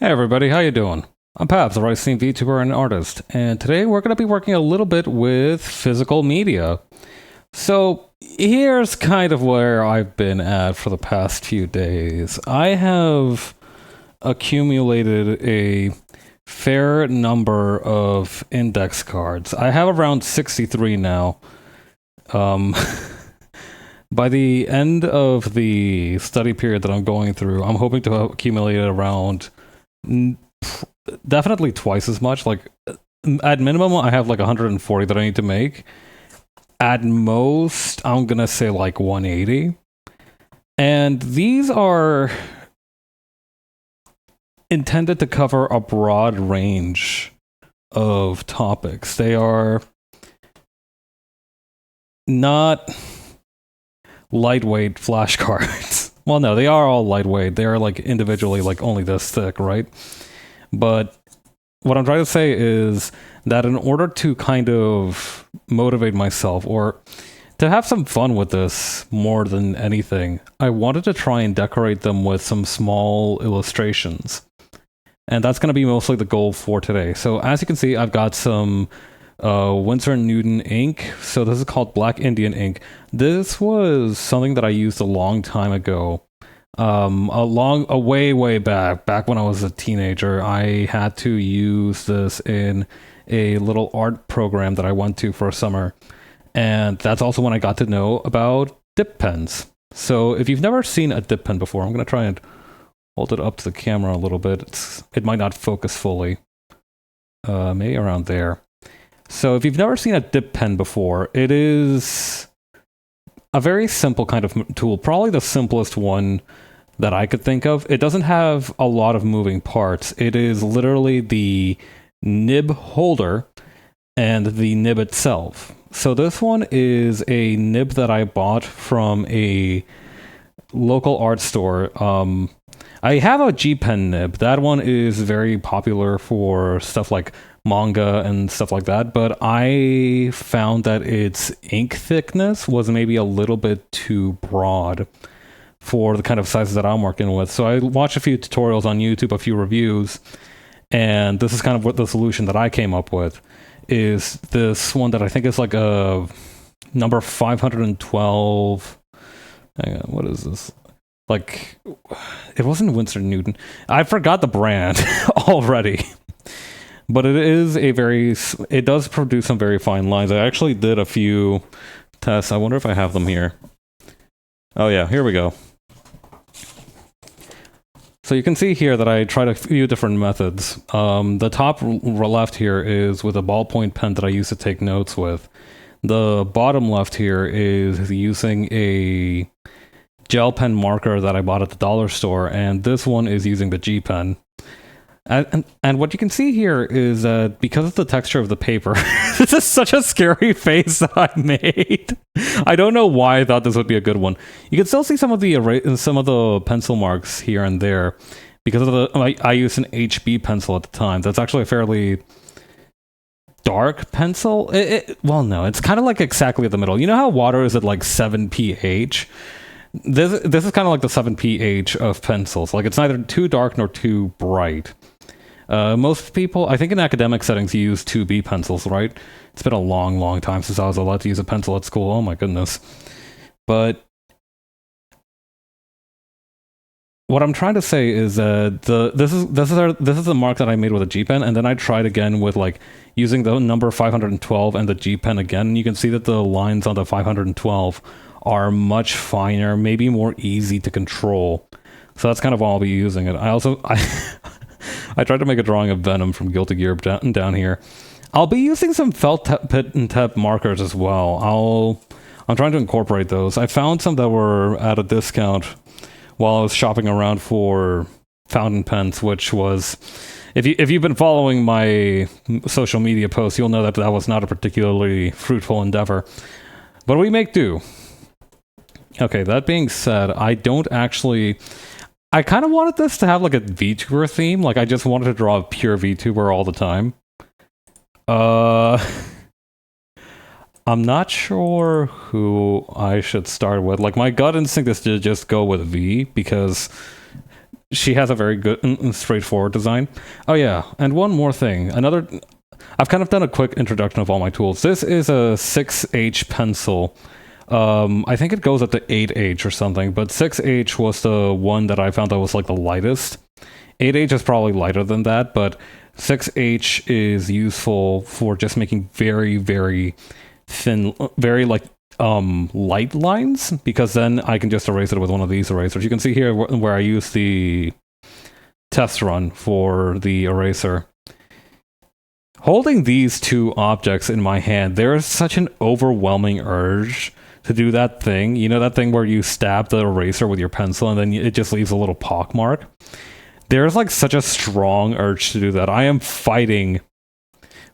Hey everybody, how you doing? I'm Pabs, a wrestling VTuber and artist, and today we're going to be working a little bit with physical media. So here's kind of where I've been at for the past few days. I have accumulated a fair number of index cards. I have around 63 now. Um, by the end of the study period that I'm going through, I'm hoping to accumulate around definitely twice as much. Like at minimum, I have like 140 that I need to make. At most, I'm gonna say like 180. And these are intended to cover a broad range of topics. They are not lightweight flashcards. Well, no, they are all lightweight. They are like individually like only this thick, right? But what I'm trying to say is that in order to kind of motivate myself or to have some fun with this more than anything, I wanted to try and decorate them with some small illustrations. And that's going to be mostly the goal for today. So as you can see, I've got some Winsor Newton ink. So this is called Black Indian ink. This was something that I used a long time ago. A way back when I was a teenager, I had to use this in a little art program that I went to for a summer. And that's also when I got to know about dip pens. So if you've never seen a dip pen before, I'm going to try and hold it up to the camera a little bit. It might not focus fully. Maybe around there. So if you've never seen a dip pen before, it is a very simple kind of tool, probably the simplest one that I could think of. It doesn't have a lot of moving parts. It is literally the nib holder and the nib itself. So this one is a nib that I bought from a local art store. I have a G Pen nib. That one is very popular for stuff like manga and stuff like that, but I found that its ink thickness was maybe a little bit too broad for the kind of sizes that I'm working with. So I watched a few tutorials on YouTube, a few reviews, and this is kind of what the solution that I came up with is this one that I think is like a number 512. Hang on, what is this? Like, it wasn't Winsor Newton. I forgot the brand already. But it does produce some very fine lines. I actually did a few tests. I wonder if I have them here. Oh yeah, here we go. So you can see here that I tried a few different methods. The top left here is with a ballpoint pen that I used to take notes with. The bottom left here is using a gel pen marker that I bought at the dollar store, and this one is using the G Pen. And what you can see here is that because of the texture of the paper, this is such a scary face that I made. I don't know why I thought this would be a good one. You can still see some of the pencil marks here and there because of I used an HB pencil at the time. That's actually a fairly dark pencil. Well, no, it's kind of like exactly at the middle. You know how water is at like 7 pH? This is kind of like the 7 pH of pencils. Like it's neither too dark nor too bright. Most people, I think in academic settings, use 2B pencils, right? It's been a long time since I was allowed to use a pencil at school. Oh my goodness. But what I'm trying to say is that this is the mark that I made with a G Pen, and then I tried again with like using the number 512 and the G Pen again. And you can see that the lines on the 512 are much finer, maybe more easy to control. So that's kind of why I'll be using it. I tried to make a drawing of Venom from Guilty Gear down here. I'll be using some felt tip and tip markers as well. I'm trying to incorporate those. I found some that were at a discount while I was shopping around for fountain pens, which was, if you've been following my social media posts, you'll know that that was not a particularly fruitful endeavor. But we make do. Okay, that being said, I kind of wanted this to have like a VTuber theme. Like I just wanted to draw a pure VTuber all the time. I'm not sure who I should start with. Like my gut instinct is to just go with V because she has a very good and straightforward design. Oh yeah, and one more thing. I've kind of done a quick introduction of all my tools. This is a 6H pencil. I think it goes up to 8H or something, but 6H was the one that I found that was like the lightest. 8H is probably lighter than that, but 6H is useful for just making very, very thin, very like light lines, because then I can just erase it with one of these erasers. You can see here where I use the test run for the eraser. Holding these two objects in my hand, there is such an overwhelming urge to do that thing. You know that thing where you stab the eraser with your pencil and then it just leaves a little pock mark? There's like such a strong urge to do that. I am fighting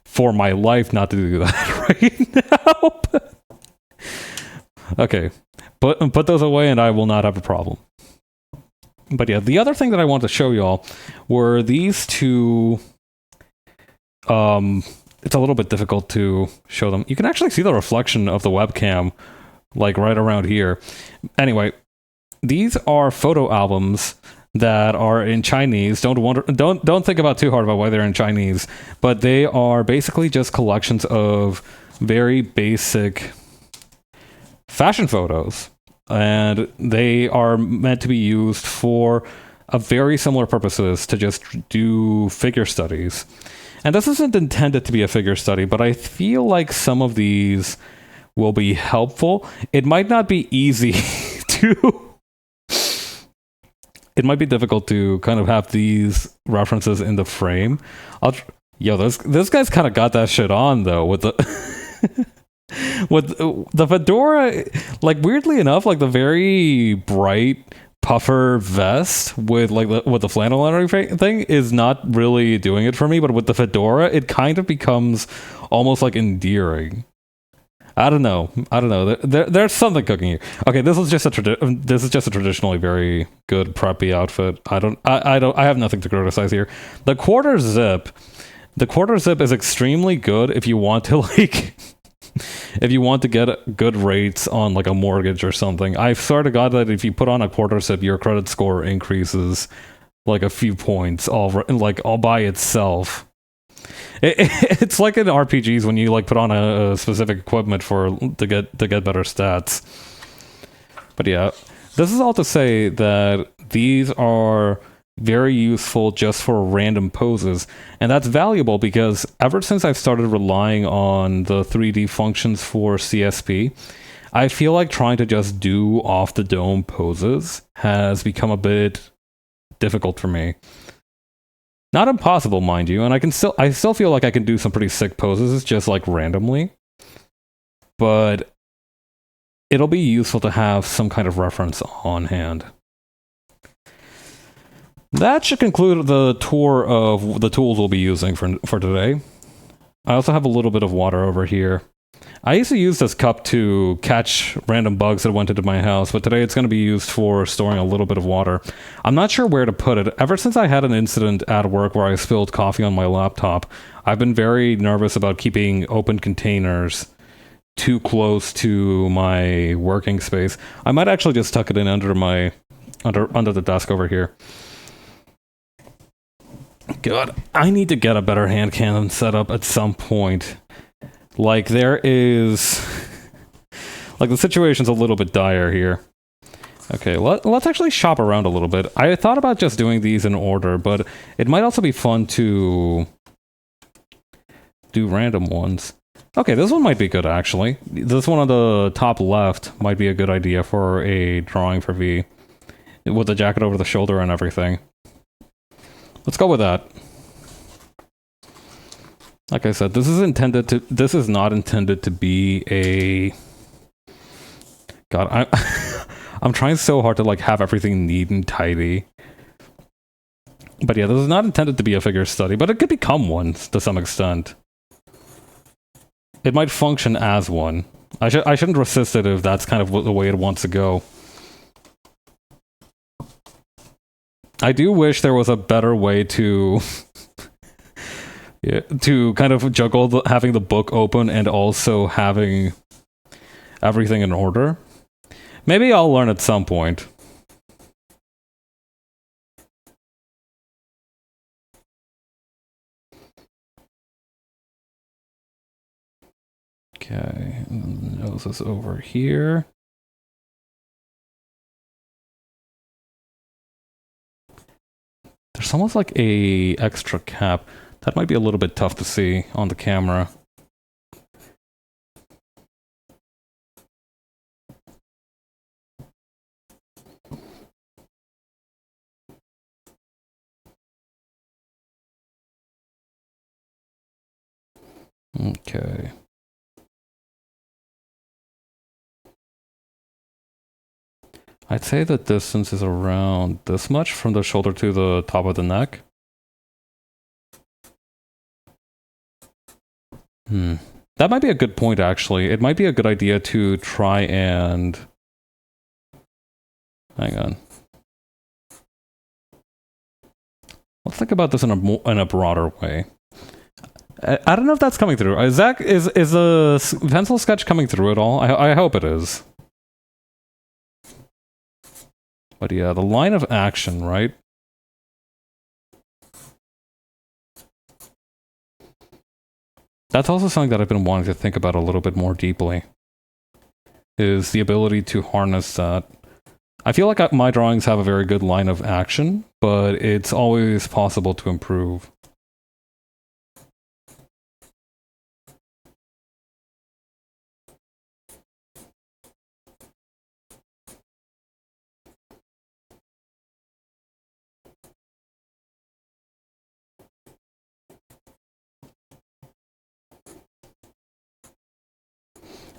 for my life not to do that right now. Okay, put those away and I will not have a problem. But yeah, the other thing that I want to show y'all were these two. It's a little bit difficult to show them. You can actually see the reflection of the webcam, like right around here. Anyway, these are photo albums that are in Chinese. Don't think about too hard about why they're in Chinese, but they are basically just collections of very basic fashion photos, and they are meant to be used for a very similar purposes to just do figure studies. And this isn't intended to be a figure study, but I feel like some of these will be helpful. It might not be easy to... It might be difficult to kind of have these references in the frame. Yo, this guy's kind of got that shit on, though, with the... with the fedora, like, weirdly enough, like, the very bright puffer vest with the flannel and everything is not really doing it for me, but with the fedora it kind of becomes almost like endearing. I don't know. There's something cooking here. Okay, this is just a traditionally very good preppy outfit. I have nothing to criticize here. The quarter zip is extremely good if you want to if you want to get good rates on like a mortgage or something. I swear to God that if you put on a quarter zip, your credit score increases like a few points all by itself. It's like in RPGs when you like put on a specific equipment to get better stats. But yeah, this is all to say that these are very useful just for random poses, and that's valuable because ever since I've started relying on the 3D functions for CSP, I feel like trying to just do off the dome poses has become a bit difficult for me. Not impossible, mind you, and I still feel like I can do some pretty sick poses just like randomly, but it'll be useful to have some kind of reference on hand. That should conclude the tour of the tools we'll be using for today. I also have a little bit of water over here. I used to use this cup to catch random bugs that went into my house, but today it's going to be used for storing a little bit of water. I'm not sure where to put it. Ever since I had an incident at work where I spilled coffee on my laptop, I've been very nervous about keeping open containers too close to my working space. I might actually just tuck it in under the desk over here. God, I need to get a better hand cannon set up at some point. Like, there is... like, the situation's a little bit dire here. Okay, let's actually shop around a little bit. I thought about just doing these in order, but it might also be fun to do random ones. Okay, this one might be good, actually. This one on the top left might be a good idea for a drawing for V. With the jacket over the shoulder and everything. Let's go with that. Like I said, this is not intended to be a... God, I'm trying so hard to like have everything neat and tidy. But yeah, this is not intended to be a figure study, but it could become one to some extent. It might function as one. I shouldn't resist it if that's kind of the way it wants to go. I do wish there was a better way to to kind of juggle having the book open and also having everything in order. Maybe I'll learn at some point. Okay, and the nose is over here. There's almost like a extra cap. That might be a little bit tough to see on the camera. Okay. I'd say the distance is around this much from the shoulder to the top of the neck. That might be a good point, actually. It might be a good idea to try and... Hang on. Let's think about this in a broader way. I don't know if that's coming through. Zach, is the pencil sketch coming through at all? I hope it is. But yeah, the line of action, right? That's also something that I've been wanting to think about a little bit more deeply. Is the ability to harness that. I feel like my drawings have a very good line of action, but it's always possible to improve.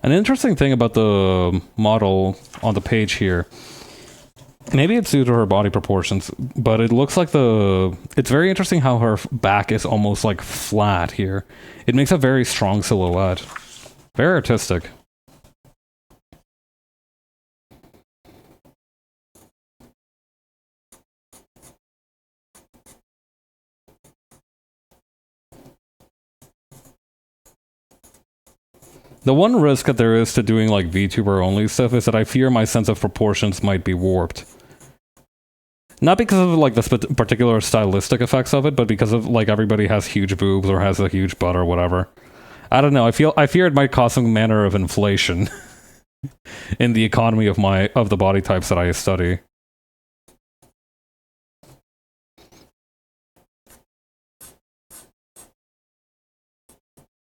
An interesting thing about the model on the page here, maybe it's due to her body proportions, but it looks like it's very interesting how her back is almost like flat here. It makes a very strong silhouette. Very artistic. The one risk that there is to doing like VTuber only stuff is that I fear my sense of proportions might be warped. Not because of like the particular stylistic effects of it, but because of like everybody has huge boobs or has a huge butt or whatever. I don't know. I fear it might cause some manner of inflation in the economy of the body types that I study.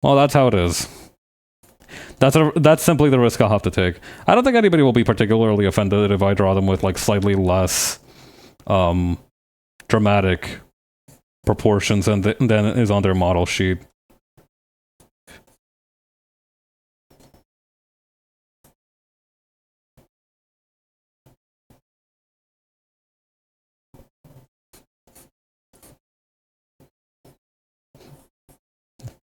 Well, that's how it is. That's simply the risk I'll have to take. I don't think anybody will be particularly offended if I draw them with like slightly less dramatic proportions than is on their model sheet.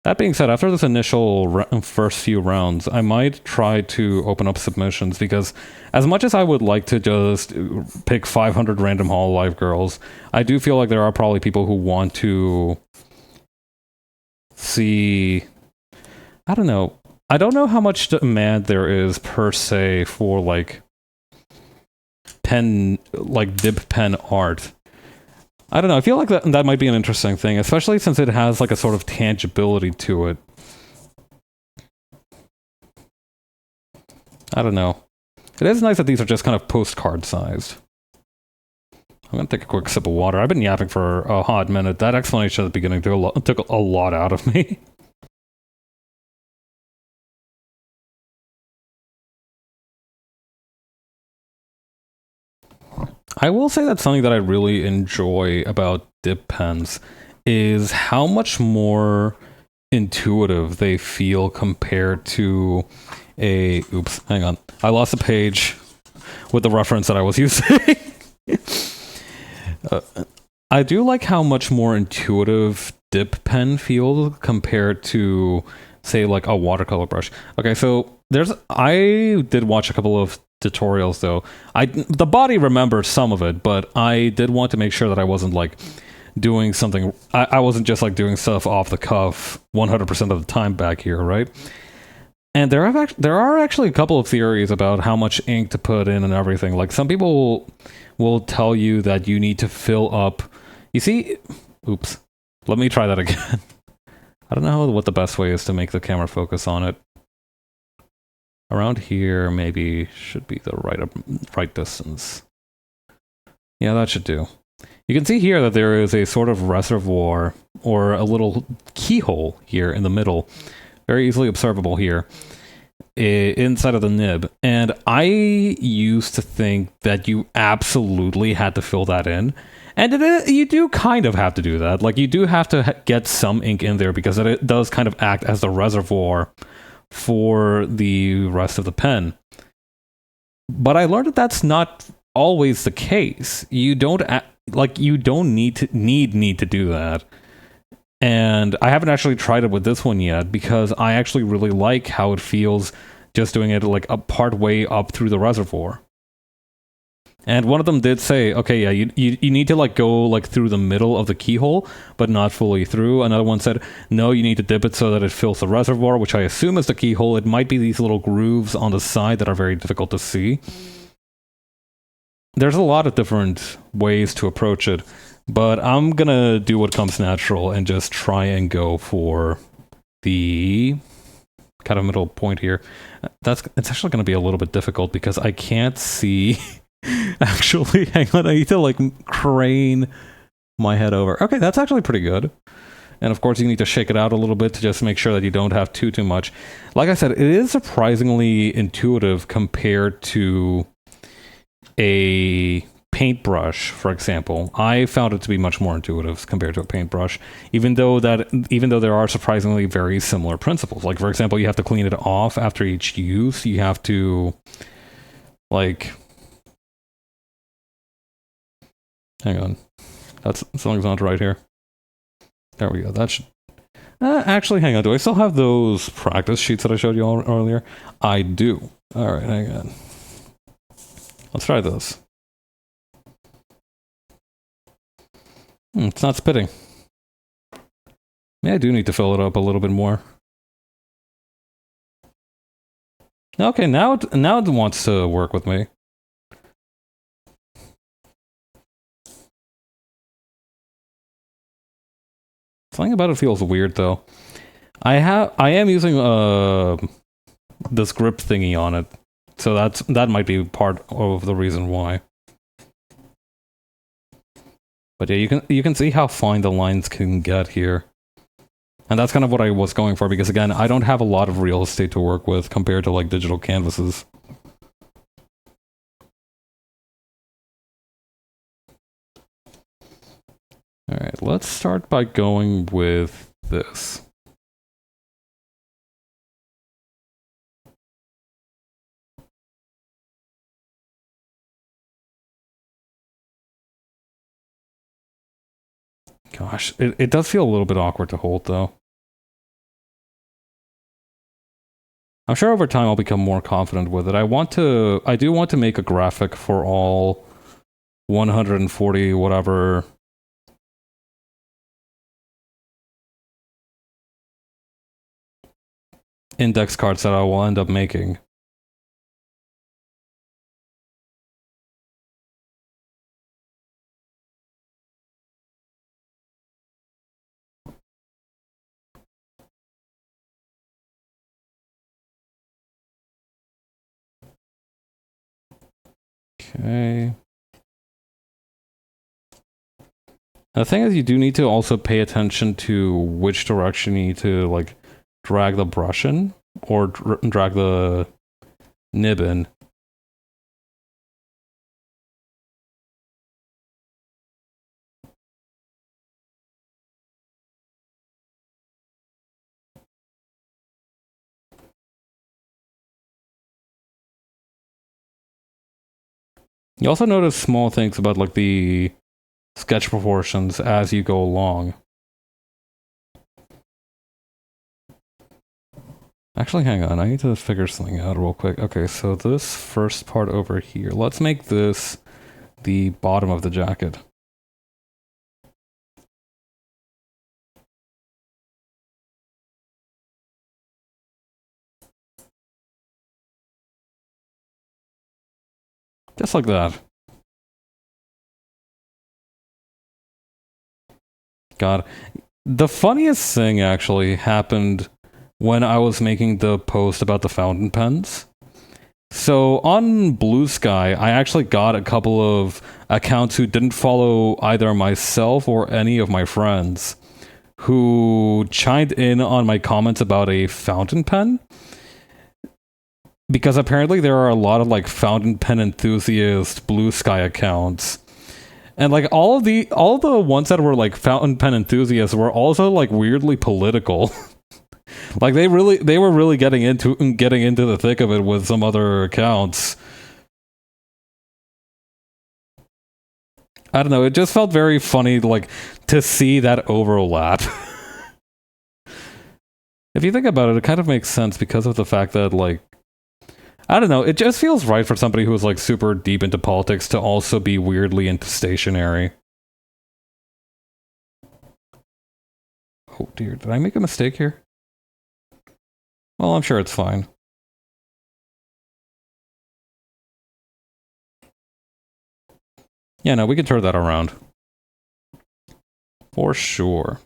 That being said, after this initial first few rounds, I might try to open up submissions, because as much as I would like to just pick 500 random Hololive girls, I do feel like there are probably people who want to see... I don't know. I don't know how much demand there is per se for like dip pen art. I don't know, I feel like that might be an interesting thing, especially since it has like a sort of tangibility to it. I don't know. It is nice that these are just kind of postcard sized. I'm gonna take a quick sip of water. I've been yapping for a hot minute. That explanation at the beginning took a lot out of me. I will say that something that I really enjoy about dip pens is how much more intuitive they feel compared to a... Oops, hang on. I lost a page with the reference that I was using. I do like how much more intuitive dip pen feels compared to, say, like a watercolor brush. Okay, so I did watch a couple of tutorials though. The body remembers some of it, but I did want to make sure that I wasn't like doing something. I wasn't just like doing stuff off the cuff 100% of the time back here, right? And there are actually a couple of theories about how much ink to put in and everything. Like some people will tell you that you need to fill up. You see, oops. Let me try that again. I don't know what the best way is to make the camera focus on it. Around here, maybe should be the right distance. Yeah, that should do. You can see here that there is a sort of reservoir or a little keyhole here in the middle, very easily observable here, inside of the nib. And I used to think that you absolutely had to fill that in. And you do kind of have to do that. Like, you do have to get some ink in there because it does kind of act as the reservoir for the rest of the pen. But I learned that that's not always the case. You don't need to do that. And I haven't actually tried it with this one yet because I actually really like how it feels just doing it like a part way up through the reservoir. And one of them did say, okay, yeah, you need to like go like through the middle of the keyhole, but not fully through. Another one said, no, you need to dip it so that it fills the reservoir, which I assume is the keyhole. It might be these little grooves on the side that are very difficult to see. There's a lot of different ways to approach it, but I'm gonna do what comes natural and just try and go for the kind of middle point here. It's actually gonna be a little bit difficult because I can't see. Actually, hang on, I need to like crane my head over. Okay, that's actually pretty good. And of course, you need to shake it out a little bit to just make sure that you don't have too much. Like I said, it is surprisingly intuitive compared to a paintbrush, for example. I found it to be much more intuitive compared to a paintbrush, even though there are surprisingly very similar principles. Like, for example, you have to clean it off after each use. You have to, like, hang on. Something's not right here. There we go. That should... actually, hang on. Do I still have those practice sheets that I showed you all earlier? I do. All right, hang on. Let's try this. It's not spitting. Yeah, I do need to fill it up a little bit more. Okay, now it wants to work with me. Something about it feels weird though. I am using this grip thingy on it, so that might be part of the reason why. But yeah, you can see how fine the lines can get here. And that's kind of what I was going for, because again, I don't have a lot of real estate to work with compared to like digital canvases. Alright, let's start by going with this. Gosh, it does feel a little bit awkward to hold though. I'm sure over time I'll become more confident with it. I do want to make a graphic for all 140 whatever index cards that I will end up making. Okay. The thing is, you do need to also pay attention to which direction you need to like drag the brush in or drag the nib in. You also notice small things about like the sketch proportions as you go along. Actually, hang on. I need to figure something out real quick. Okay, so this first part over here, let's make this the bottom of the jacket. Just like that. God. The funniest thing actually happened when I was making the post about the fountain pens. So on Blue Sky, I actually got a couple of accounts who didn't follow either myself or any of my friends, who chimed in on my comments about a fountain pen, because apparently there are a lot of like fountain pen enthusiast Blue Sky accounts. And like all of the ones that were like fountain pen enthusiasts were also like weirdly political. Like they were really getting into the thick of it with some other accounts. I don't know, it just felt very funny like to see that overlap. If you think about it, it kind of makes sense because of the fact that like I don't know, it just feels right for somebody who is like super deep into politics to also be weirdly into stationery. Oh dear, did I make a mistake here? Well, I'm sure it's fine. Yeah, no, we can turn that around. For sure.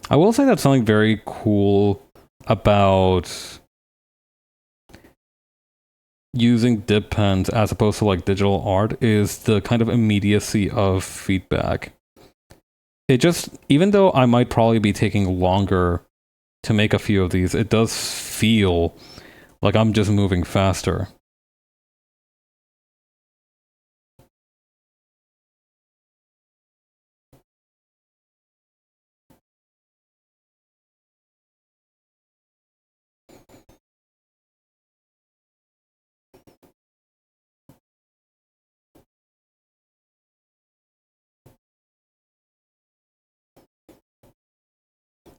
I will say that something very cool about using dip pens as opposed to like digital art is the kind of immediacy of feedback. It just, even though I might probably be taking longer to make a few of these, it does feel like I'm just moving faster.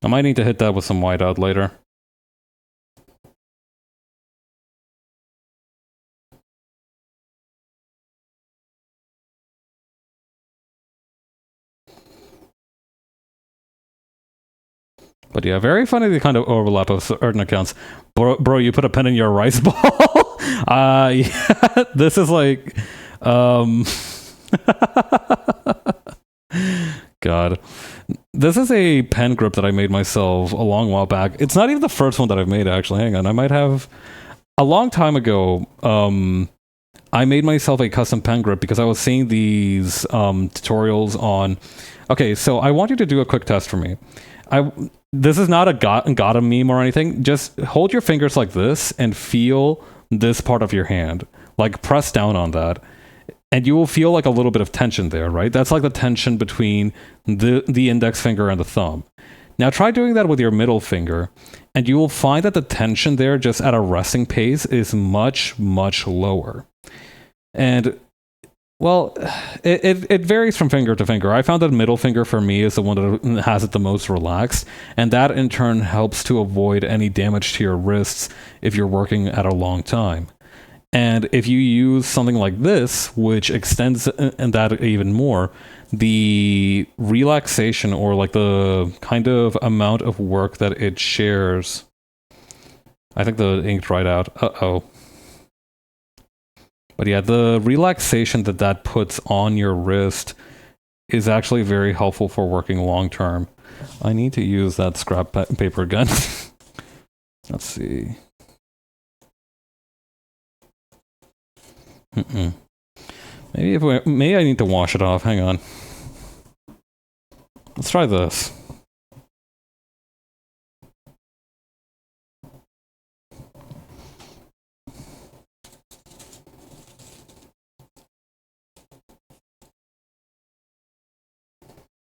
I might need to hit that with some whiteout later. But yeah, very funny the kind of overlap of certain accounts. Bro, you put a pen in your rice ball? Yeah, this is like, um, God. This is a pen grip that I made myself a long while back. It's not even the first one that I've made, actually. Hang on, I might have... A long time ago, I made myself a custom pen grip because I was seeing these tutorials on... Okay, so I want you to do a quick test for me. This is not a got meme or anything. Just hold your fingers like this and feel this part of your hand. Like, press down on that. And you will feel like a little bit of tension there, right? That's like the tension between the index finger and the thumb. Now try doing that with your middle finger, and you will find that the tension there just at a resting pace is much, much lower. And, well, it varies from finger to finger. I found that middle finger for me is the one that has it the most relaxed, and that in turn helps to avoid any damage to your wrists if you're working at a long time. And if you use something like this, which extends that even more, the relaxation or like the kind of amount of work that it shares. I think the ink dried out. Uh-oh. But yeah, the relaxation that that puts on your wrist is actually very helpful for working long term. I need to use that scrap paper again. Let's see. Maybe I need to wash it off. Hang on. Let's try this.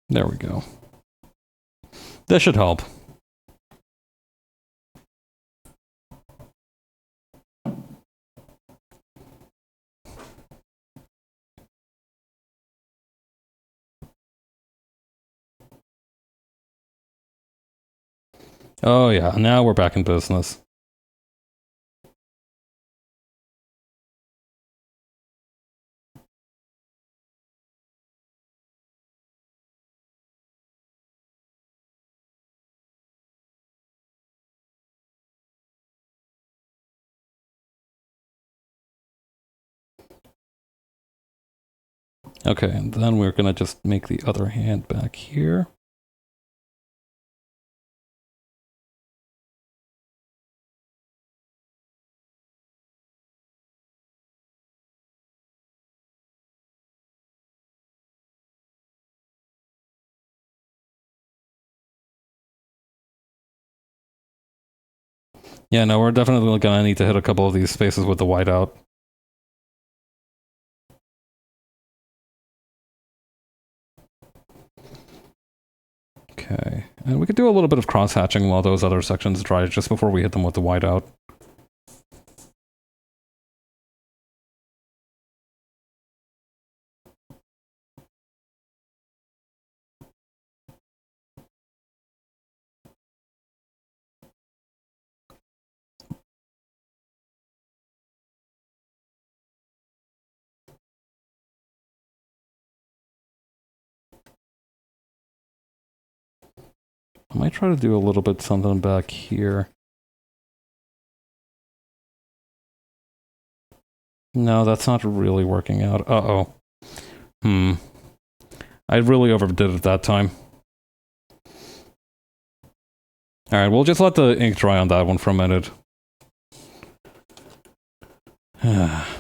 There we go. This should help. Oh yeah, now we're back in business. Okay, and then we're gonna just make the other hand back here. Yeah, no, we're definitely gonna need to hit a couple of these spaces with the whiteout. Okay, and we could do a little bit of cross-hatching while those other sections dry just before we hit them with the whiteout. I might try to do a little bit something back here. No, that's not really working out. Uh-oh. I really overdid it that time. Alright, we'll just let the ink dry on that one for a minute.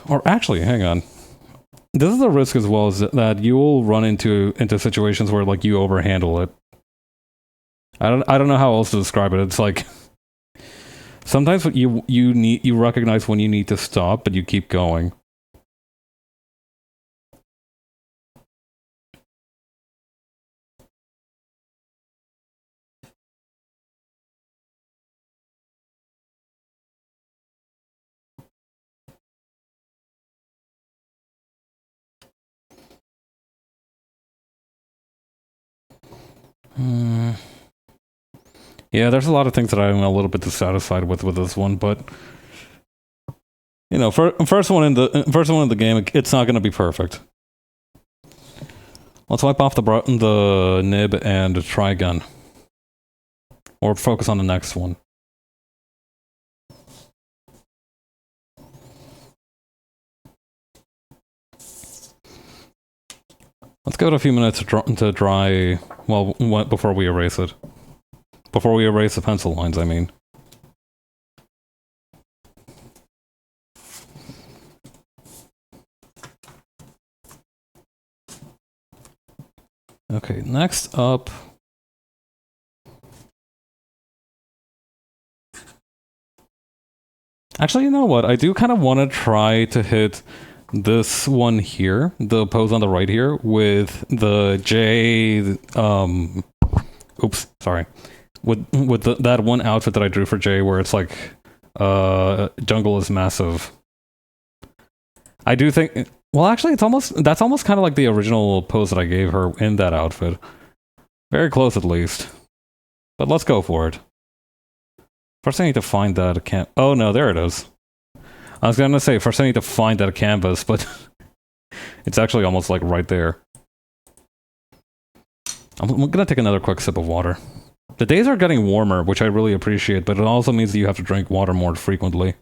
Or actually, hang on. This is a risk as well, is that you will run into situations where like you overhandle it. I don't know how else to describe it. It's like sometimes you recognize when you need to stop, but you keep going. Yeah, there's a lot of things that I'm a little bit dissatisfied with this one, but you know, first one in the game, it's not going to be perfect. Let's wipe off the nib and try again, or focus on the next one. Let's give it a few minutes to dry. Well, before we erase it. Before we erase the pencil lines, I mean. Okay, next up. Actually, you know what? I do kind of want to try to hit this one here, the pose on the right here, with the J. Oops, sorry. With that one outfit that I drew for Jay, where it's like, jungle is massive. I do think. Well, actually, that's almost kind of like the original pose that I gave her in that outfit. Very close, at least. But let's go for it. First, I need to find that Oh no, there it is. I was gonna say first I need to find that canvas, but it's actually almost like right there. I'm gonna take another quick sip of water. The days are getting warmer, which I really appreciate, but it also means that you have to drink water more frequently.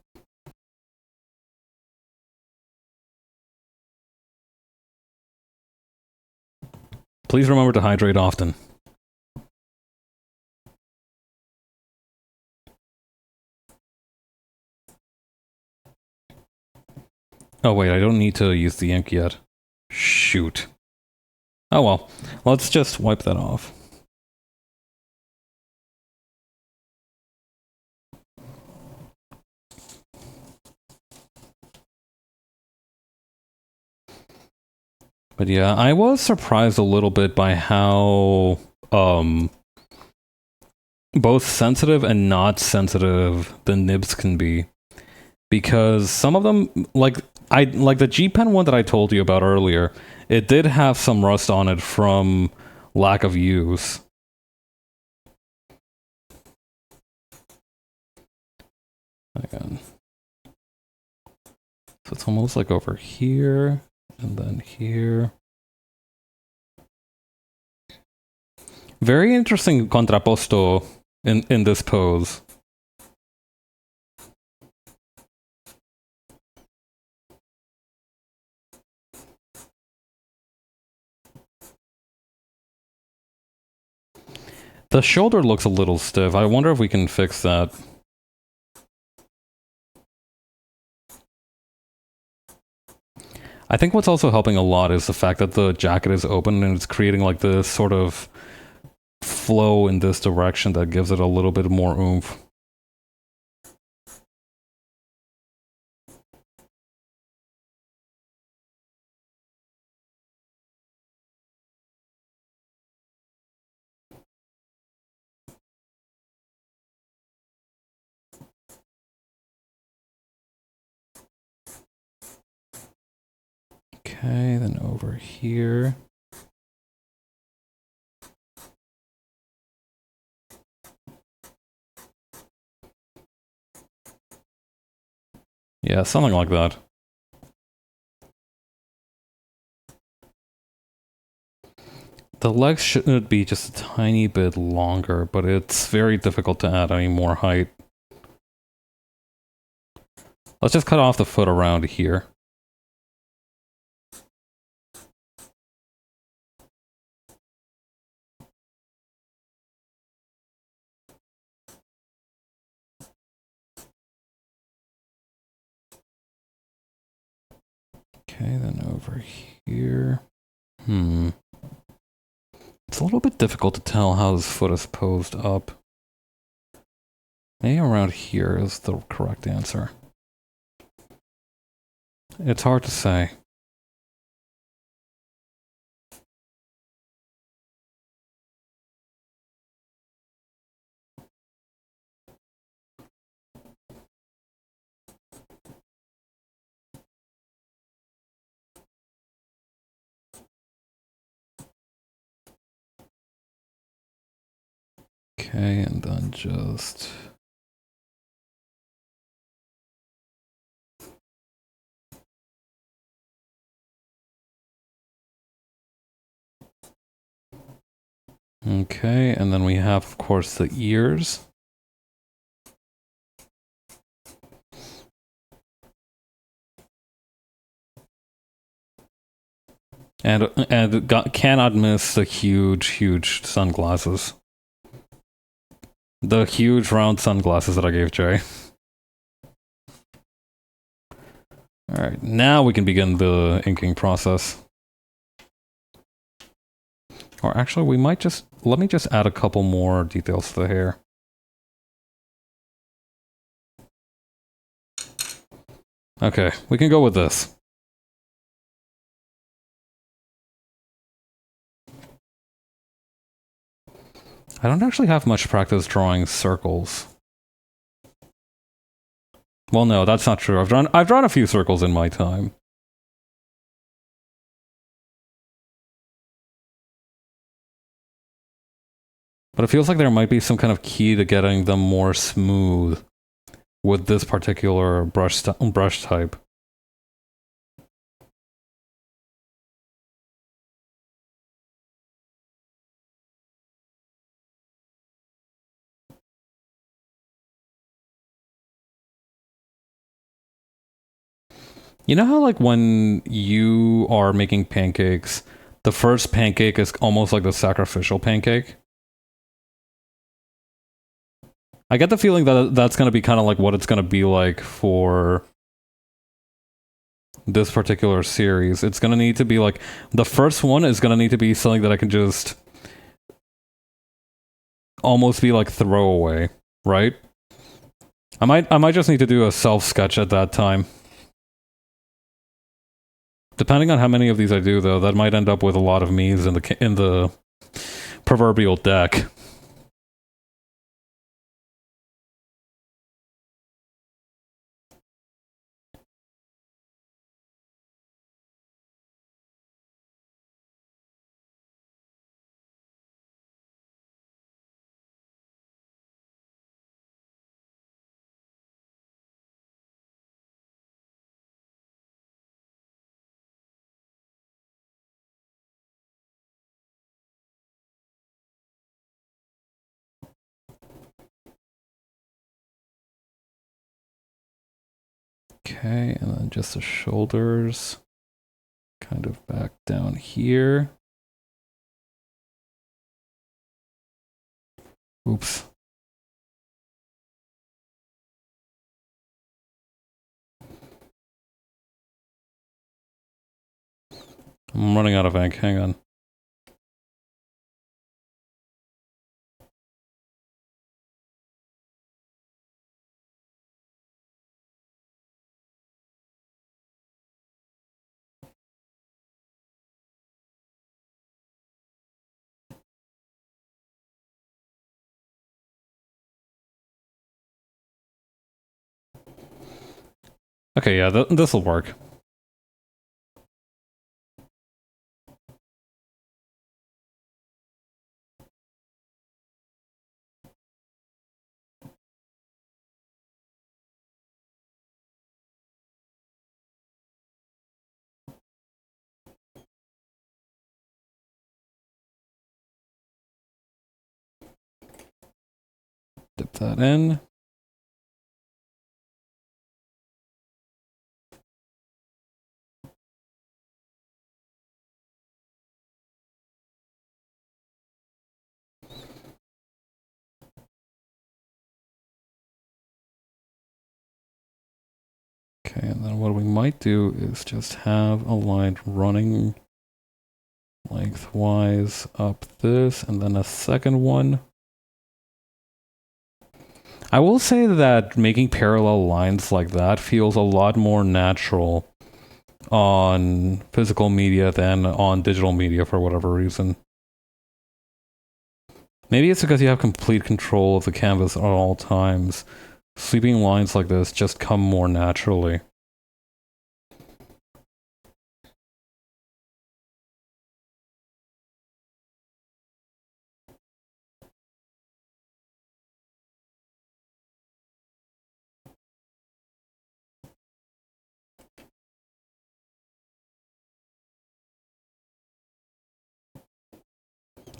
Please remember to hydrate often. Oh wait, I don't need to use the ink yet. Shoot. Oh well, let's just wipe that off. But yeah, I was surprised a little bit by how both sensitive and not sensitive the nibs can be. Because some of them, like the G Pen one that I told you about earlier, it did have some rust on it from lack of use. Again. So it's almost like over here, and then here. Very interesting contrapposto in this pose. The shoulder looks a little stiff. I wonder if we can fix that. I think what's also helping a lot is the fact that the jacket is open and it's creating like this sort of flow in this direction that gives it a little bit more oomph. Okay, then over here. Yeah, something like that. The legs should be just a tiny bit longer, but it's very difficult to add any more height. Let's just cut off the foot around here. Okay, then over here. It's a little bit difficult to tell how this foot is posed up. Maybe around here is the correct answer. It's hard to say. Okay, and then just... Okay, and then we have, of course, the ears. And cannot miss the huge sunglasses. The huge round sunglasses that I gave Jay. Alright, now we can begin the inking process. Or actually, we might just... Let me just add a couple more details to the hair. Okay, we can go with this. I don't actually have much practice drawing circles. Well, no, that's not true. I've drawn a few circles in my time. But it feels like there might be some kind of key to getting them more smooth with this particular brush type. You know how, like, when you are making pancakes, the first pancake is almost like the sacrificial pancake? I get the feeling that that's going to be kind of like what it's going to be like for this particular series. It's going to need to be like... The first one is going to need to be something that I can just almost be like throwaway, right? I might just need to do a self-sketch at that time. Depending on how many of these I do, though, that might end up with a lot of me's in the proverbial deck. Okay, and then just the shoulders, kind of back down here. Oops. I'm running out of ink. Hang on. Okay, yeah, this'll work. Dip that in. Okay, and then what we might do is just have a line running lengthwise up this, and then a second one. I will say that making parallel lines like that feels a lot more natural on physical media than on digital media for whatever reason. Maybe it's because you have complete control of the canvas at all times. Sweeping lines like this just come more naturally.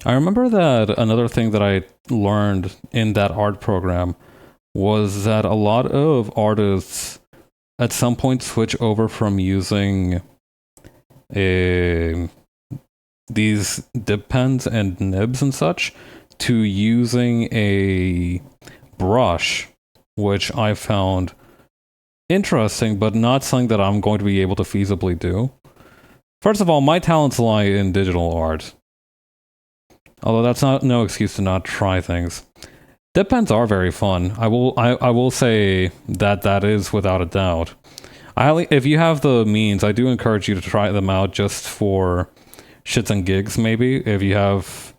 I remember that another thing that I learned in that art program was that a lot of artists at some point switch over from using these dip pens and nibs and such to using a brush, which I found interesting, but not something that I'm going to be able to feasibly do. First of all, my talents lie in digital art. Although that's not no excuse to not try things. Dip pens are very fun. I will say that that is without a doubt. If you have the means, I do encourage you to try them out just for shits and gigs. Maybe if you have,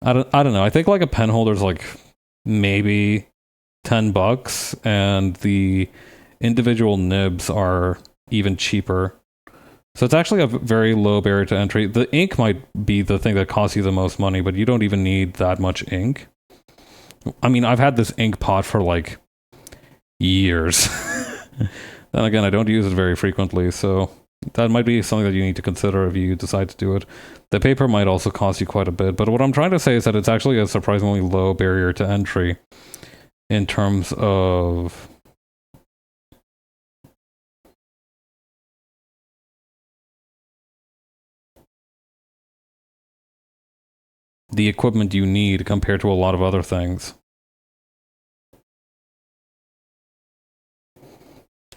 I don't know. I think like a pen holder is like maybe $10, and the individual nibs are even cheaper. So it's actually a very low barrier to entry. The ink might be the thing that costs you the most money, but you don't even need that much ink. I mean, I've had this ink pot for like years. Then again, I don't use it very frequently, so that might be something that you need to consider if you decide to do it. The paper might also cost you quite a bit, but what I'm trying to say is that it's actually a surprisingly low barrier to entry in terms of the equipment you need compared to a lot of other things.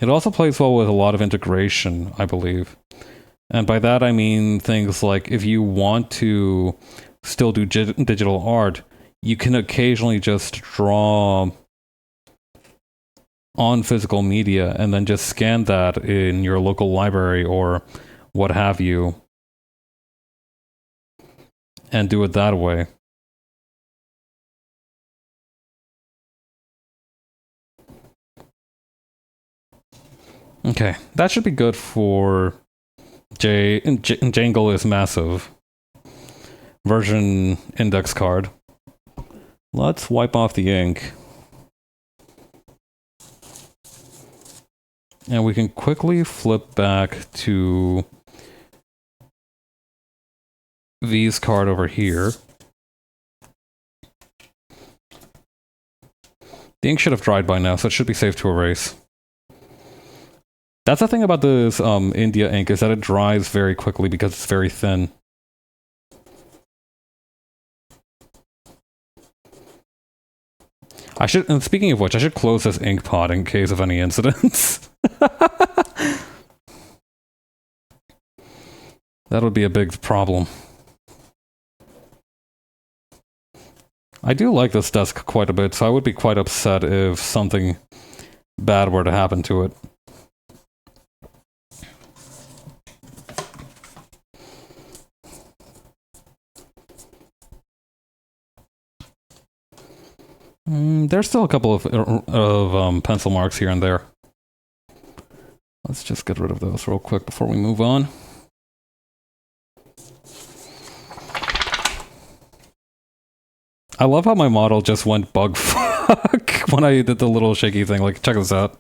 It also plays well with a lot of integration, I believe. And by that I mean things like if you want to still do digital art, you can occasionally just draw on physical media and then just scan that in your local library or what have you, and do it that way. Okay, that should be good for Jangle is massive version index card. Let's wipe off the ink. And we can quickly flip back to V's card over here. The ink should have dried by now, so it should be safe to erase. That's the thing about this India ink, is that it dries very quickly because it's very thin. I should, and speaking of which, I should close this ink pot in case of any incidents. That would be a big problem. I do like this desk quite a bit, so I would be quite upset if something bad were to happen to it. There's still a couple of pencil marks here and there. Let's just get rid of those real quick before we move on. I love how my model just went bug fuck when I did the little shaky thing. Like, check this out.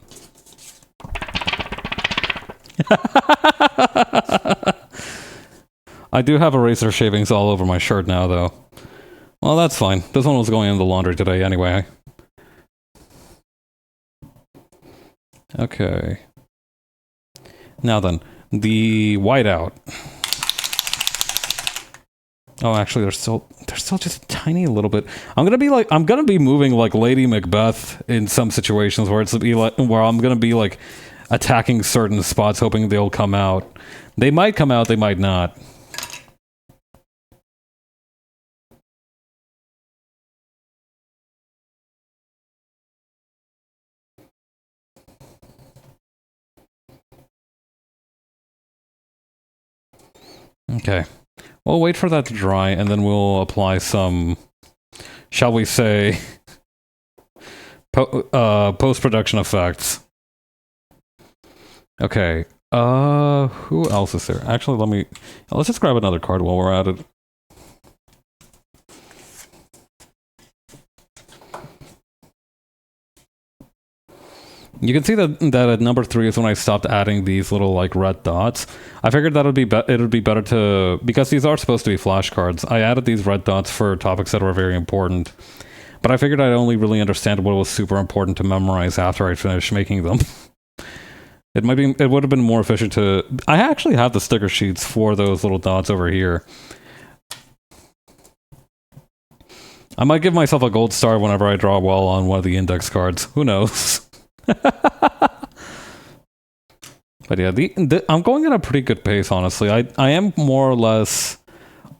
I do have eraser shavings all over my shirt now, though. Well, that's fine. This one was going in the laundry today anyway. Okay. Now then, the whiteout. Oh, actually, there's still just a tiny little bit. I'm gonna be moving like Lady Macbeth in some situations where where I'm gonna be like attacking certain spots, hoping they'll come out. They might come out, they might not. Okay. We'll wait for that to dry, and then we'll apply some, shall we say, post-production effects. Okay. Who else is there? Actually, let's just grab another card while we're at it. You can see that at number 3 is when I stopped adding these little like red dots. I figured that it would be better to, because these are supposed to be flashcards. I added these red dots for topics that were very important, but I figured I'd only really understand what was super important to memorize after I finished making them. It would have been more efficient to. I actually have the sticker sheets for those little dots over here. I might give myself a gold star whenever I draw well on one of the index cards. Who knows? But yeah, I'm going at a pretty good pace, honestly. I am more or less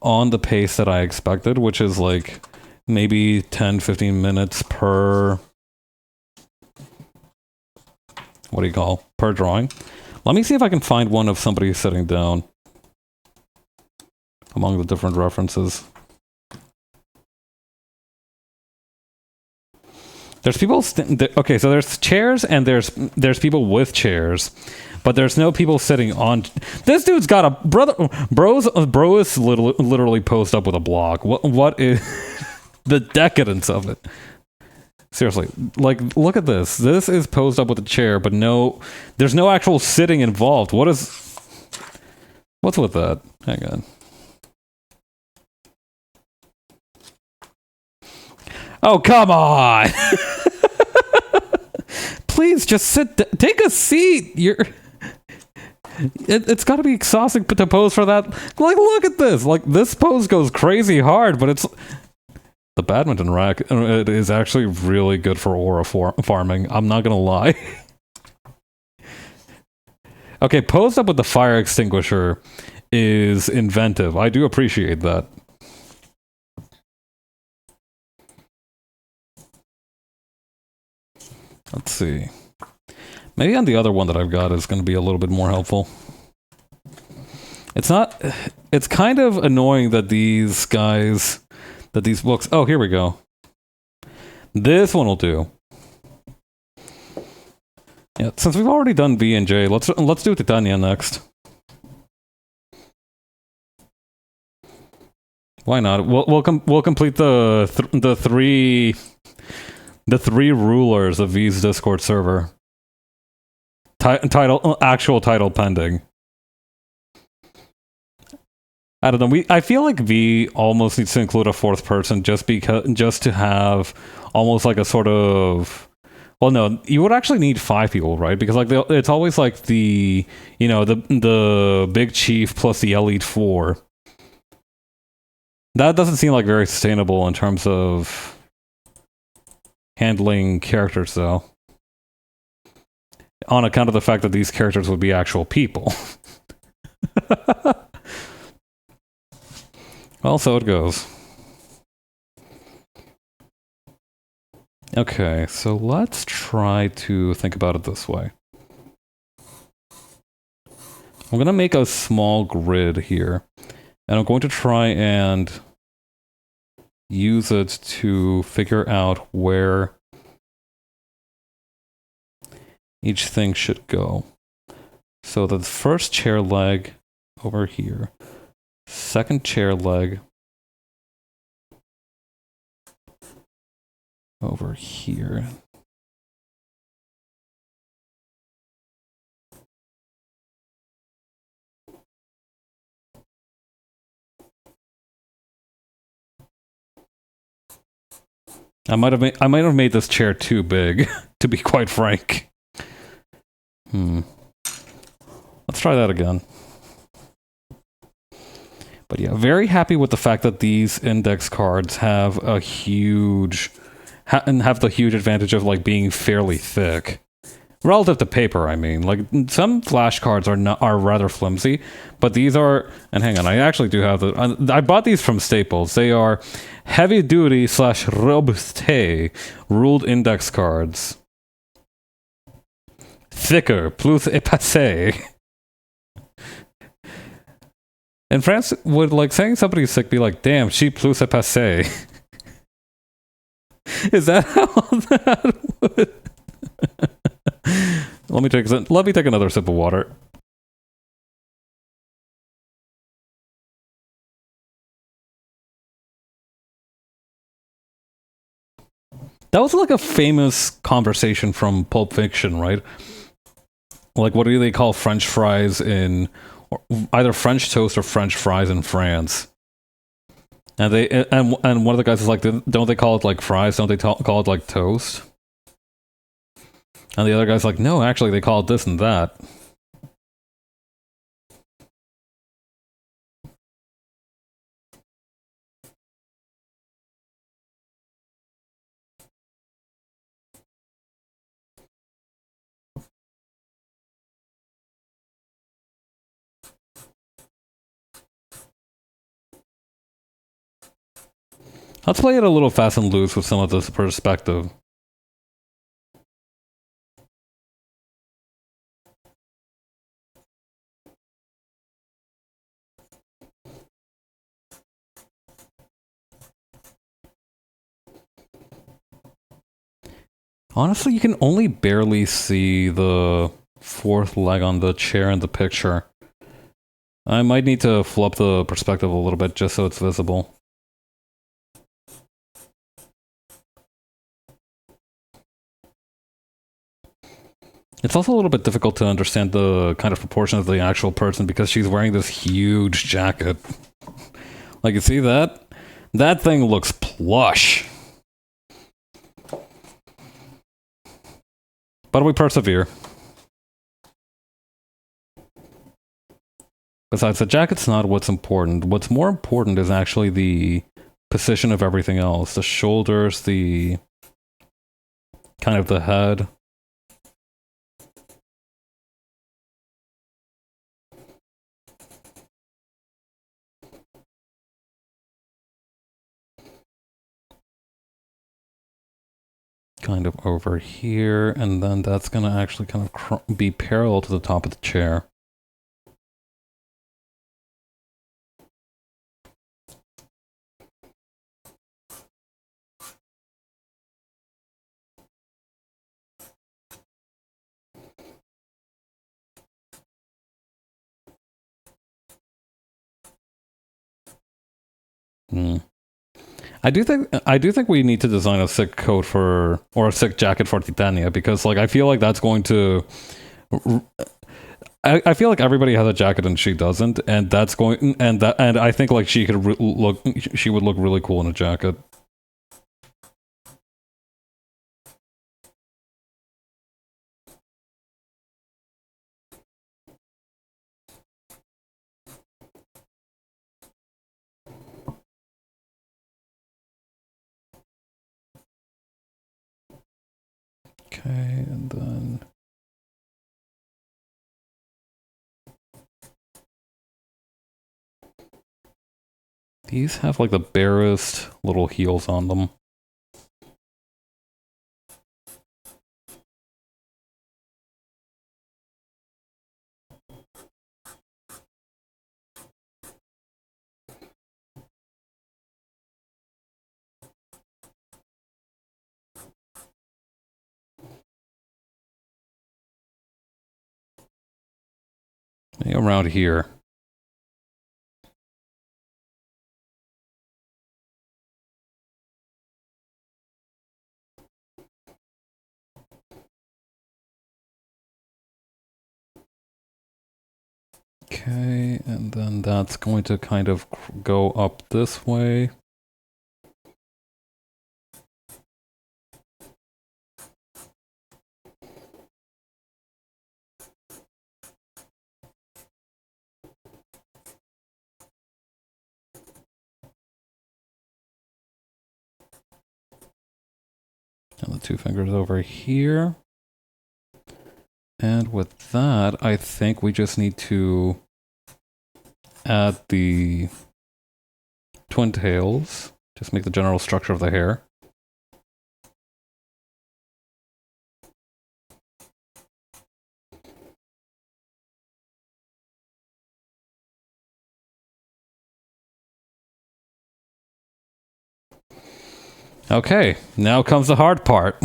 on the pace that I expected, which is like maybe 10-15 minutes per, what do you call, per drawing. Let me see if I can find one of somebody sitting down among the different references. There's people. Okay, so there's chairs and there's people with chairs, but there's no people sitting on. This dude's got a bro is literally posed up with a block. What is the decadence of it? Seriously, like, look at this. This is posed up with a chair, but there's no actual sitting involved. What's with that? Hang on. Oh, come on! Please, just take a seat! It's gotta be exhausting to pose for that. Like, look at this! Like, this pose goes crazy hard, but it's... The badminton rack it is actually really good for aura farming. I'm not gonna lie. Okay, posed up with the fire extinguisher is inventive. I do appreciate that. Let's see. Maybe on the other one that I've got is going to be a little bit more helpful. It's kind of annoying that these books... Oh, here we go. This one will do. Yeah, since we've already done V and J, let's do Titania next. Why not? We'll complete the three rulers of V's Discord server. Actual title pending. I don't know. I feel like V almost needs to include a 4th person just to have almost like a sort of. Well, no, you would actually need 5 people, right? Because like it's always like the big chief plus the elite 4. That doesn't seem like very sustainable in terms of. handling characters, though. On account of the fact that these characters would be actual people. Well, so it goes. Okay, so let's try to think about it this way. I'm going to make a small grid here, and I'm going to try and use it to figure out where each thing should go. So the first chair leg over here, second chair leg over here. I might have made this chair too big, to be quite frank. Let's try that again. But yeah, very happy with the fact that these index cards have a huge and have the huge advantage of like being fairly thick. Relative to paper, I mean. Like, some flashcards are rather flimsy, but these are... And hang on, I actually do have the... I bought these from Staples. They are heavy-duty / robuste ruled index cards. Thicker, plus épais. In France, would, like, saying somebody's sick be like, damn, she plus épais. Is that how that would... Let me take another sip of water. That was like a famous conversation from Pulp Fiction, right? Like, what do they call French fries in either French toast or French fries in France? And one of the guys is like, don't they call it like fries? Don't they call it like toast? And the other guy's like, no, actually, they call it this and that. Let's play it a little fast and loose with some of this perspective. Honestly, you can only barely see the fourth leg on the chair in the picture. I might need to flip the perspective a little bit just so it's visible. It's also a little bit difficult to understand the kind of proportion of the actual person because she's wearing this huge jacket. Like, you see that? That thing looks plush. But we persevere. Besides, the jacket's not what's important. What's more important is actually the position of everything else. The shoulders, the... kind of the head. Kind of over here, and then that's gonna actually kind of be parallel to the top of the chair. I do think we need to design a sick coat or a sick jacket for Titania, because like I feel like that's going to I feel like everybody has a jacket and she doesn't, and that's going and I think like she would look really cool in a jacket. Okay, and then... These have like the barest little heels on them. Maybe around here. Okay, and then that's going to kind of go up this way. And the two fingers over here. And with that, I think we just need to add the twin tails. Just make the general structure of the hair. Okay, now comes the hard part.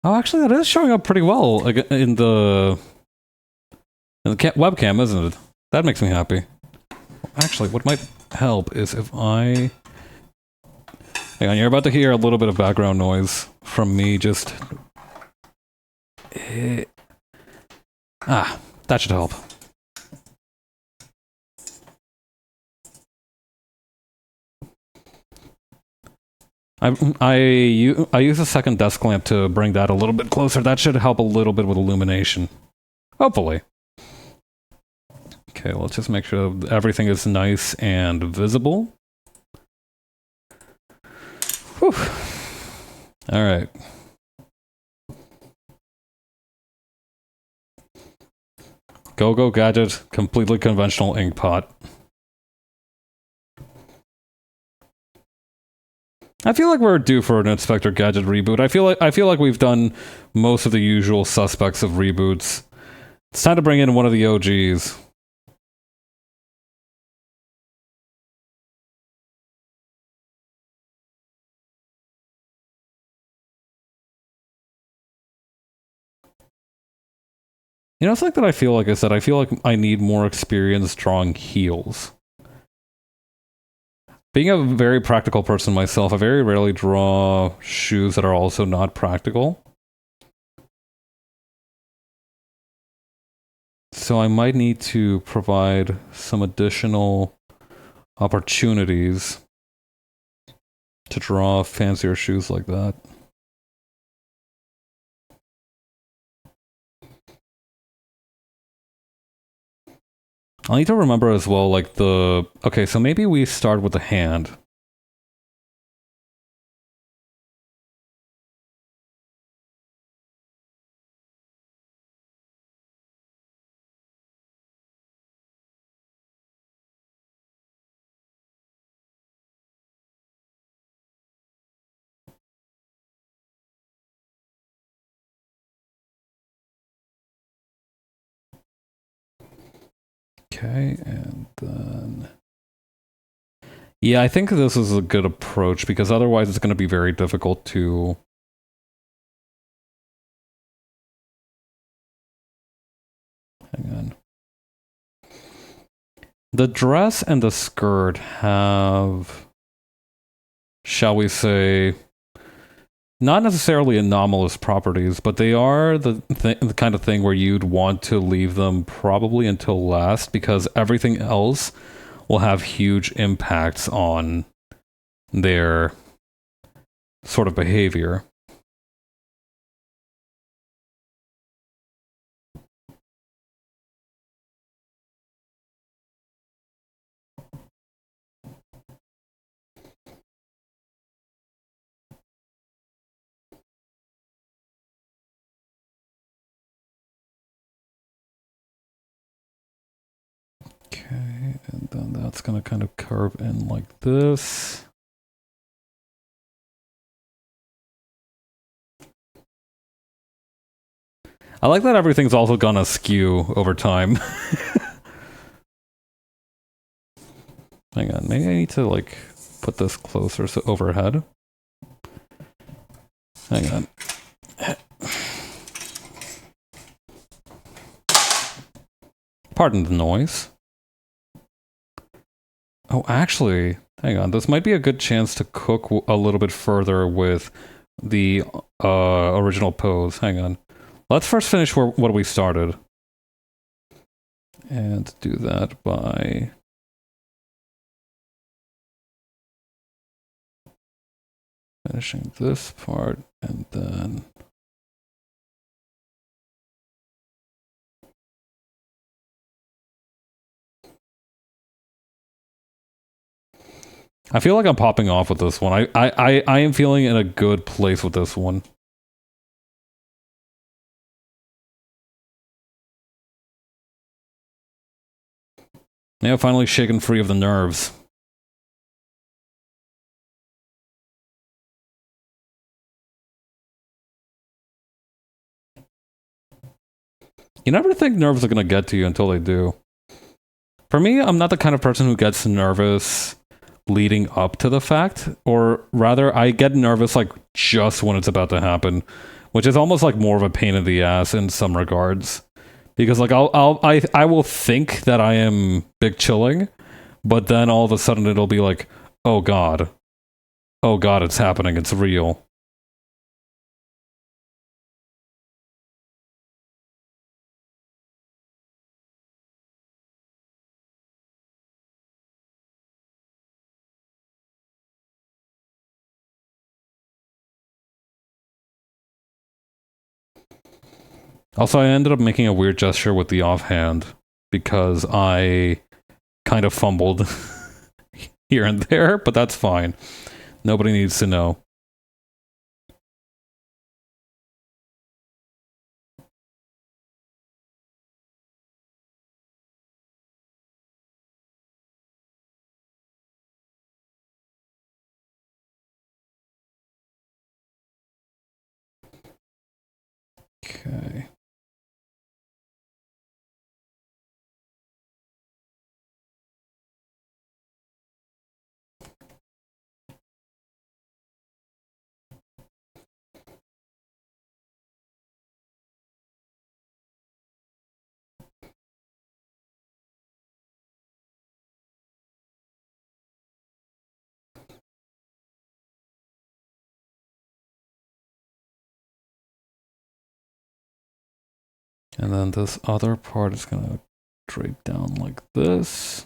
Oh, actually, that is showing up pretty well in the webcam, isn't it? That makes me happy. Actually, what might help is if I... Hang on, you're about to hear a little bit of background noise from me just... that should help. I use a second desk lamp to bring that a little bit closer. That should help a little bit with illumination. Hopefully. Okay, let's just make sure everything is nice and visible. Whew. Alright. Go-Go Gadget, completely conventional ink pot. I feel like we're due for an Inspector Gadget reboot. I feel like we've done most of the usual suspects of reboots. It's time to bring in one of the OGs. You know, something that I feel like is that I feel like I need more experience drawing heels. Being a very practical person myself, I very rarely draw shoes that are also not practical. So I might need to provide some additional opportunities to draw fancier shoes like that. I need to remember as well, like the... Okay, so maybe we start with the hand. Okay, and then... Yeah, I think this is a good approach, because otherwise it's going to be very difficult to... Hang on. The dress and the skirt have, shall we say, not necessarily anomalous properties, but they are the kind of thing where you'd want to leave them probably until last, because everything else will have huge impacts on their sort of behavior. And then that's gonna kind of curve in like this. I like that everything's also gonna skew over time. Hang on, maybe I need to like put this closer so overhead. Hang on. Pardon the noise. Oh, actually, hang on. This might be a good chance to cook a little bit further with the original pose. Hang on. Let's first finish what we started. And do that by... finishing this part, and then... I feel like I'm popping off with this one. I am feeling in a good place with this one. Now finally shaken free of the nerves. You never think nerves are gonna get to you until they do. For me, I'm not the kind of person who gets nervous leading up to the fact, or rather, I get nervous like just when it's about to happen, which is almost like more of a pain in the ass in some regards. Because like I will think that I am big chilling, but then all of a sudden it'll be like, oh god, it's happening, it's real. Also, I ended up making a weird gesture with the offhand because I kind of fumbled here and there, but that's fine. Nobody needs to know. Okay. And then this other part is gonna drape down like this.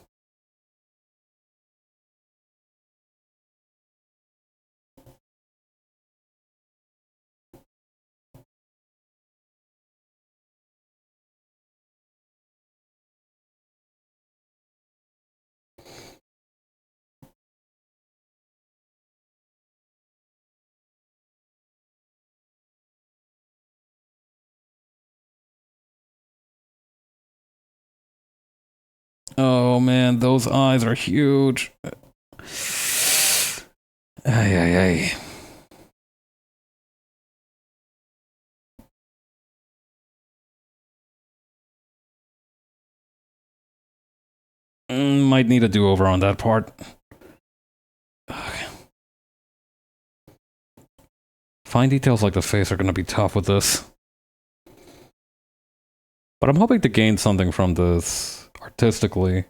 Oh man, those eyes are huge. Ay, ay, ay. Might need a do-over on that part. Okay. Fine details like the face are going to be tough with this. But I'm hoping to gain something from this artistically.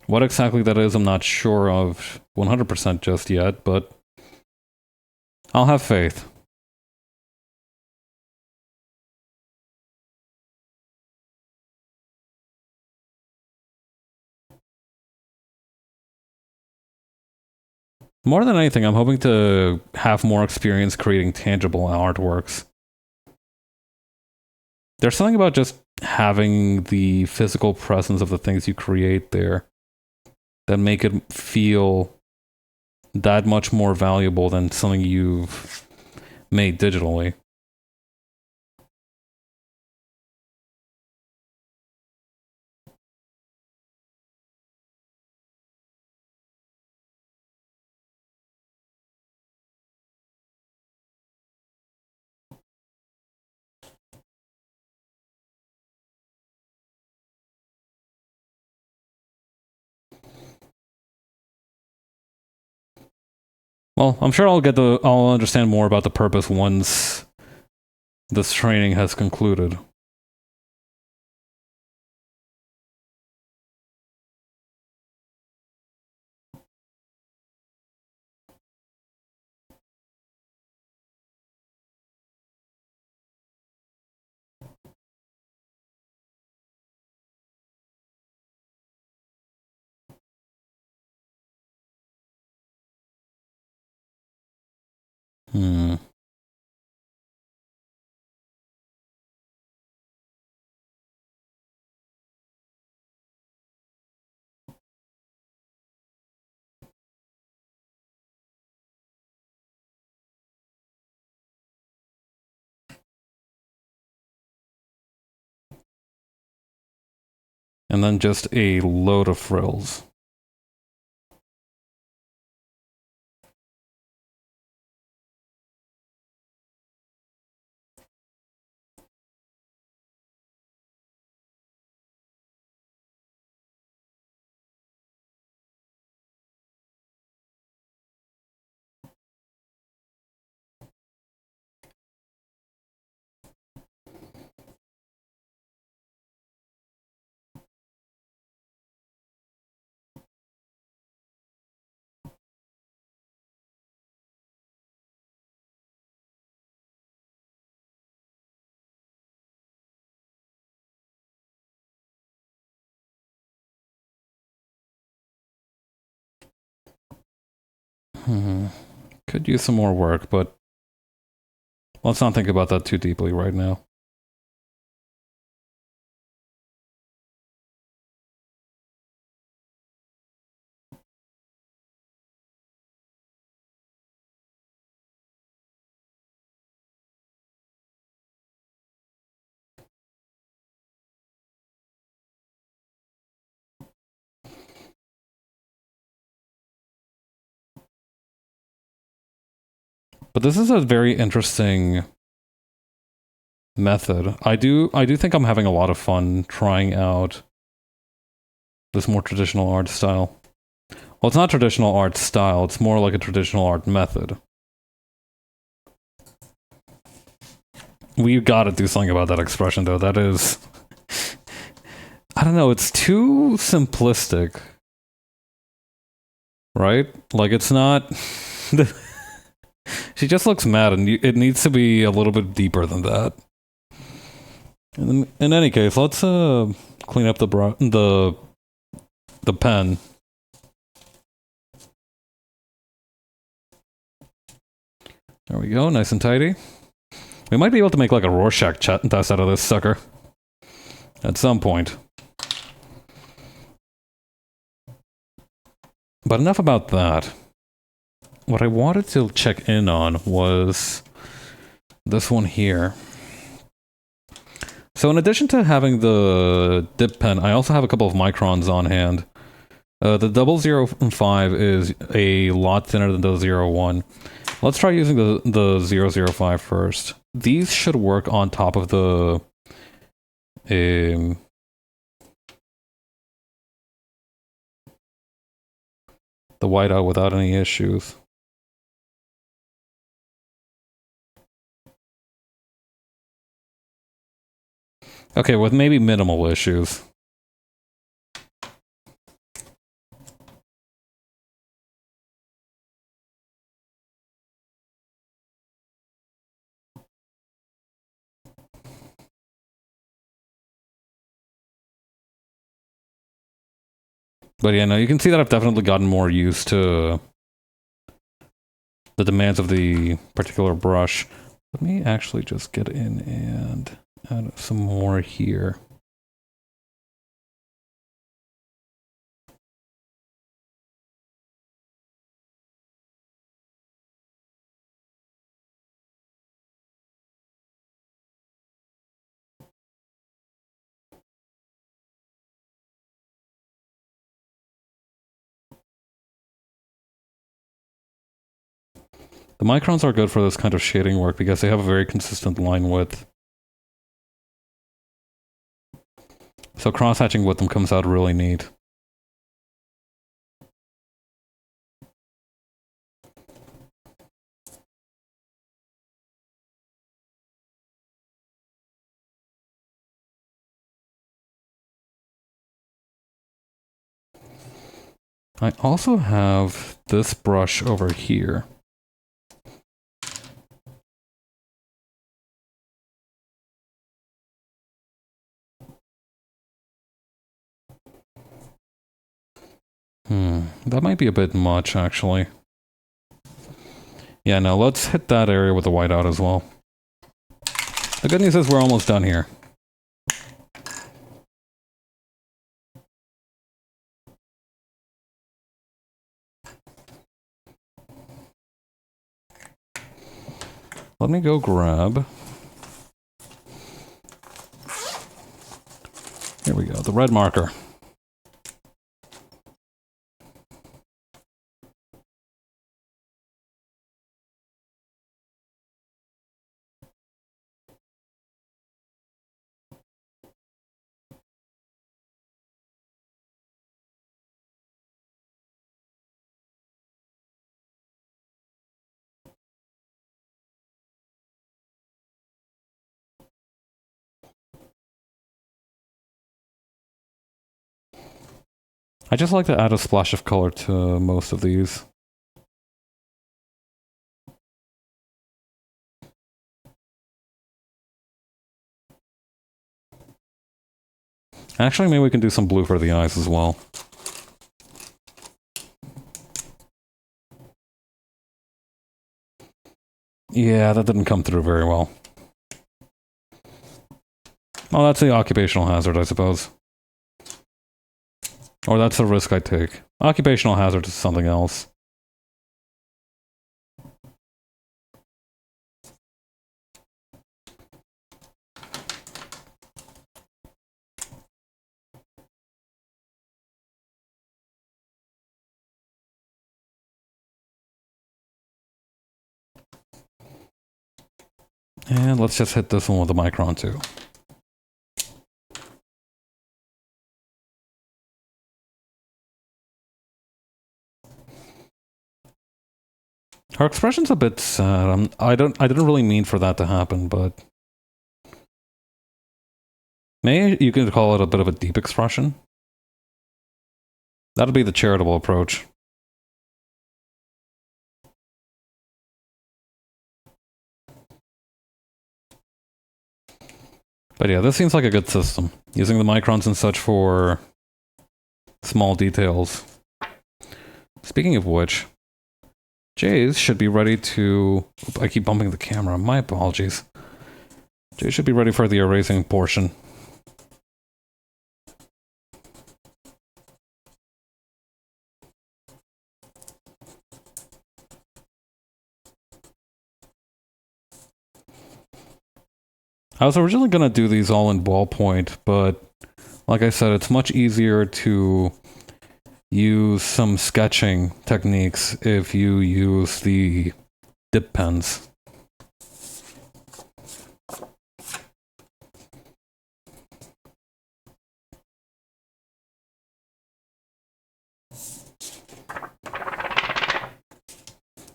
What exactly that is, I'm not sure of 100% just yet, but I'll have faith. More than anything, I'm hoping to have more experience creating tangible artworks. There's something about just having the physical presence of the things you create there that make it feel that much more valuable than something you've made digitally. Well, I'm sure I'll understand more about the purpose once this training has concluded. Hmm. And then just a load of frills. Could use some more work, but let's not think about that too deeply right now. But this is a very interesting method. I do think I'm having a lot of fun trying out this more traditional art style. Well, it's not traditional art style, it's more like a traditional art method. We gotta do something about that expression, though. That is... I don't know, it's too simplistic. Right? Like, it's not... She just looks mad, and it needs to be a little bit deeper than that. In any case, let's clean up the pen. There we go, nice and tidy. We might be able to make like a Rorschach test out of this sucker. At some point. But enough about that. What I wanted to check in on was this one here. So in addition to having the dip pen, I also have a couple of microns on hand. The 005 is a lot thinner than the 01. Let's try using the 005 first. These should work on top of the whiteout without any issues. Okay, with maybe minimal issues. But yeah, no, you can see that I've definitely gotten more used to the demands of the particular brush. Let me actually just get in and add some more here. The microns are good for this kind of shading work because they have a very consistent line width. So cross-hatching with them comes out really neat. I also have this brush over here. That might be a bit much, actually. Yeah, no, let's hit that area with the whiteout as well. The good news is we're almost done here. Let me go grab... Here we go, the red marker. I just like to add a splash of color to most of these. Actually, maybe we can do some blue for the eyes as well. Yeah, that didn't come through very well. Oh, that's the occupational hazard, I suppose. Or that's the risk I take. Occupational hazard is something else. And let's just hit this one with a micron too. Her expression's a bit sad. I didn't really mean for that to happen, but maybe you could call it a bit of a deep expression. That'll be the charitable approach. But yeah, this seems like a good system. Using the microns and such for small details. Speaking of which, Jay's should be ready to... I keep bumping the camera, my apologies. Jay should be ready for the erasing portion. I was originally going to do these all in ballpoint, but like I said, it's much easier to use some sketching techniques if you use the dip pens.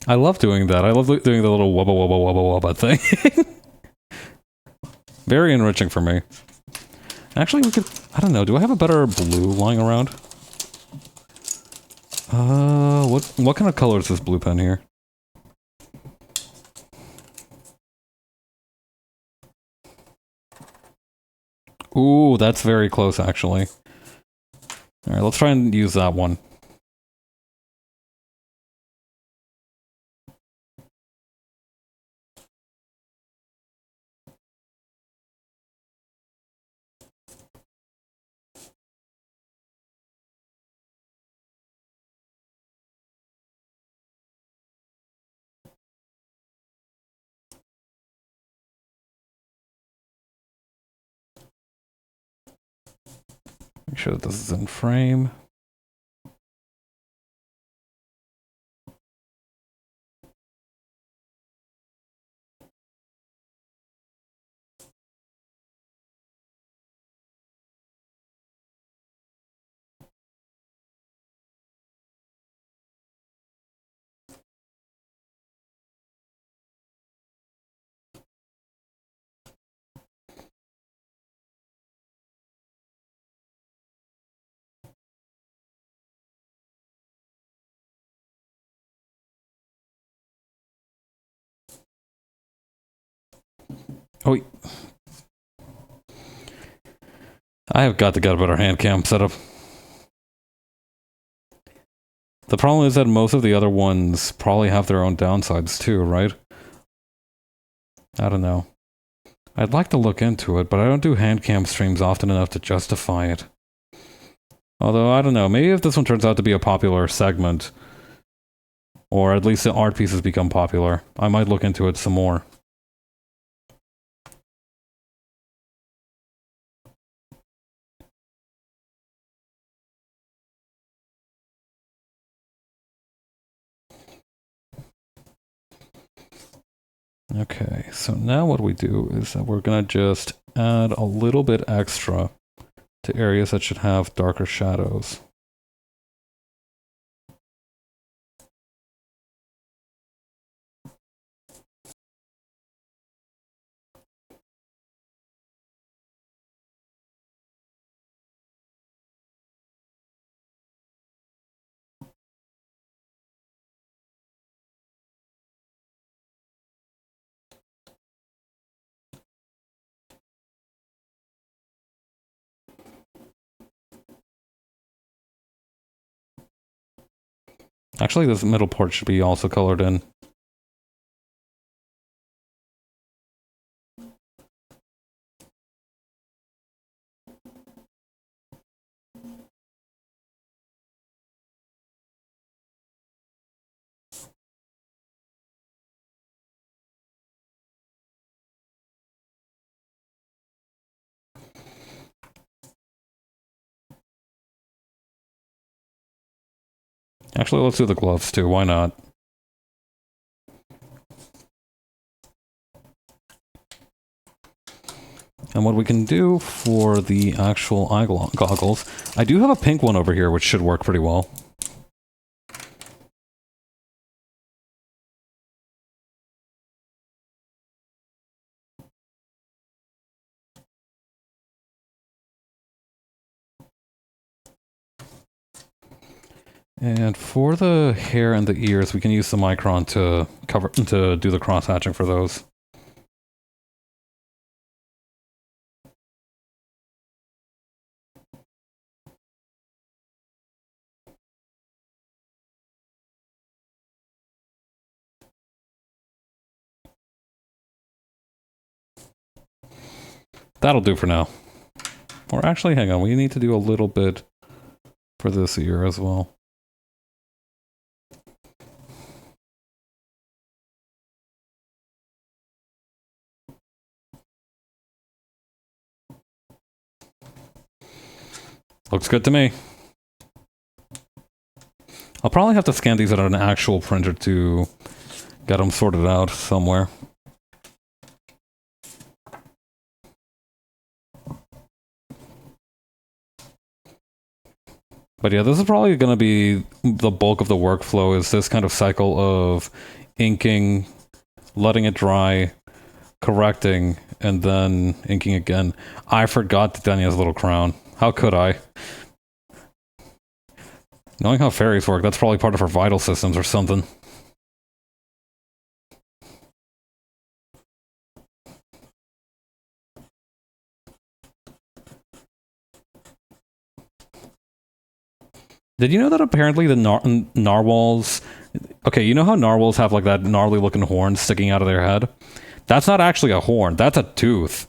I love doing that. I love doing the little wubba wubba wubba wubba thing. Very enriching for me. Actually, we could... I don't know, do I have a better blue lying around? What kind of color is this blue pen here? Ooh, that's very close, actually. Alright, let's try and use that one. Make sure that this is in frame. Oh, I have got to get a better hand cam setup. The problem is that most of the other ones probably have their own downsides too, right? I don't know. I'd like to look into it, but I don't do hand cam streams often enough to justify it. Although, I don't know, maybe if this one turns out to be a popular segment, or at least the art pieces become popular, I might look into it some more. Okay, so now what we do is that we're gonna just add a little bit extra to areas that should have darker shadows. Actually, this middle part should be also colored in. Actually, let's do the gloves too, why not? And what we can do for the actual eye goggles, I do have a pink one over here, which should work pretty well. And for the hair and the ears, we can use the micron to do the cross hatching for those. That'll do for now. Or actually, hang on, we need to do a little bit for this ear as well. Looks good to me. I'll probably have to scan these at an actual printer to get them sorted out somewhere. But yeah, this is probably going to be the bulk of the workflow, is this kind of cycle of inking, letting it dry, correcting, and then inking again. I forgot that Danny has a little crown. How could I? Knowing how fairies work, that's probably part of her vital systems or something. Did you know that apparently the narwhals... Okay, you know how narwhals have like that gnarly looking horn sticking out of their head? That's not actually a horn, that's a tooth.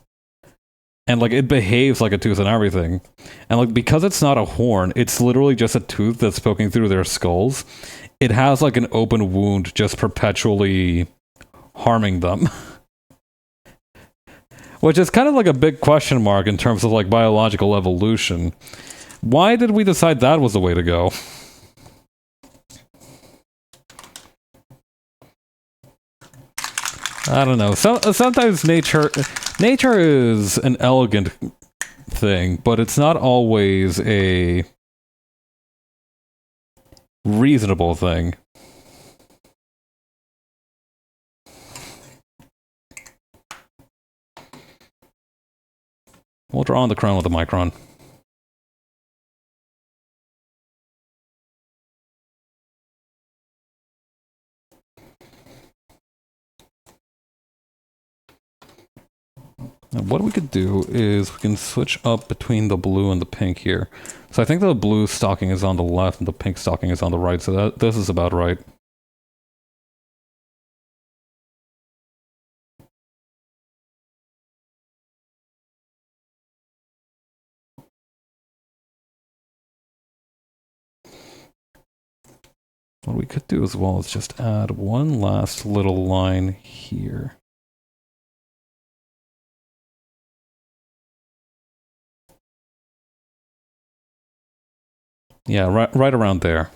And like it behaves like a tooth and everything. And like because it's not a horn, it's literally just a tooth that's poking through their skulls. It has like an open wound just perpetually harming them. Which is kind of like a big question mark in terms of like biological evolution. Why did we decide that was the way to go? I don't know. Sometimes nature is an elegant thing, but it's not always a reasonable thing. We'll draw on the crown with a micron. what we could do is we can switch up between the blue and the pink here. So I think the blue stocking is on the left and the pink stocking is on the right, so this is about right. What we could do as well is just add one last little line here. Yeah, right around there.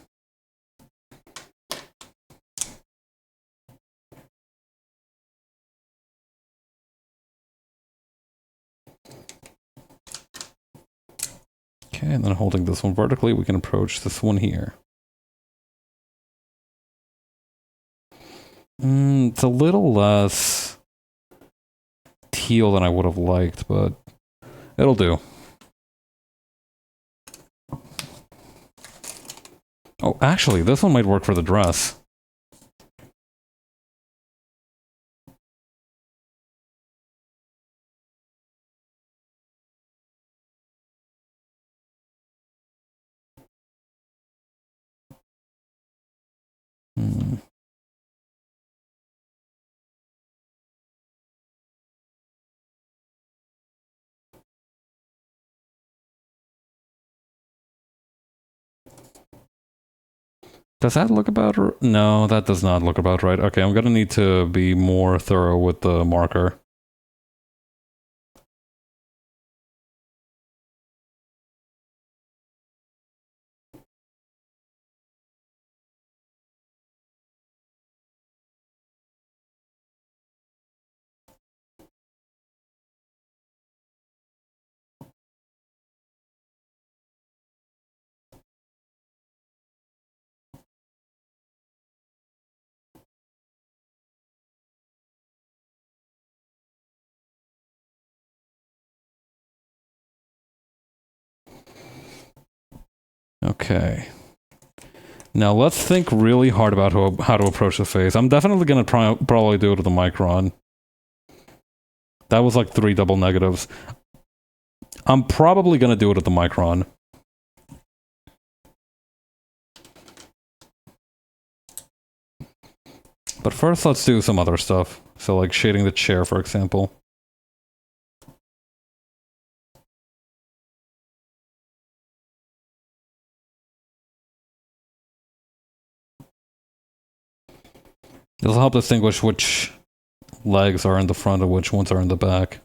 Okay, and then holding this one vertically, we can approach this one here. It's a little less teal than I would have liked, but it'll do. Oh, actually, this one might work for the dress. Does that look about right? No, that does not look about right. Okay, I'm gonna need to be more thorough with the marker. Okay. Now let's think really hard about how to approach the face. I'm definitely gonna probably do it with the micron. That was like 3 double negatives. I'm probably gonna do it at the micron. But first, let's do some other stuff. So like shading the chair, for example. This will help distinguish which legs are in the front and which ones are in the back.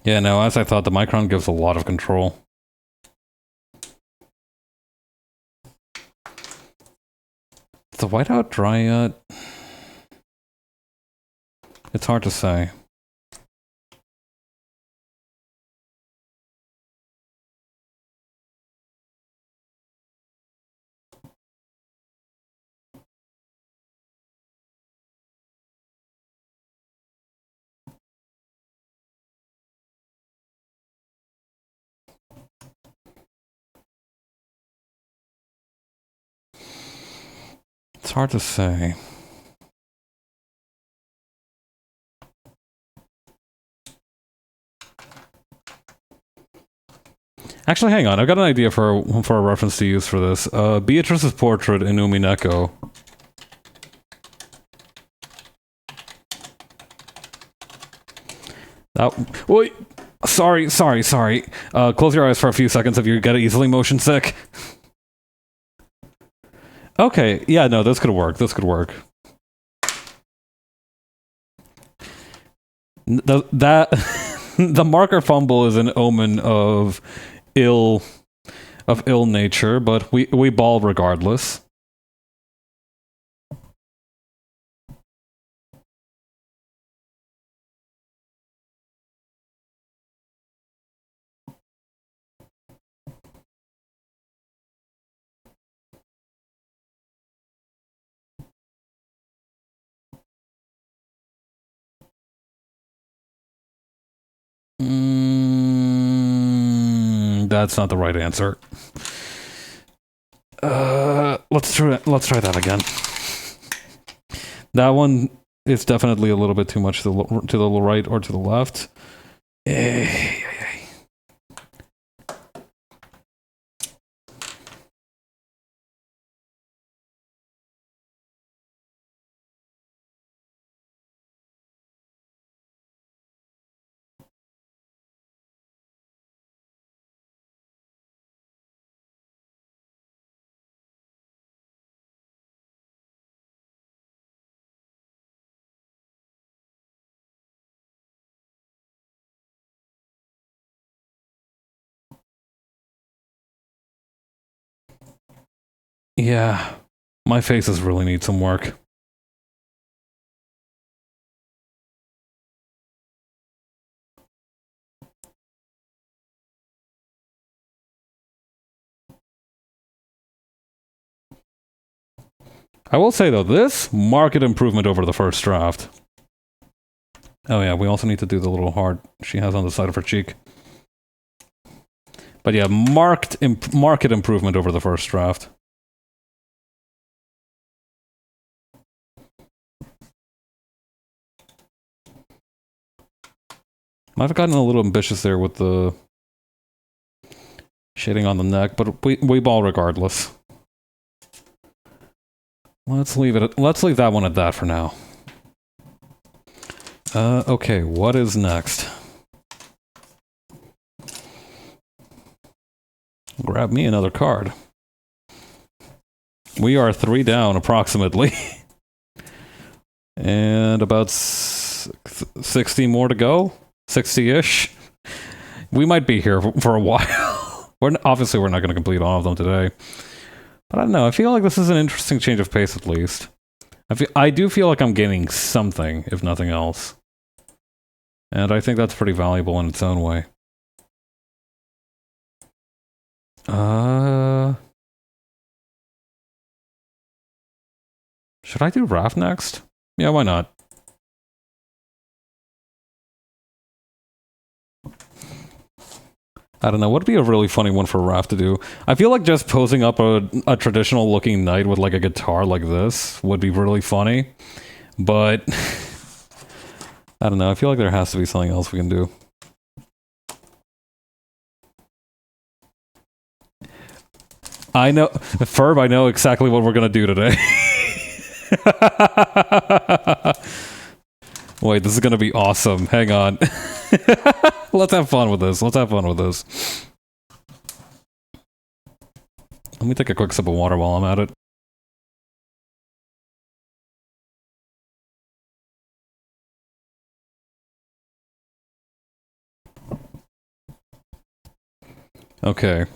Yeah, no, as I thought, the micron gives a lot of control. Is the whiteout dry yet? It's hard to say. It's hard to say. Actually, hang on. I've got an idea for a reference to use for this. Beatrice's portrait in Umineko. Wait. Sorry. Close your eyes for a few seconds if you get easily motion sick. Okay, yeah, no, this could work. The marker fumble is an omen of ill nature, but we ball regardless. That's not the right answer. Let's try that again. That one is definitely a little bit too much to the right or to the left. Yeah, my faces really need some work. I will say though, this market improvement over the first draft. Oh yeah, we also need to do the little heart she has on the side of her cheek. But yeah, market improvement over the first draft. Might have gotten a little ambitious there with the shading on the neck, but we ball regardless. Let's leave that one at that for now. Okay, what is next? Grab me another card. We are 3 down, approximately. And about 60 more to go? 60-ish? We might be here for a while. Obviously, we're not going to complete all of them today. But I don't know, I feel like this is an interesting change of pace, at least. I do feel like I'm gaining something, if nothing else. And I think that's pretty valuable in its own way. Should I do Raph next? Yeah, why not? I don't know, what would be a really funny one for Raph to do? I feel like just posing up a traditional looking knight with like a guitar like this would be really funny. But I don't know, I feel like there has to be something else we can do. I know, Ferb, I know exactly what we're gonna do today. Wait, this is gonna be awesome. Hang on. Let's have fun with this. Let's have fun with this. Let me take a quick sip of water while I'm at it. Okay.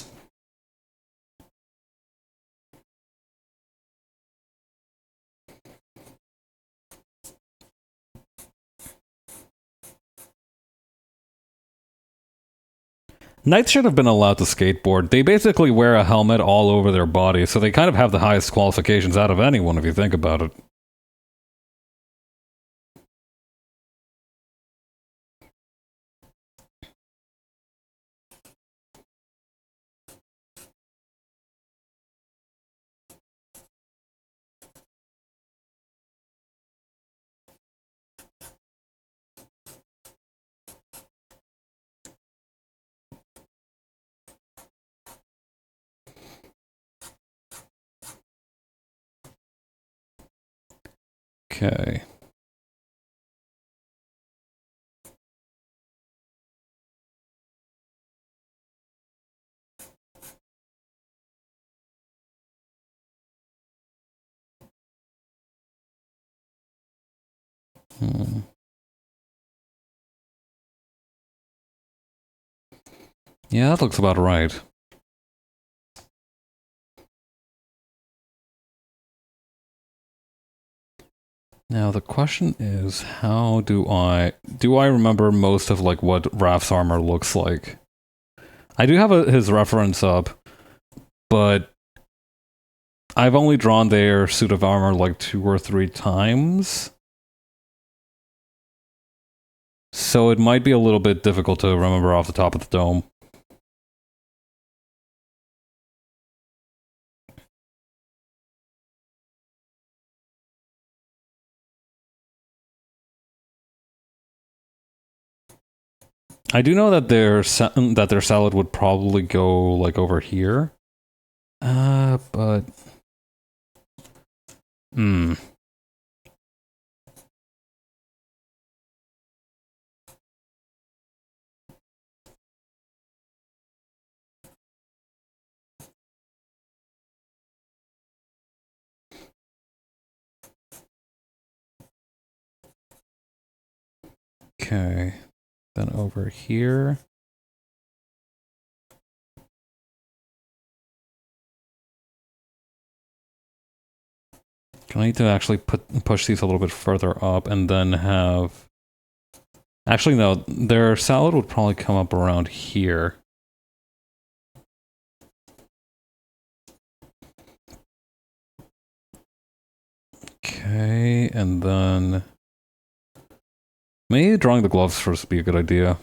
Knights should have been allowed to skateboard. They basically wear a helmet all over their body, so they kind of have the highest qualifications out of anyone if you think about it. Okay. Yeah, that looks about right. Now the question is, how do I remember most of like what Raph's armor looks like? I do have his reference up, but I've only drawn their suit of armor like 2 or 3 times. So it might be a little bit difficult to remember off the top of the dome. I do know that their salad would probably go like over here. But hmm. Okay. Then over here. I need to actually push these a little bit further up and then have... Actually, no. Their salad would probably come up around here. Okay, and then... Maybe drawing the gloves first would be a good idea.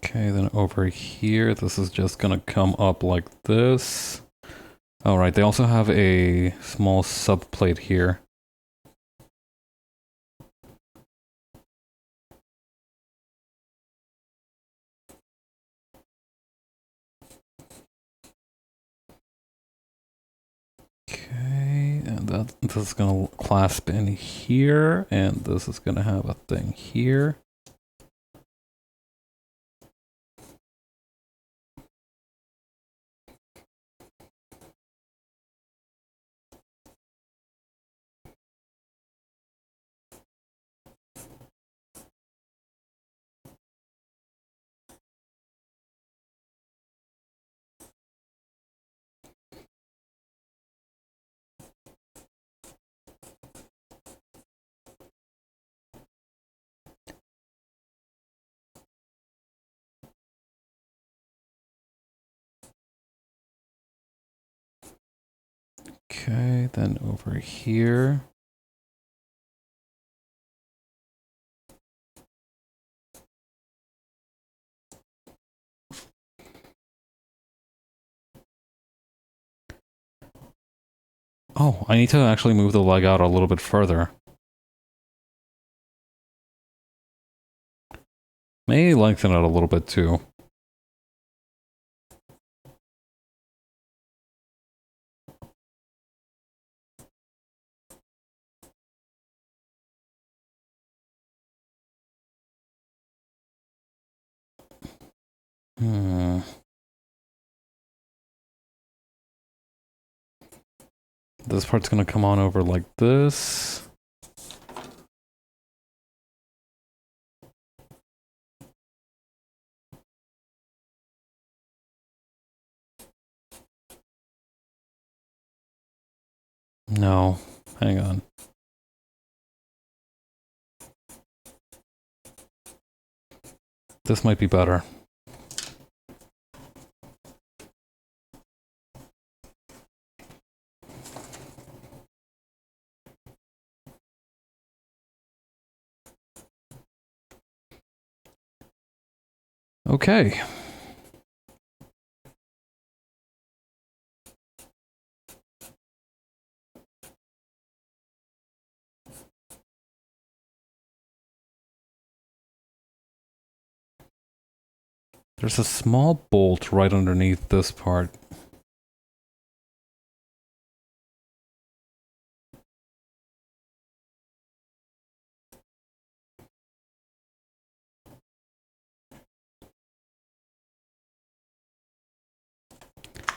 Okay, then over here, this is just gonna come up like this. Alright, they also have a small subplate here. Okay, and this is gonna clasp in here, and this is gonna have a thing here. Okay, then over here. Oh, I need to actually move the leg out a little bit further. May lengthen it a little bit too. This part's gonna come on over like this. No, hang on. This might be better. Okay. There's a small bolt right underneath this part.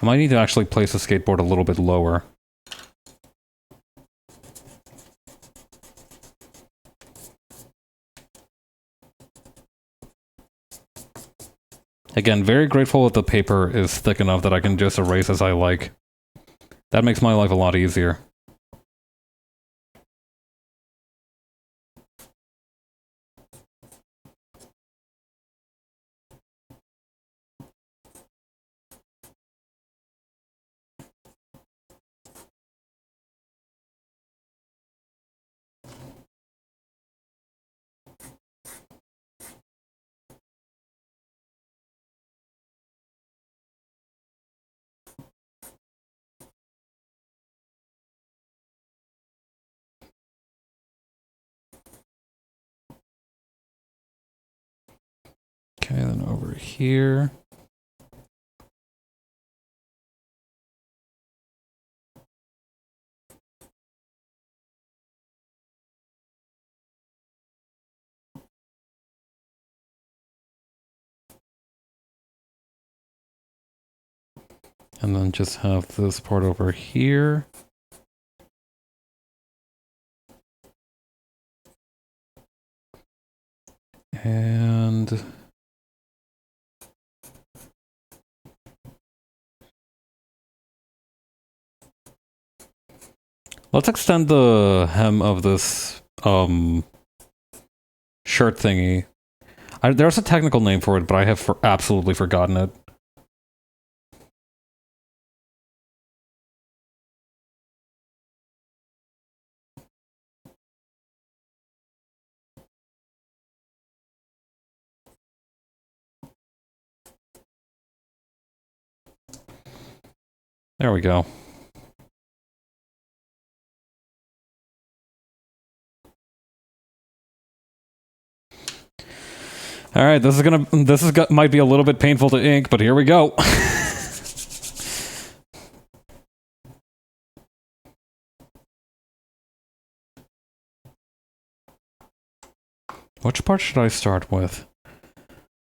I might need to actually place the skateboard a little bit lower. Again, very grateful that the paper is thick enough that I can just erase as I like. That makes my life a lot easier. over here. And then just have this part over here. And let's extend the hem of this shirt thingy. There's a technical name for it, but I have absolutely forgotten it. There we go. All right, might be a little bit painful to ink, but here we go. Which part should I start with?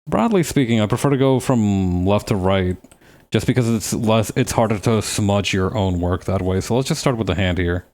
Broadly speaking, I prefer to go from left to right, just because it's harder to smudge your own work that way. So let's just start with the hand here.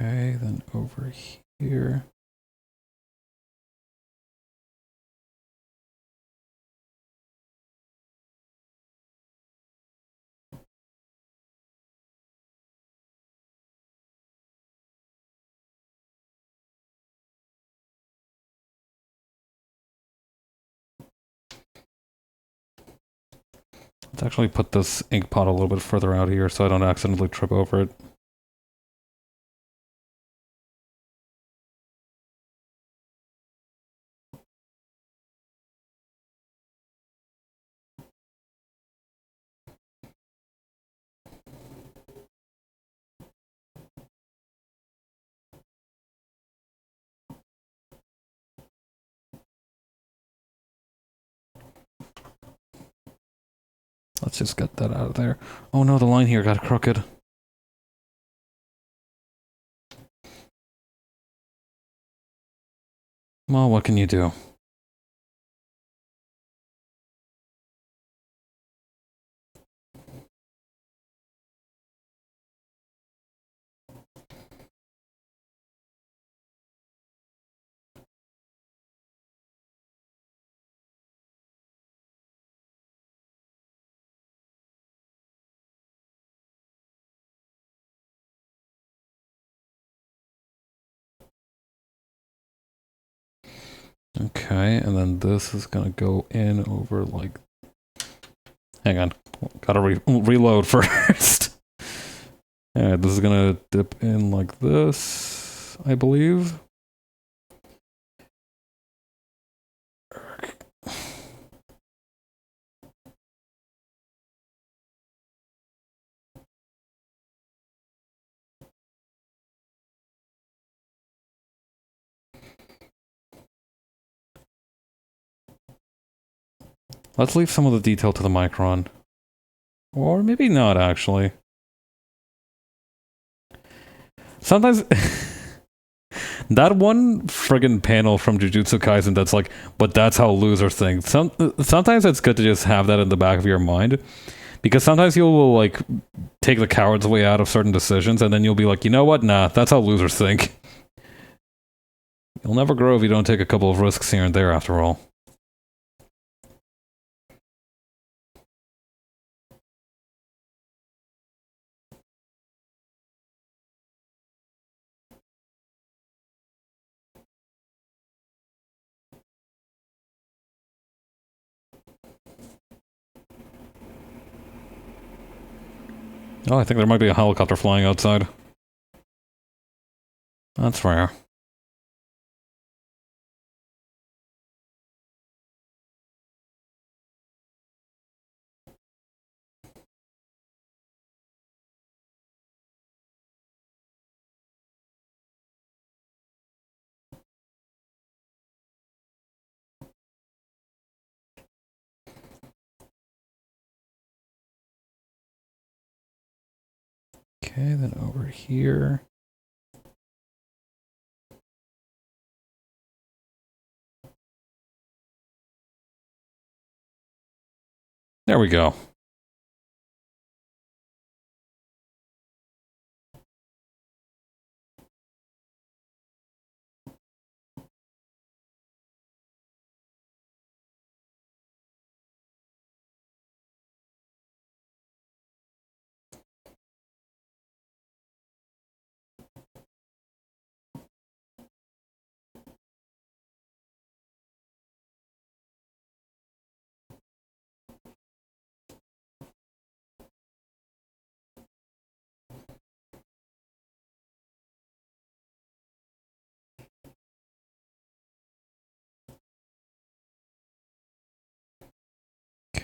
Okay, then over here. Let's actually put this ink pot a little bit further out here so I don't accidentally trip over it. Let's just get that out of there. Oh no, the line here got crooked. Well, what can you do? Okay, and then this is gonna go in over like... Hang on, gotta reload first. Alright, this is gonna dip in like this, I believe. Let's leave some of the detail to the micron. Or maybe not, actually. Sometimes... that one friggin' panel from Jujutsu Kaisen that's like, but that's how losers think. Sometimes it's good to just have that in the back of your mind. Because sometimes you'll, like, take the coward's way out of certain decisions, and then you'll be like, you know what? Nah, that's how losers think. You'll never grow if you don't take a couple of risks here and there, after all. Oh, I think there might be a helicopter flying outside. That's rare. Okay, then over here. There we go.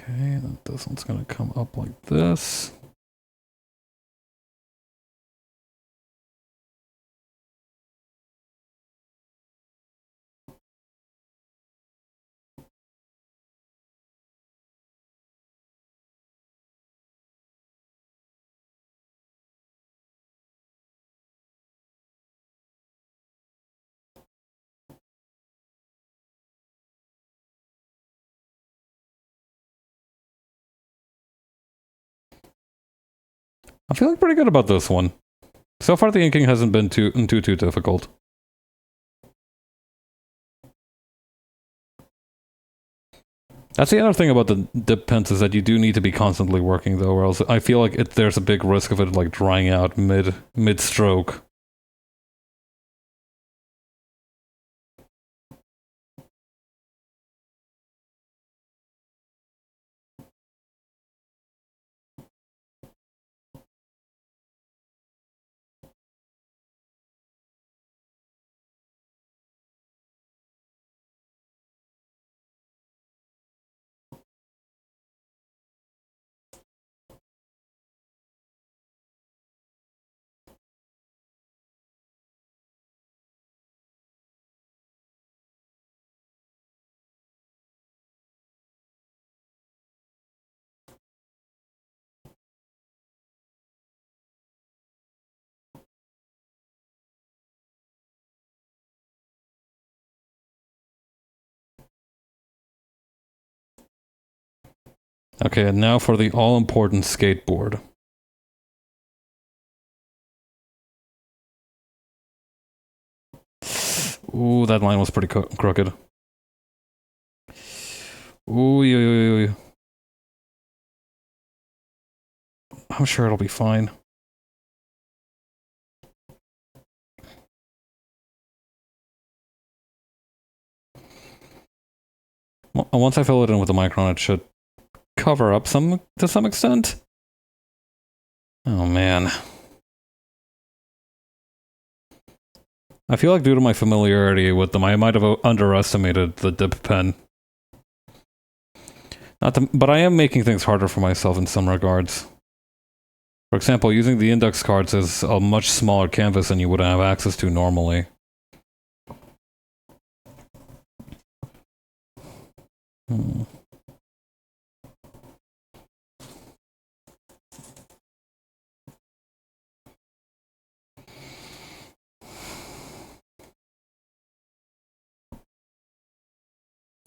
Okay, then this one's gonna come up like this. I'm feeling pretty good about this one. So far, the inking hasn't been too difficult. That's the other thing about the dip pens is that you do need to be constantly working though, or else I feel like there's a big risk of it like drying out mid stroke. Okay, and now for the all-important skateboard. Ooh, that line was pretty crooked. Ooh, I'm sure it'll be fine. Well, once I fill it in with the micron, it should cover up to some extent. Oh man. I feel like due to my familiarity with them, I might have underestimated the dip pen. But I am making things harder for myself in some regards. For example, using the index cards is a much smaller canvas than you would have access to normally.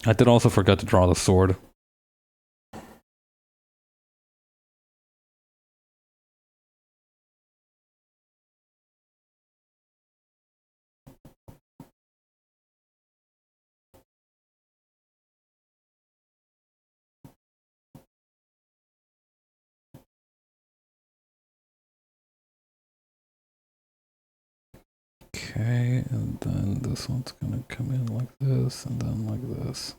I did also forget to draw the sword. Okay, and then this one's gonna come in like this, and then like this.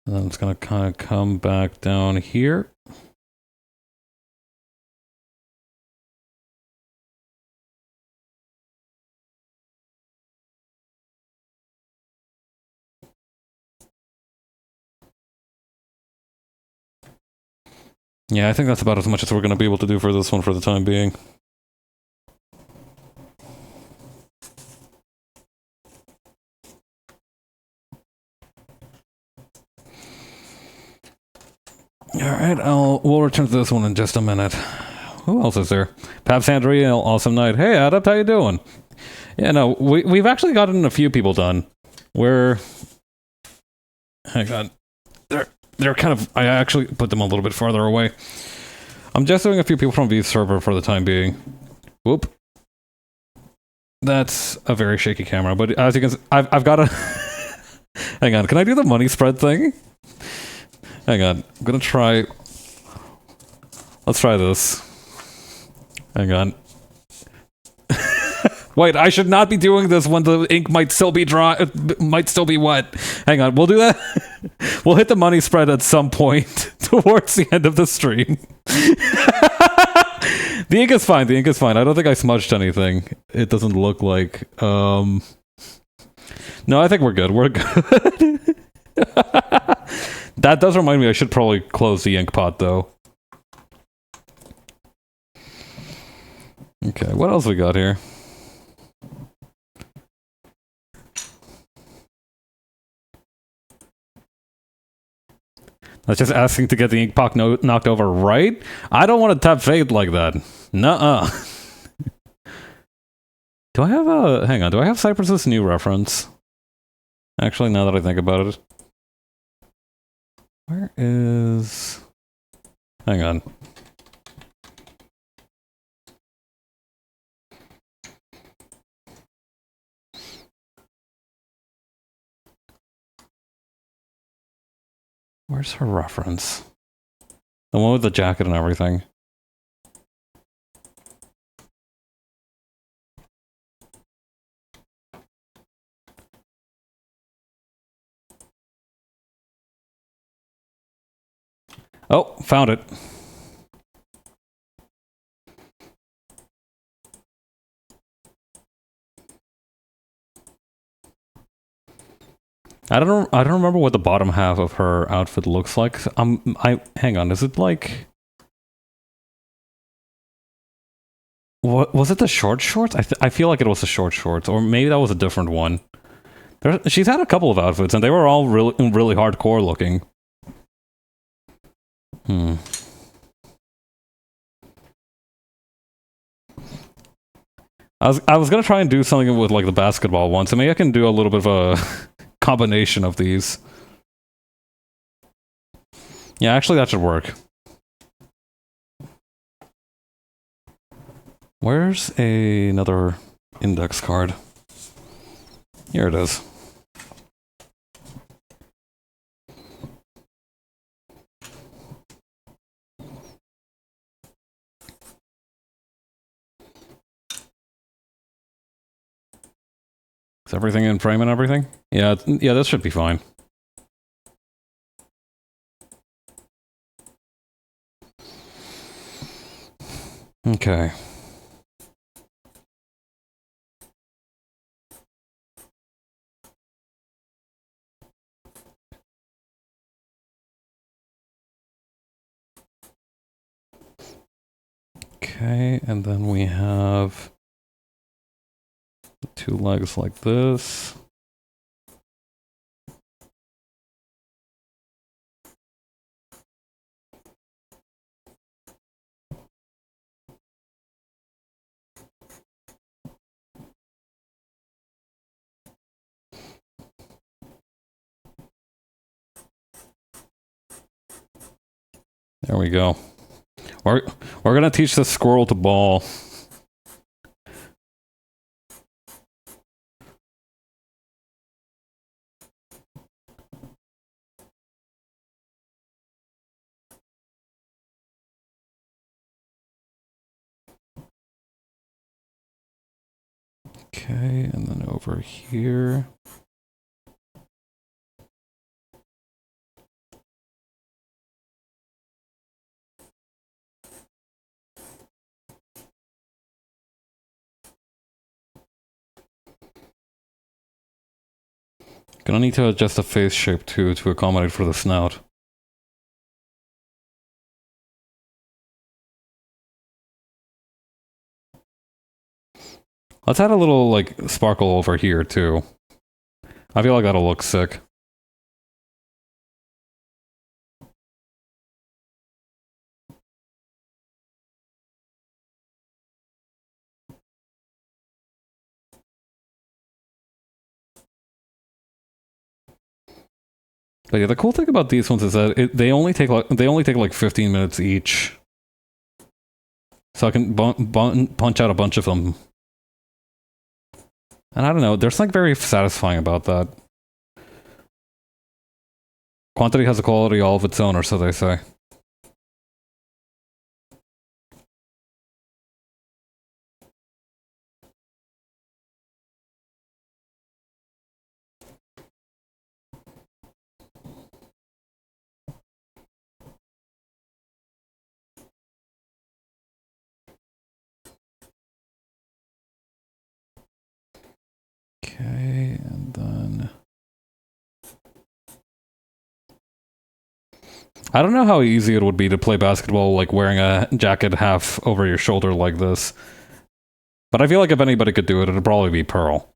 And then it's going to kind of come back down here. Yeah, I think that's about as much as we're going to be able to do for this one for the time being. Alright, we'll return to this one in just a minute. Who else is there? Paps Andrea, awesome night. Hey, Adept, how you doing? Yeah, no, we've actually gotten a few people done. We're... Hang on. They're kind of... I actually put them a little bit farther away. I'm just doing a few people from V's server for the time being. Whoop. That's a very shaky camera, but as you can see, I've got a... Hang on, can I do the money spread thing? Hang on, I'm gonna try... Let's try this. Hang on. Wait, I should not be doing this when the ink might still be dry, might still be wet. Hang on, we'll do that. We'll hit the money spread at some point towards the end of the stream. The ink is fine, the ink is fine. I don't think I smudged anything. It doesn't look like, No, I think we're good, we're good. That does remind me I should probably close the ink pot, though. Okay, what else we got here? That's just asking to get the ink pot knocked over, right? I don't want to tap fade like that. Nuh-uh. Do I have a... Hang on, do I have Cypress's new reference? Actually, now that I think about it. Where is... Hang on. Where's her reference? The one with the jacket and everything. Oh, found it. I don't remember what the bottom half of her outfit looks like. Hang on, is it like... What was it, the short shorts? I feel like it was the short shorts, or maybe that was a different one. She's had a couple of outfits, and they were all really hardcore looking. I was gonna try and do something with like the basketball one, so maybe I can do a little bit of a combination of these. Yeah, actually that should work. Where's another index card? Here it is. Is everything in frame and everything? Yeah, yeah, this should be fine. Okay. Okay, and then we have two legs like this. There we go. We're gonna teach this squirrel to ball. Okay, and then over here. Gonna need to adjust the face shape too to accommodate for the snout. Let's add a little, like, sparkle over here too. I feel like that'll look sick. But yeah, the cool thing about these ones is that they only take like 15 minutes each. So I can punch out a bunch of them. And I don't know, there's something very satisfying about that. Quantity has a quality all of its own, or so they say. Okay, and then... I don't know how easy it would be to play basketball, like, wearing a jacket half over your shoulder like this. But I feel like if anybody could do it, it'd probably be Pearl.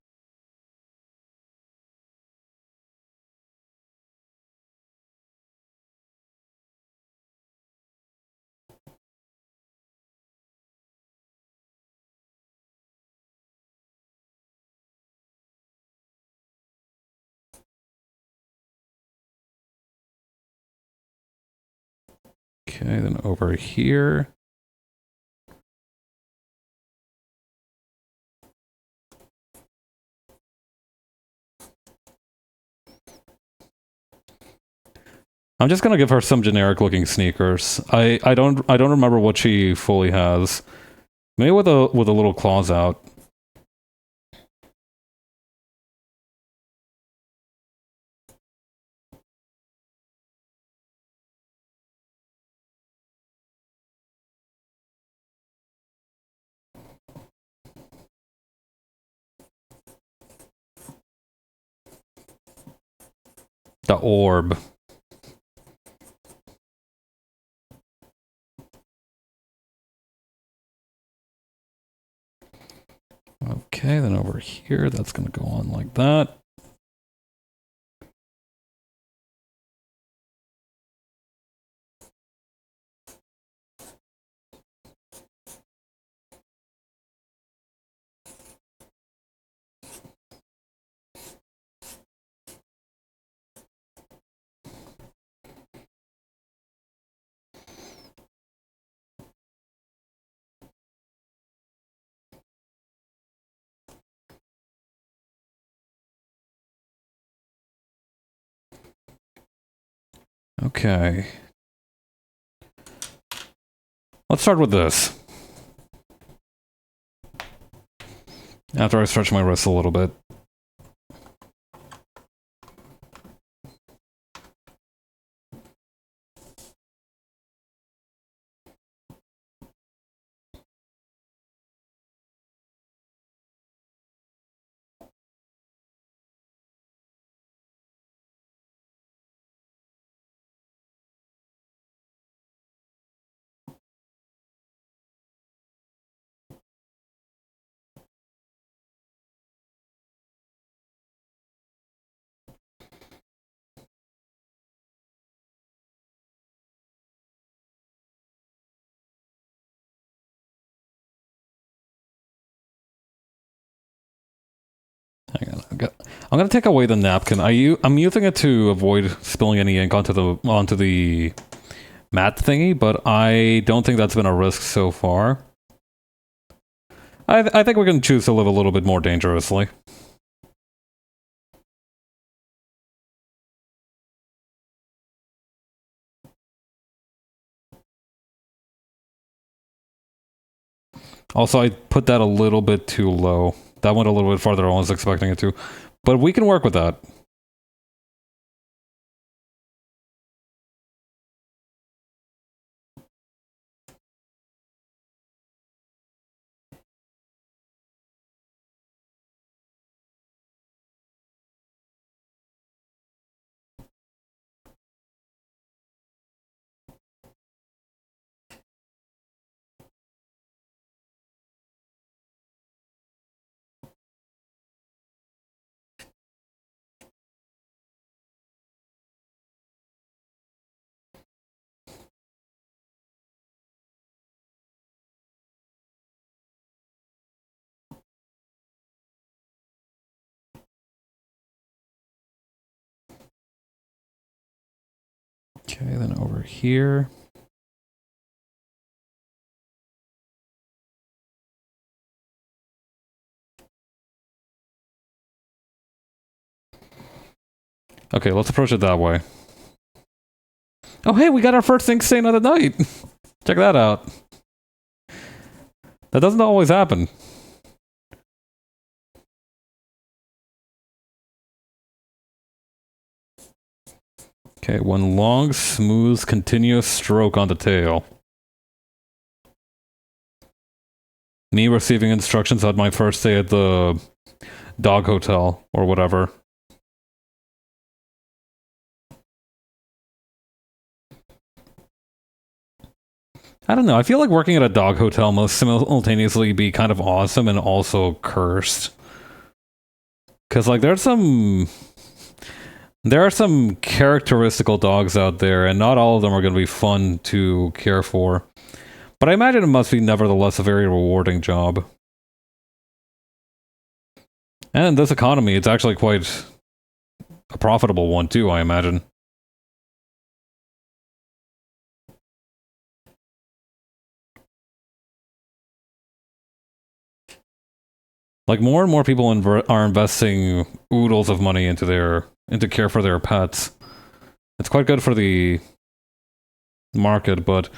Okay, then over here... I'm just gonna give her some generic looking sneakers. I don't remember what she fully has. Maybe with a little claws out. The orb. Okay, then over here, that's gonna go on like that. Okay. Let's start with this. After I stretch my wrists a little bit. Hang on, I'm gonna take away the napkin. I'm using it to avoid spilling any ink onto the mat thingy, but I don't think that's been a risk so far. I think we can choose to live a little bit more dangerously. Also, I put that a little bit too low. That went a little bit farther than I was expecting it to. But we can work with that. Okay, then over here. Okay, let's approach it that way. Oh, hey, we got our first ink stain of the night. Check that out. That doesn't always happen. Okay, one long, smooth, continuous stroke on the tail. Me receiving instructions on my first day at the dog hotel, or whatever. I don't know, I feel like working at a dog hotel must simultaneously be kind of awesome and also cursed. Because, like, there are some characteristical dogs out there, and not all of them are going to be fun to care for. But I imagine it must be nevertheless a very rewarding job. And in this economy, it's actually quite a profitable one too, I imagine. Like, more and more people are investing oodles of money into care for their pets. It's quite good for the market, but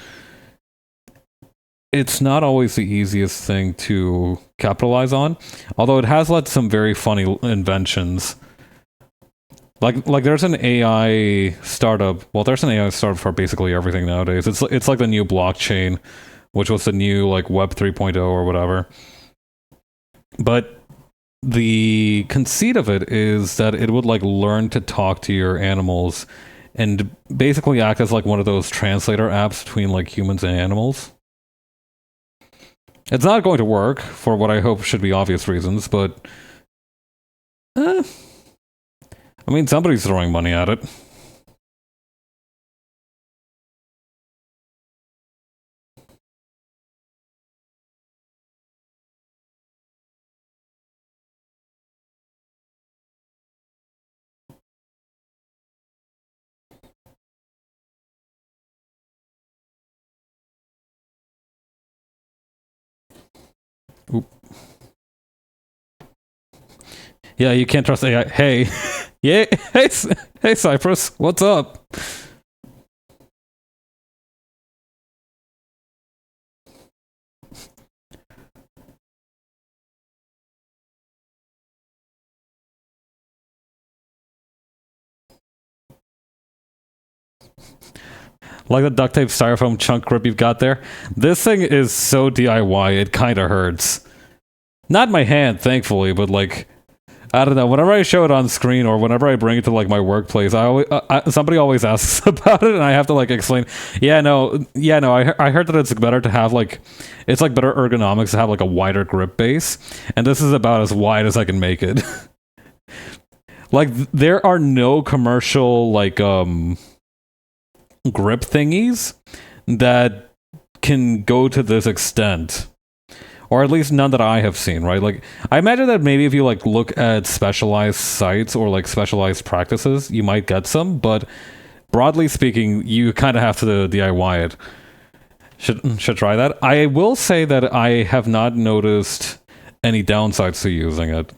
it's not always the easiest thing to capitalize on. Although it has led to some very funny inventions. Like there's an AI startup. Well, there's an AI startup for basically everything nowadays. It's like the new blockchain, which was the new like Web 3.0 or whatever. But the conceit of it is that it would like learn to talk to your animals and basically act as like one of those translator apps between like humans and animals. It's not going to work for what I hope should be obvious reasons, but I mean, somebody's throwing money at it. Oop. Yeah, you can't trust AI. Hey, yeah, hey, Cypress, what's up? Like the duct tape styrofoam chunk grip you've got there. This thing is so DIY, it kind of hurts. Not my hand, thankfully, but like, I don't know. Whenever I show it on screen or whenever I bring it to like my workplace, somebody always asks about it, and I have to like explain. I heard that it's better to have like, it's like better ergonomics to have like a wider grip base, and this is about as wide as I can make it. Like, there are no commercial like grip thingies that can go to this extent, or at least none that I have seen, right? Like, I imagine that maybe if you like look at specialized sites or like specialized practices, you might get some, but broadly speaking, you kind of have to DIY it. Should try that. I will say that I have not noticed any downsides to using it,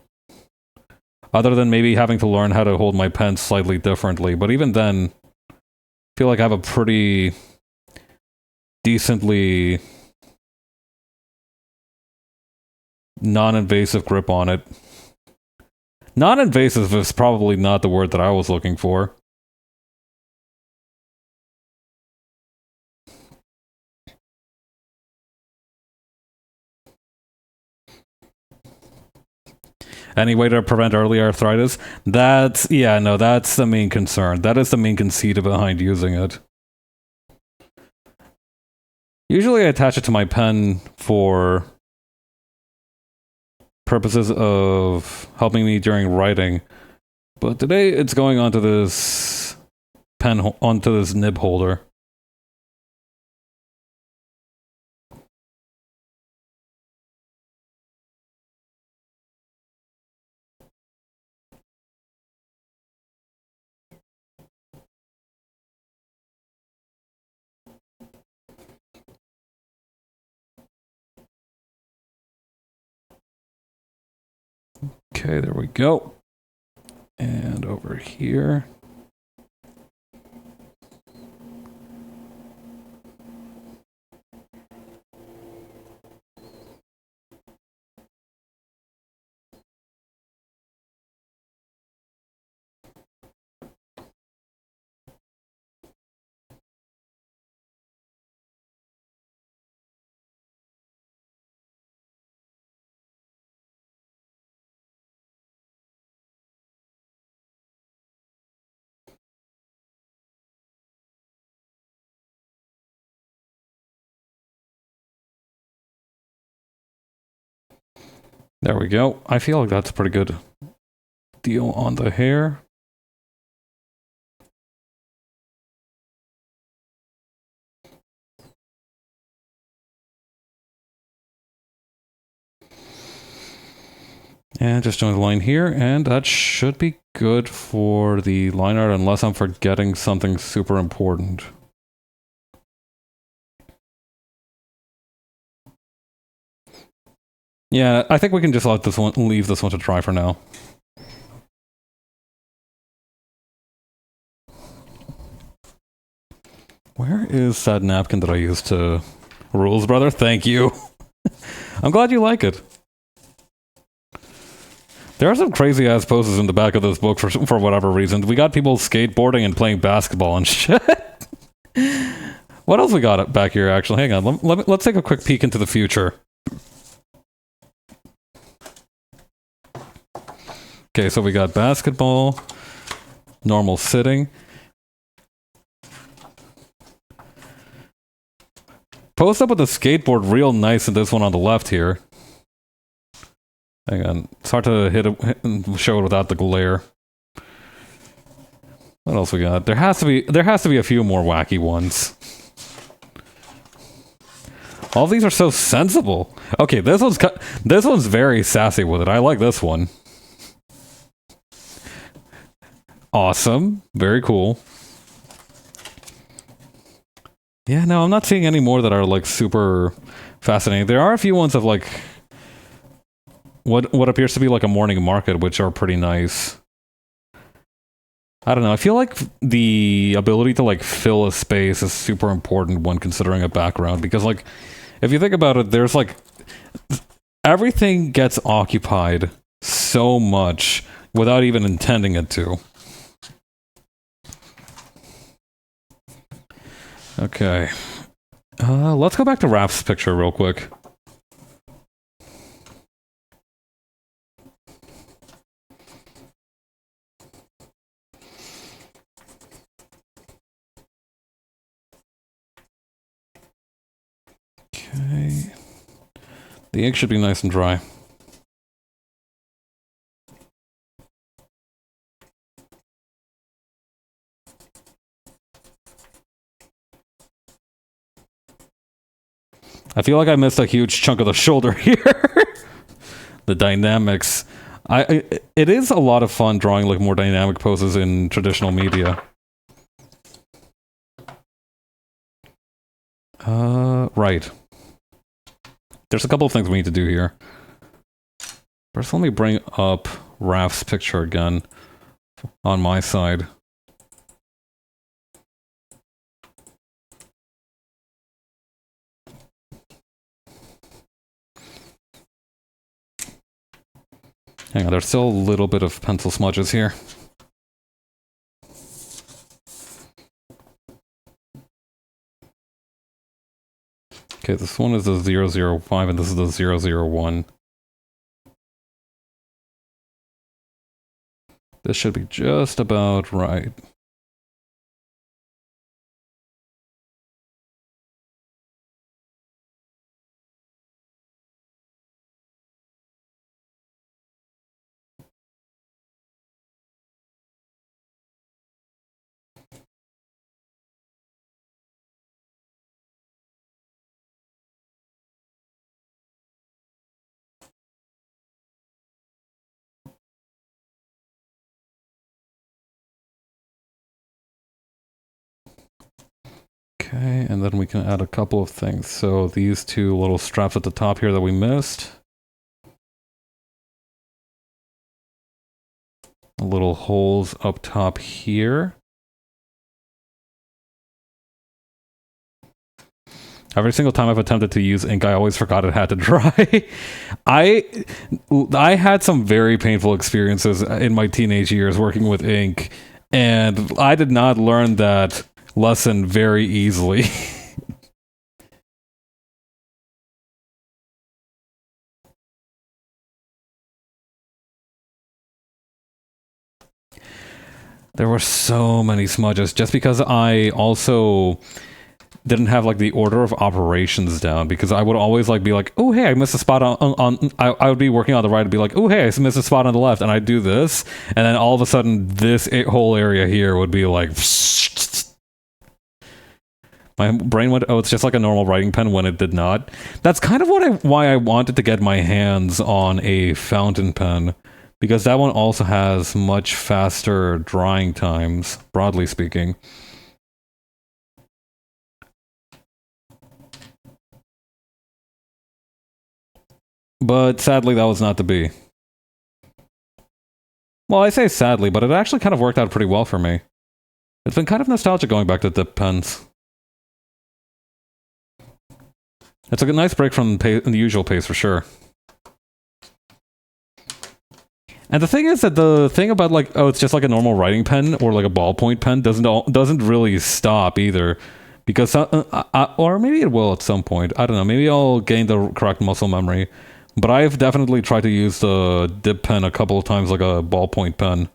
other than maybe having to learn how to hold my pen slightly differently. But even then, I feel like I have a pretty decently non-invasive grip on it. Non-invasive is probably not the word that I was looking for. Any way to prevent early arthritis? That's the main concern. That is the main conceit behind using it. Usually I attach it to my pen for purposes of helping me during writing, but today it's going onto this onto this nib holder. Okay, there we go. And over here. There we go. I feel like that's a pretty good deal on the hair. And just join the line here, and that should be good for the line art unless I'm forgetting something super important. Yeah, I think we can just let this one, leave this one to dry for now. Where is that napkin that I used to... Rules, brother? Thank you. I'm glad you like it. There are some crazy-ass poses in the back of this book for whatever reason. We got people skateboarding and playing basketball and shit. What else we got back here, actually? Hang on, let's take a quick peek into the future. Okay, so we got basketball, normal sitting. Post up with the skateboard real nice in this one on the left here. Hang on, it's hard to hit it, show it without the glare. What else we got? There has to be a few more wacky ones. All these are so sensible. Okay, this one's very sassy with it. I like this one. Awesome. Very cool. Yeah, no, I'm not seeing any more that are, like, super fascinating. There are a few ones of, like, what appears to be, like, a morning market, which are pretty nice. I don't know. I feel like the ability to, like, fill a space is super important when considering a background. Because, like, if you think about it, there's, like... everything gets occupied so much without even intending it to. Okay. Let's go back to Raph's picture real quick. Okay. The ink should be nice and dry. I feel like I missed a huge chunk of the shoulder here. The dynamics. It is a lot of fun drawing like more dynamic poses in traditional media. Right. There's a couple of things we need to do here. First, let me bring up Raph's picture again on my side. Hang on, there's still a little bit of pencil smudges here. Okay, this one is the 005 and this is the 001. This should be just about right. Okay, and then we can add a couple of things. So these two little straps at the top here that we missed. little holes up top here. Every single time I've attempted to use ink, I always forgot it had to dry. I had some very painful experiences in my teenage years working with ink, and I did not learn that lesson very easily. There were so many smudges just because I also didn't have like the order of operations down, because I would always like be like, oh hey, I missed a spot I would be working on the right and be like, oh hey, I missed a spot on the left, and I'd do this, and then all of a sudden this whole area here would be like my brain went, oh, it's just like a normal writing pen, when it did not. That's kind of why I wanted to get my hands on a fountain pen, because that one also has much faster drying times, broadly speaking. But sadly, that was not to be. Well, I say sadly, but it actually kind of worked out pretty well for me. It's been kind of nostalgic going back to dip pens. It's a nice break from the usual pace for sure. And the thing is that the thing about like, oh, it's just like a normal writing pen or like a ballpoint pen doesn't really stop either. Because, or maybe it will at some point. I don't know. Maybe I'll gain the correct muscle memory. But I've definitely tried to use the dip pen a couple of times like a ballpoint pen.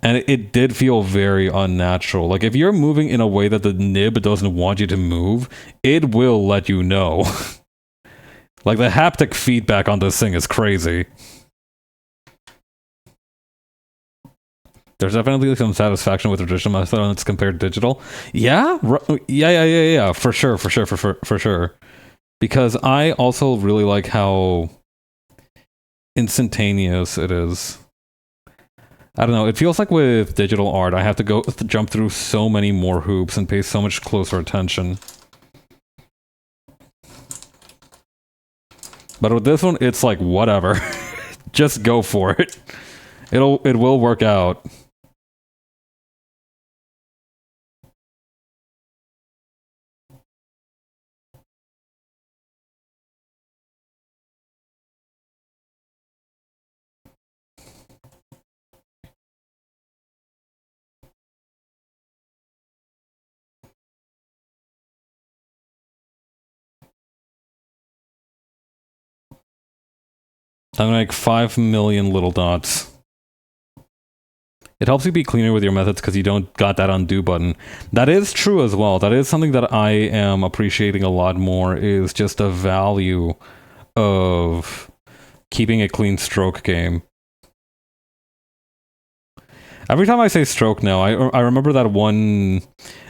And it did feel very unnatural. Like, if you're moving in a way that the nib doesn't want you to move, it will let you know. Like, the haptic feedback on this thing is crazy. There's definitely some satisfaction with traditional methods compared to digital. Yeah? Yeah. For sure. Because I also really like how instantaneous it is. I don't know, it feels like with digital art, I have to jump through so many more hoops and pay so much closer attention. But with this one, it's like, whatever. Just go for it. It will work out. I'm gonna make 5 million little dots. It helps you be cleaner with your methods because you don't got that undo button. That is true as well. That is something that I am appreciating a lot more, is just the value of keeping a clean stroke game. Every time I say stroke now, I remember that one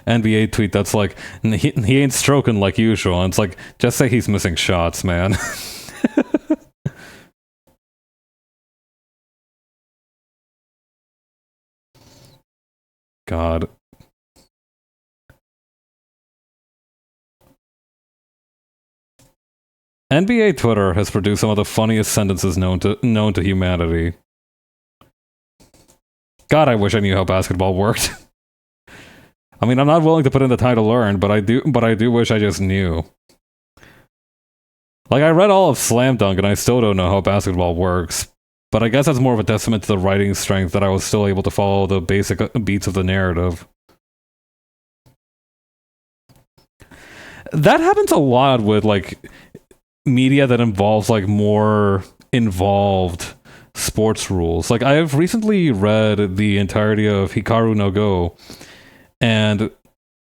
NBA tweet that's like, he ain't stroking like usual. And it's like, just say he's missing shots, man. God. NBA Twitter has produced some of the funniest sentences known to humanity. God, I wish I knew how basketball worked. I mean, I'm not willing to put in the time to learn, but I do wish I just knew. Like, I read all of Slam Dunk and I still don't know how basketball works. But I guess that's more of a testament to the writing strength that I was still able to follow the basic beats of the narrative. That happens a lot with, like, media that involves, like, more involved sports rules. Like, I've recently read the entirety of Hikaru no Go, and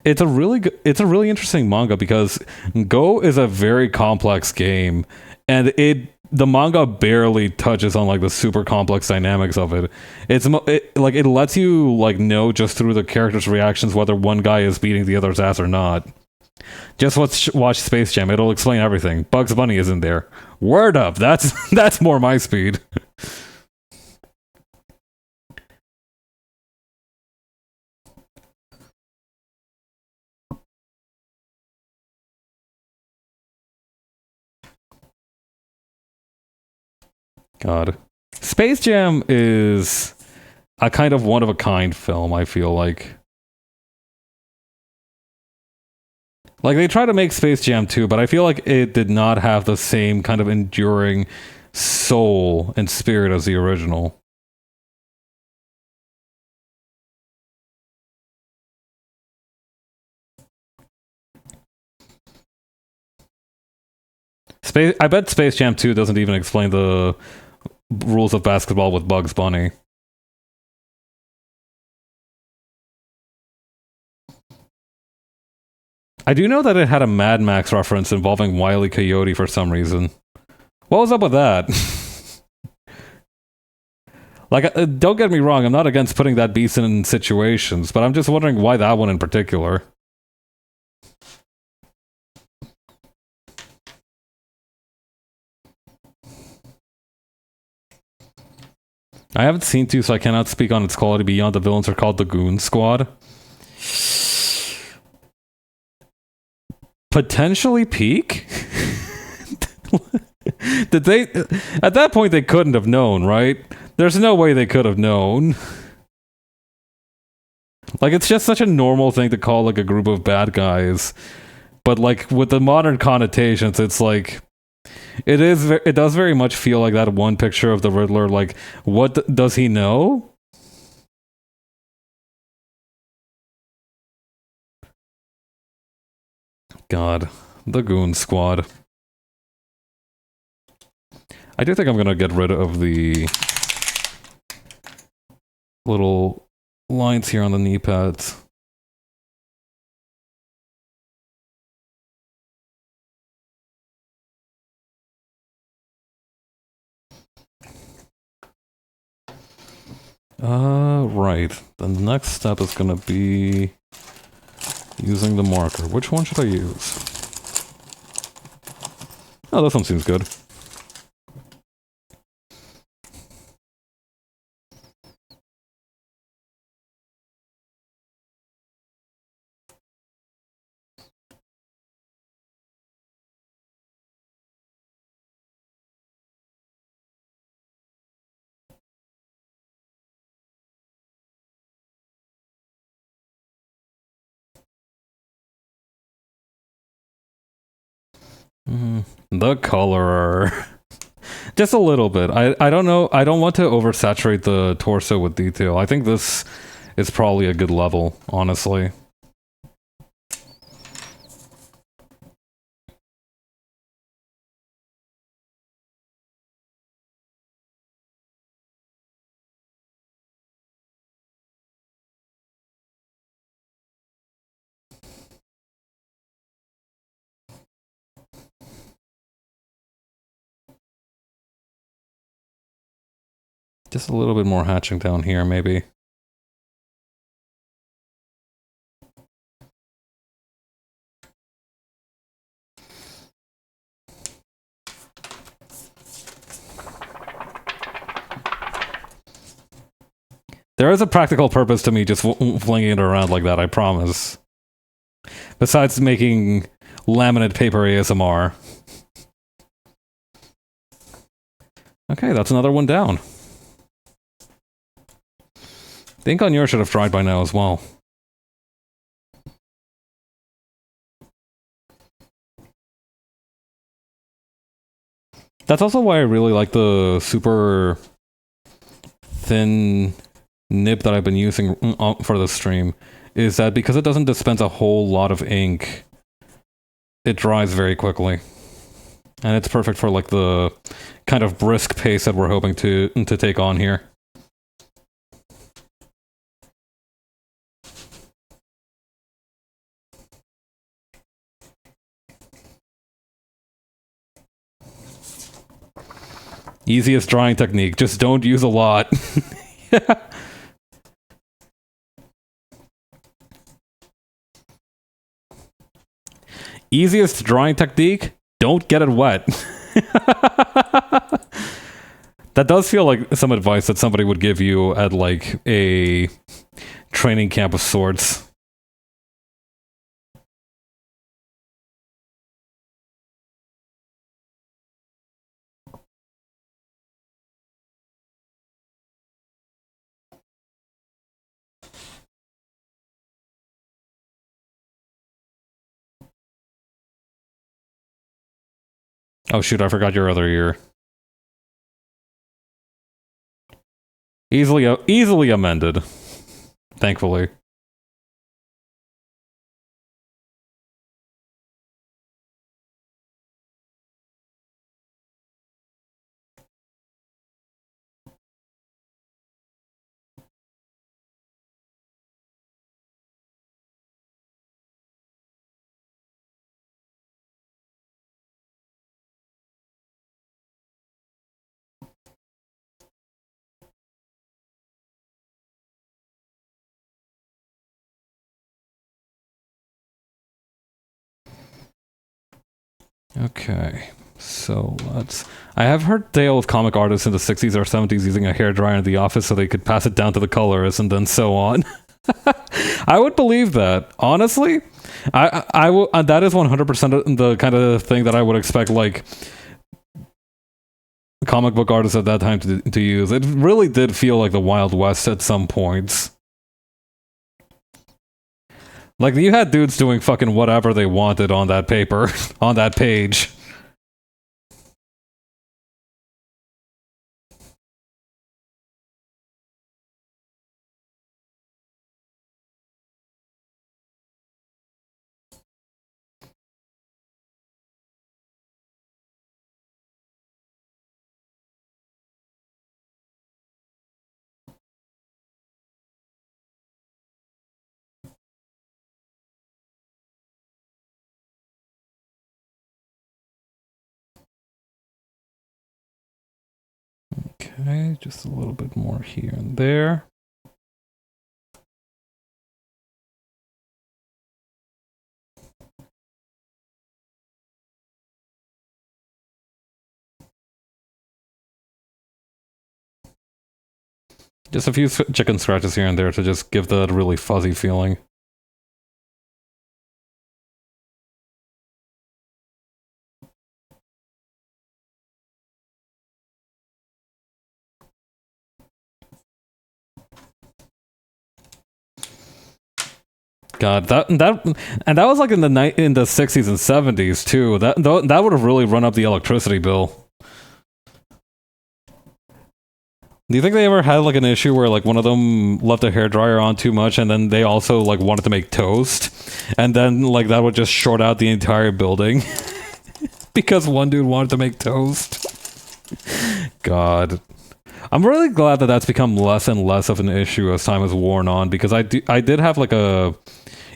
it's a really interesting manga because Go is a very complex game, and the manga barely touches on like the super complex dynamics of it. Like, it lets you like know just through the characters' reactions whether one guy is beating the other's ass or not. Just watch Space Jam; it'll explain everything. Bugs Bunny is in there. Word up! That's more my speed. God. Space Jam is a kind of one of a kind film, I feel like. Like they try to make Space Jam 2, but I feel like it did not have the same kind of enduring soul and spirit as the original. I bet Space Jam 2 doesn't even explain the rules of basketball with Bugs Bunny. I do know that it had a Mad Max reference involving Wile E. Coyote for some reason. What was up with that? Like, don't get me wrong, I'm not against putting that beast in situations, but I'm just wondering why that one in particular. I haven't seen 2, so I cannot speak on its quality beyond the villains are called the Goon Squad. Potentially peak? Did they... At that point, they couldn't have known, right? There's no way they could have known. Like, it's just such a normal thing to call, like, a group of bad guys. But, like, with the modern connotations, it's like... It does very much feel like that one picture of the Riddler, like, what does he know? God. The Goon Squad. I do think I'm gonna get rid of the little lines here on the knee pads. Right. The next step is gonna be using the marker. Which one should I use? Oh, this one seems good. The colorer. Just a little bit. I don't know. I don't want to oversaturate the torso with detail. I think this is probably a good level, honestly. Just a little bit more hatching down here, maybe. There is a practical purpose to me just flinging it around like that, I promise. Besides making laminate paper ASMR. Okay, that's another one down. The ink on yours should have dried by now as well. That's also why I really like the super thin nib that I've been using for the stream, is that because it doesn't dispense a whole lot of ink, it dries very quickly. And it's perfect for like the kind of brisk pace that we're hoping to take on here. Easiest drying technique, just don't use a lot. Easiest drying technique, don't get it wet. That does feel like some advice that somebody would give you at like a training camp of sorts. Oh shoot, I forgot your other ear. Easily amended. Thankfully. Okay, so let's... I have heard tale of comic artists in the 60s or 70s using a hairdryer in the office so they could pass it down to the colorist and then so on. I would believe that. Honestly, I will. That is 100% the kind of thing that I would expect, like, comic book artists at that time to use. It really did feel like the Wild West at some points. Like, you had dudes doing fucking whatever they wanted on that paper, on that page. Okay, just a little bit more here and there. Just a few chicken scratches here and there to just give that really fuzzy feeling. God, that was like in the 60s and 70s too. That would have really run up the electricity bill. Do you think they ever had like an issue where like one of them left a hairdryer on too much and then they also like wanted to make toast and then like that would just short out the entire building because one dude wanted to make toast? God. I'm really glad that that's become less and less of an issue as time has worn on, because I did have like a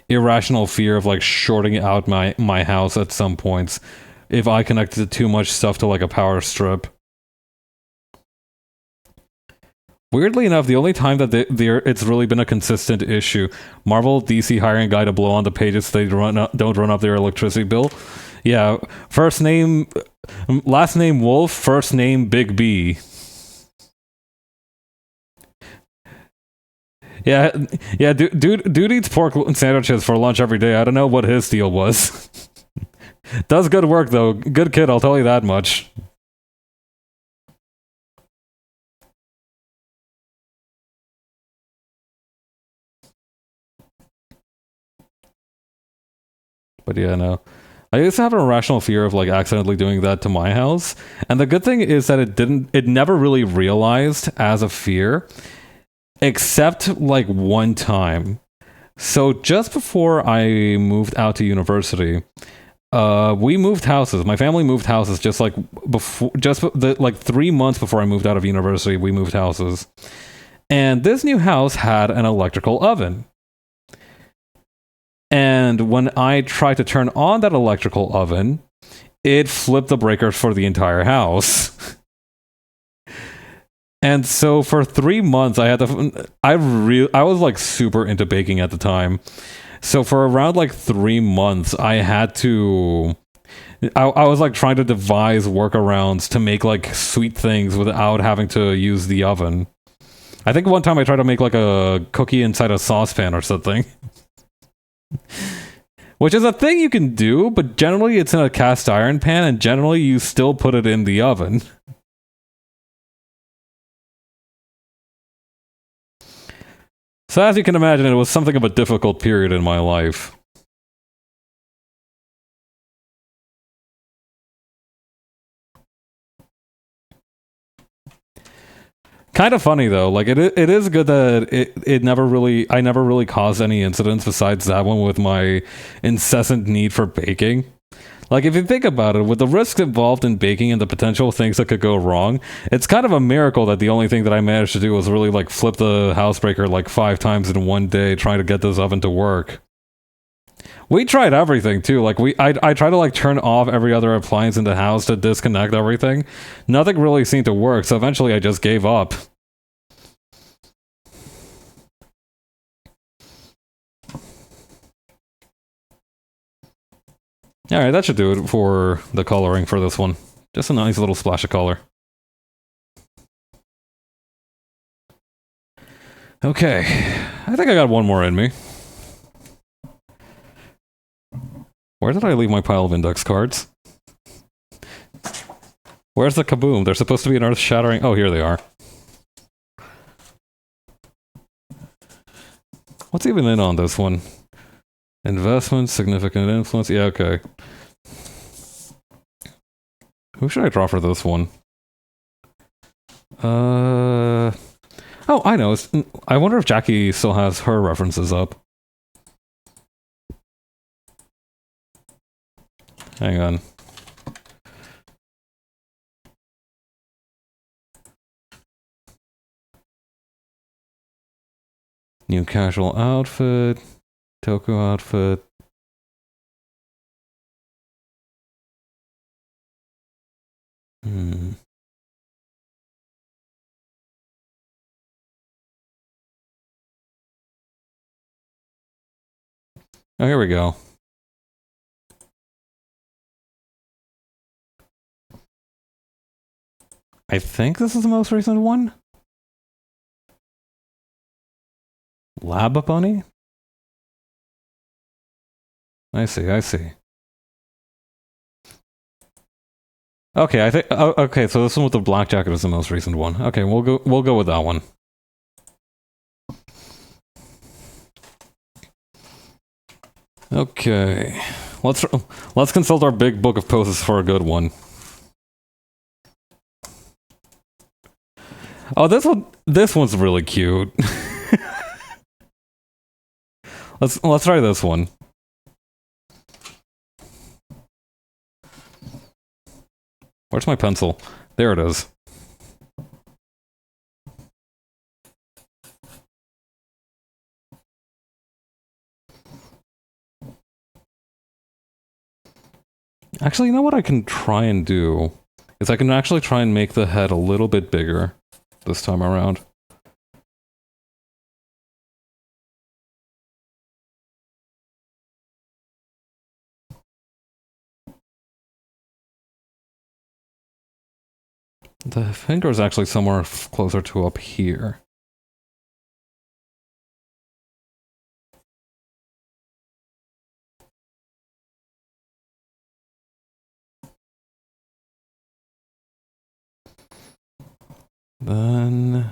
irrational fear of like shorting out my house at some points if I connected too much stuff to like a power strip. Weirdly enough, the only time that it's really been a consistent issue, Marvel, DC hiring a guy to blow on the pages so they don't run up their electricity bill. Yeah, last name Wolf, first name Big B. Yeah, dude eats pork sandwiches for lunch every day. I don't know what his deal was. Does good work though. Good kid, I'll tell you that much. But yeah, no. I used to have an irrational fear of like accidentally doing that to my house. And the good thing is that it never really realized as a fear, except like one time. So just before I moved out to university, we moved houses. My family moved houses just like before, like 3 months before I moved out of university, we moved houses. And this new house had an electrical oven. And when I tried to turn on that electrical oven, it flipped the breakers for the entire house. And so for 3 months, I was like super into baking at the time. So for around like 3 months, I was like trying to devise workarounds to make like sweet things without having to use the oven. I think one time I tried to make like a cookie inside a saucepan or something. Which is a thing you can do, but generally it's in a cast iron pan, and generally you still put it in the oven. So as you can imagine, it was something of a difficult period in my life. Kind of funny though. Like it is good that I never really caused any incidents besides that one with my incessant need for baking. Like if you think about it, with the risks involved in baking and the potential things that could go wrong, it's kind of a miracle that the only thing that I managed to do was really like flip the housebreaker like 5 times in one day trying to get this oven to work. We tried everything too. Like I tried to like turn off every other appliance in the house to disconnect everything. Nothing really seemed to work, so eventually I just gave up. Alright, that should do it for the coloring for this one. Just a nice little splash of color. Okay, I think I got one more in me. Where did I leave my pile of index cards? Where's the kaboom? They're supposed to be an earth-shattering... Oh, here they are. What's even in on this one? Investment, significant influence... Yeah, okay. Who should I draw for this one? Oh, I know. I wonder if Jackie still has her references up. Hang on. New casual outfit. Toku outfit. Oh, here we go. I think this is the most recent one? Lab Bunny? I see, I see. Okay, I think... Oh, okay, so this one with the black jacket is the most recent one. Okay, we'll go with that one. Okay. Let's consult our big book of poses for a good one. Oh, this one's really cute. Let's try this one. Where's my pencil? There it is. Actually, you know what I can try and do? Is I can actually try and make the head a little bit bigger this time around. The finger is actually somewhere closer to up here. Then...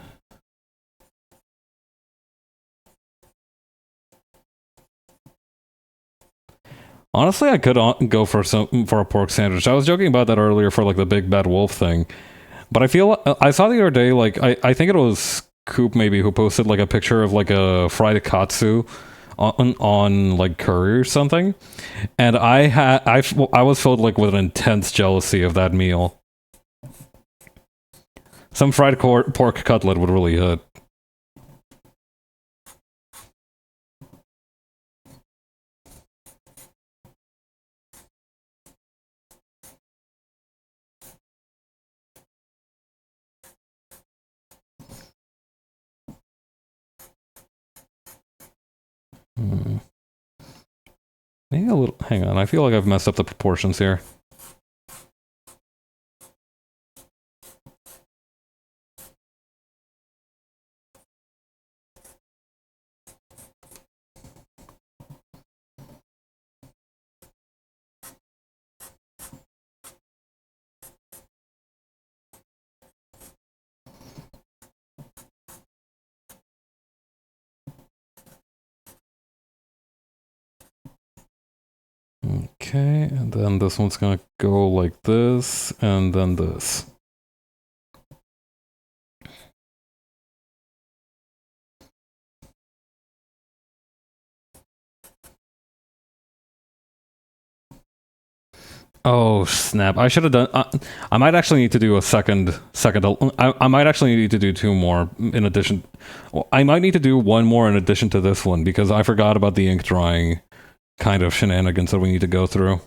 Honestly, I could go for a pork sandwich. I was joking about that earlier for like the big bad wolf thing. But I feel I saw the other day, like I think it was Coop maybe who posted like a picture of like a fried katsu on like curry or something, and I was filled like with an intense jealousy of that meal. Some fried pork cutlet would really hit. Maybe a little. Hang on, I feel like I've messed up the proportions here. Okay, and then this one's gonna go like this, and then this. Oh snap! I should have done. I might actually need to do a second. I might actually need to do two more in addition. Well, I might need to do one more in addition to this one because I forgot about the ink drying kind of shenanigans that we need to go through.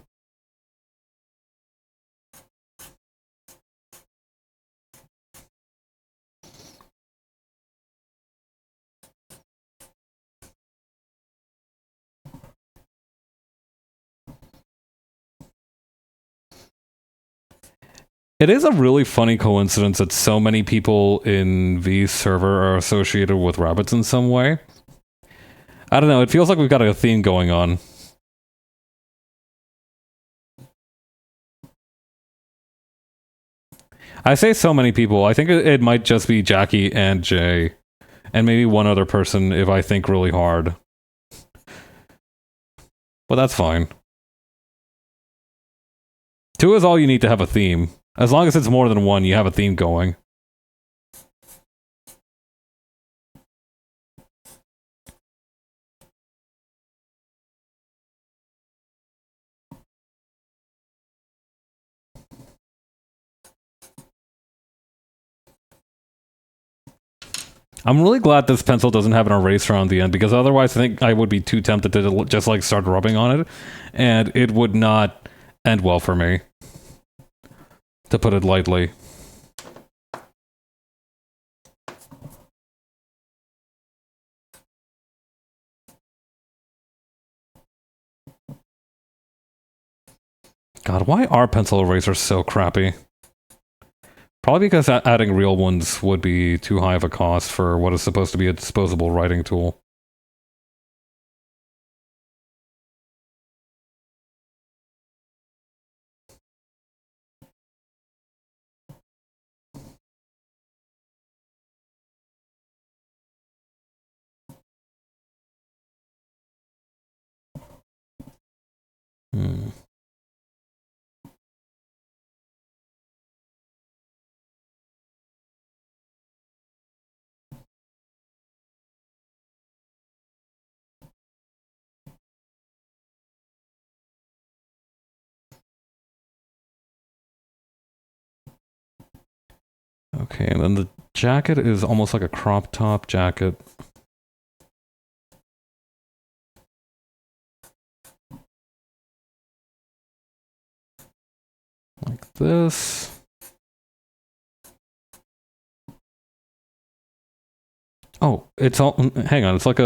It is a really funny coincidence that so many people in V's server are associated with rabbits in some way. I don't know, it feels like we've got a theme going on. I say so many people, I think it might just be Jackie and Jay, and maybe one other person if I think really hard. But that's fine. Two is all you need to have a theme. As long as it's more than one, you have a theme going. I'm really glad this pencil doesn't have an eraser on the end, because otherwise I think I would be too tempted to just like start rubbing on it, and it would not end well for me, to put it lightly. God, why are pencil erasers so crappy? Probably because adding real ones would be too high of a cost for what is supposed to be a disposable writing tool. Hmm. Okay, and then the jacket is almost like a crop top jacket. Like this. Oh, it's all. Hang on, it's like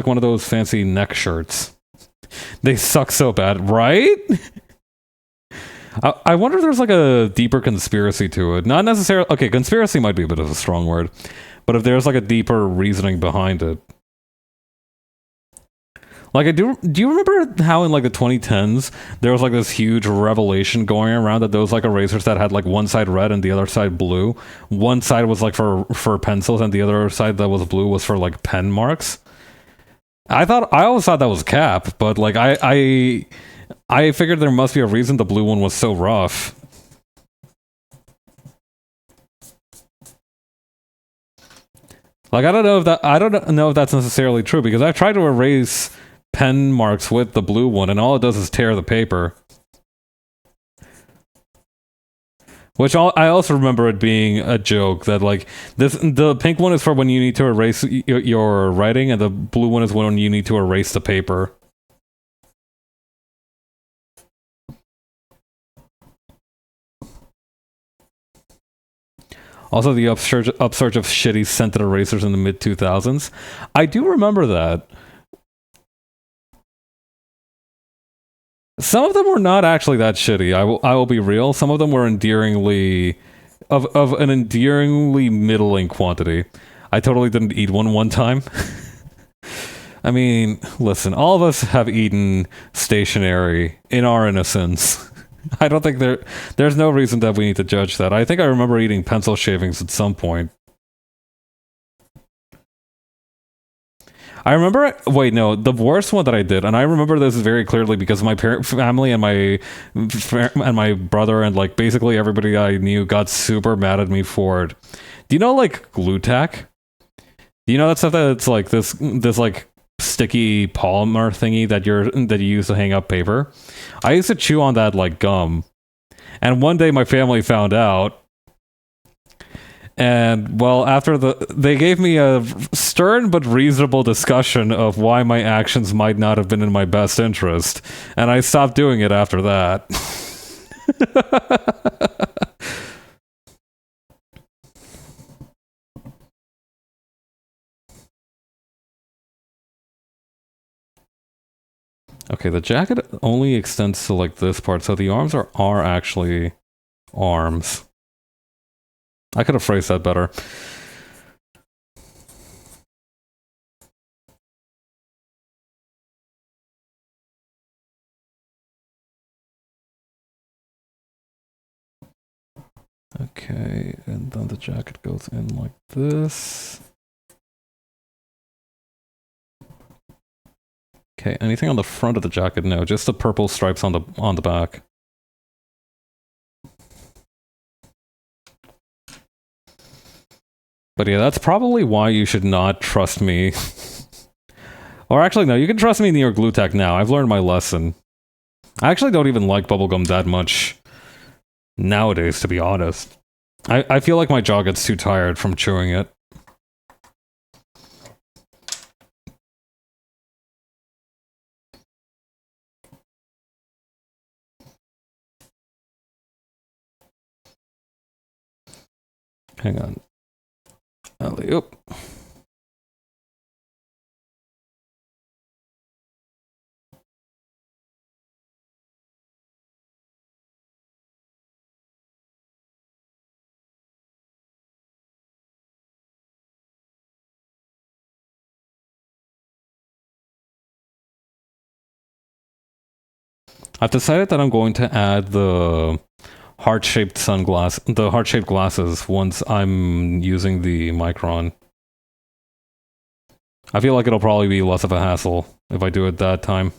one of those fancy neck shirts. They suck so bad, right? I wonder if there's like a deeper conspiracy to it. Not necessarily. Okay, conspiracy might be a bit of a strong word, but if there's like a deeper reasoning behind it. Like, do you remember how in like the 2010s there was like this huge revelation going around that those like erasers that had like one side red and the other side blue, one side was like for pencils and the other side that was blue was for like pen marks. I always thought that was cap, but like I figured there must be a reason the blue one was so rough. Like I don't know if that's necessarily true, because I've tried to erase pen marks with the blue one and all it does is tear the paper. Which I also remember it being a joke that like the pink one is for when you need to erase your writing, and the blue one is when you need to erase the paper. Also, the upsurge of shitty scented erasers in the mid 2000s. I do remember that. Some of them were not actually that shitty. I will be real. Some of them were endearingly of an endearingly middling quantity. I totally didn't eat one time. I mean, listen, all of us have eaten stationery in our innocence. I don't think there's no reason that we need to judge that. I think I remember eating pencil shavings at some point. I remember, wait, no, the worst one that I did, and I remember this very clearly because my family and my brother and like basically everybody I knew got super mad at me for it. Do you know like glue tack? Do you know that stuff that's like this like sticky polymer thingy that you use to hang up paper. I used to chew on that like gum. And one day my family found out. And well, they gave me a stern but reasonable discussion of why my actions might not have been in my best interest, and I stopped doing it after that. Okay, the jacket only extends to like this part, so the arms are actually arms. I could have phrased that better. Okay, and then the jacket goes in like this. Okay, anything on the front of the jacket? No, just the purple stripes on the back. But yeah, that's probably why you should not trust me. Or actually, no, you can trust me in your glue tech now. I've learned my lesson. I actually don't even like bubblegum that much nowadays, to be honest. I feel like my jaw gets too tired from chewing it. Hang on. Alley-oop. I've decided that I'm going to add the heart-shaped glasses once I'm using the Micron. I feel like it'll probably be less of a hassle if I do it that time.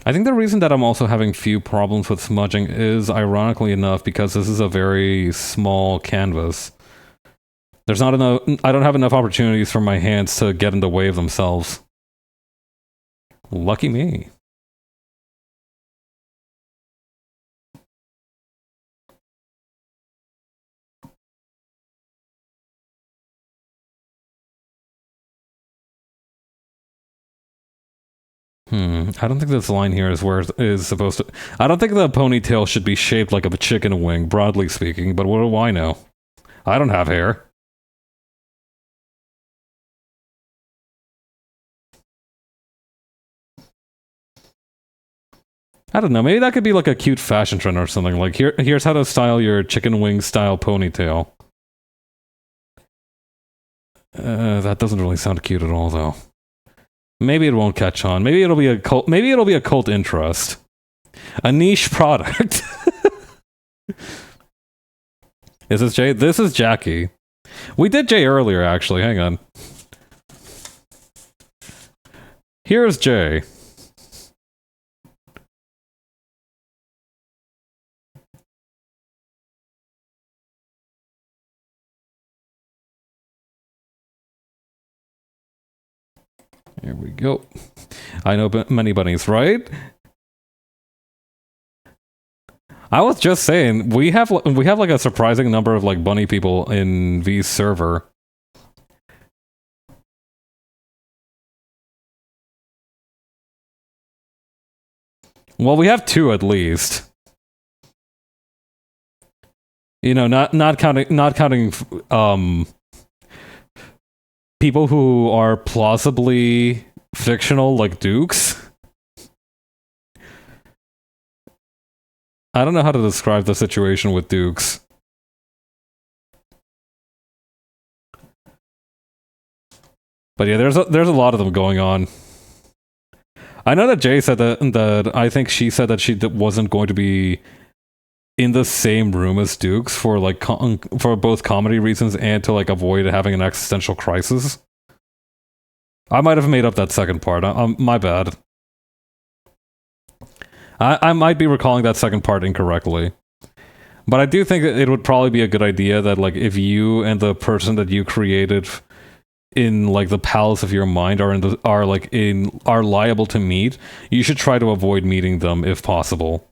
I think the reason that I'm also having few problems with smudging is, ironically enough, because this is a very small canvas. There's not enough. I don't have enough opportunities for my hands to get in the way of themselves. Lucky me. I don't think this line here is where it is supposed to... I don't think the ponytail should be shaped like a chicken wing, broadly speaking, but what do I know? I don't have hair. I don't know, maybe that could be like a cute fashion trend or something, like here's how to style your chicken wing style ponytail. That doesn't really sound cute at all, though. Maybe it won't catch on. Maybe it'll be a cult. Maybe it'll be a cult interest, a niche product. Is this Jay? This is Jackie. We did Jay earlier, actually. Hang on. Here's Jay. Here we go. I know many bunnies, right? I was just saying, we have like a surprising number of like bunny people in V's server. Well, we have two at least. You know, not counting people who are plausibly fictional, like Dukes. I don't know how to describe the situation with Dukes. But yeah, there's a lot of them going on. I know that Jay said that I think she said that she wasn't going to be in the same room as Dukes for like for both comedy reasons and to like avoid having an existential crisis. I might have made up that second part. My bad. I might be recalling that second part incorrectly. But I do think that it would probably be a good idea that like if you and the person that you created in like the palace of your mind are liable to meet, you should try to avoid meeting them if possible.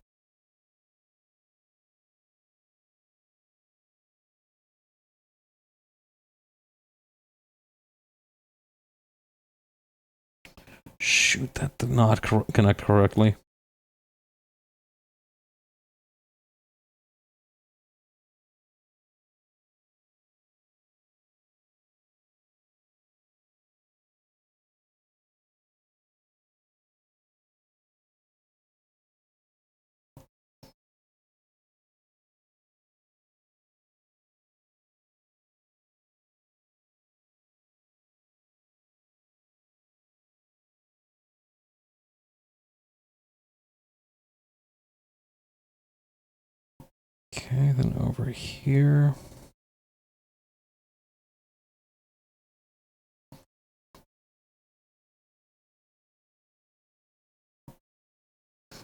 Shoot, that did not connect correctly. Okay, then over here.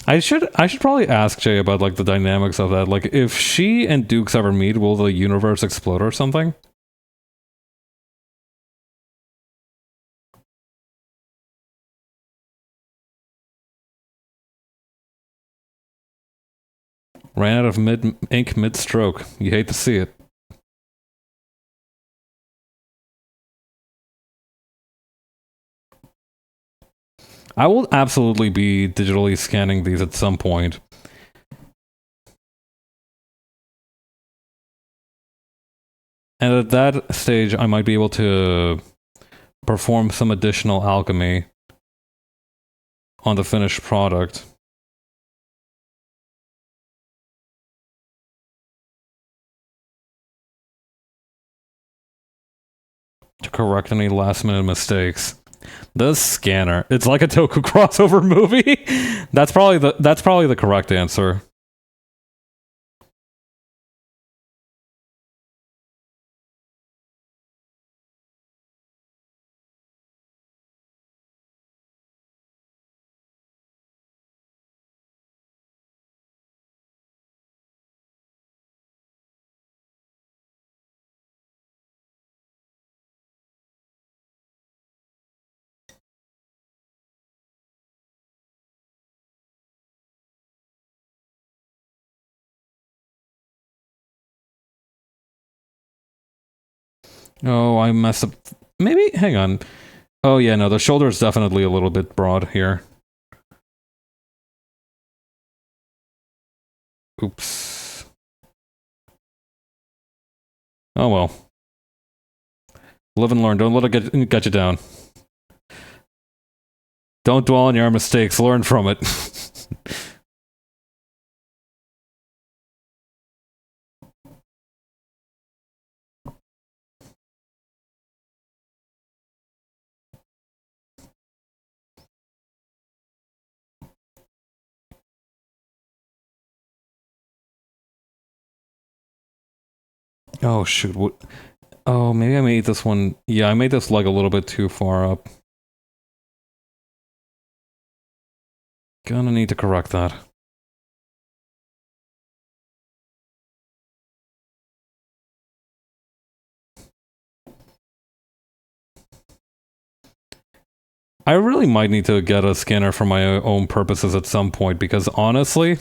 I should probably ask Jay about like the dynamics of that. Like if she and Dukes ever meet, will the universe explode or something? Ran out of ink mid-stroke. You hate to see it. I will absolutely be digitally scanning these at some point. And at that stage, I might be able to perform some additional alchemy on the finished product. To correct any last-minute mistakes. The scanner. It's like a Toku crossover movie. That's probably the correct answer. Oh, I messed up. Maybe, hang on. Oh yeah, no, the shoulder is definitely a little bit broad here. Oops. Oh well. Live and learn. Don't let it get you down. Don't dwell on your mistakes. Learn from it. Oh shoot. What? Oh, maybe I made this one. Yeah, I made this leg a little bit too far up. Gonna need to correct that. I really might need to get a scanner for my own purposes at some point because honestly,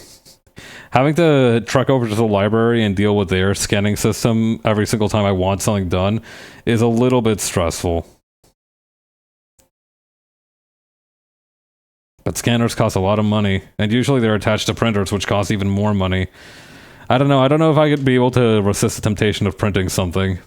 having to trek over to the library and deal with their scanning system every single time I want something done is a little bit stressful. But scanners cost a lot of money, and usually they're attached to printers, which cost even more money. I don't know. I don't know if I could be able to resist the temptation of printing something.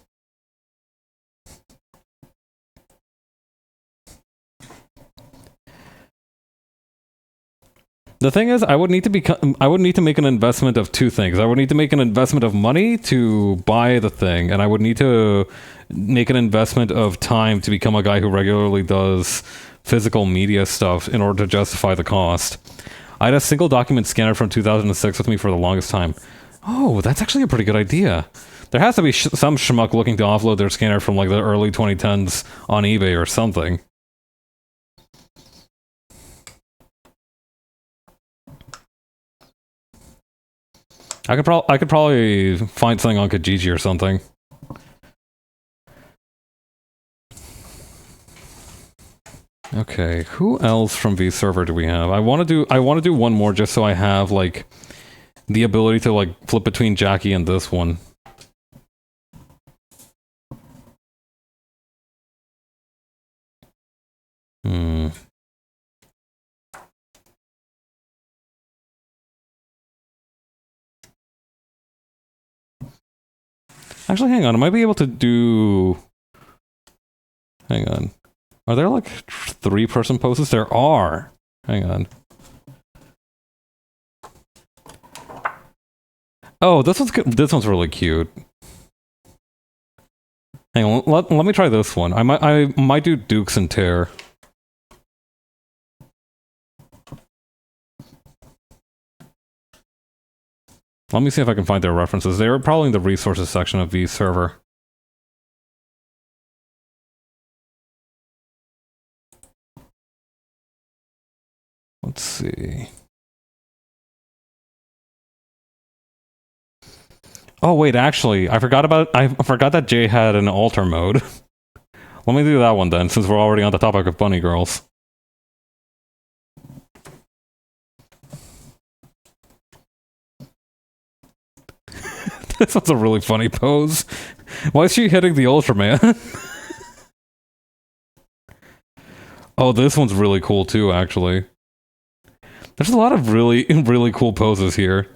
The thing is, I would need to make an investment of two things. I would need to make an investment of money to buy the thing, and I would need to make an investment of time to become a guy who regularly does physical media stuff in order to justify the cost. I had a single document scanner from 2006 with me for the longest time. Oh, that's actually a pretty good idea. There has to be some schmuck looking to offload their scanner from like the early 2010s on eBay or something. I could probably find something on Kijiji or something. Okay, who else from vServer do we have? I want to do one more just so I have like the ability to like flip between Jackie and this one. Actually, hang on. I might be able to do... Hang on. Are there like 3-person poses? There are. Hang on. Oh, this one's good. This one's really cute. Hang on. Let me try this one. I might do Dukes and Tear. Let me see if I can find their references. They're probably in the resources section of vServer. Let's see. Oh wait, actually, I forgot that Jay had an alter mode. Let me do that one then, since we're already on the topic of bunny girls. This one's a really funny pose. Why is she hitting the Ultraman? Oh, this one's really cool too, actually. There's a lot of really, really cool poses here.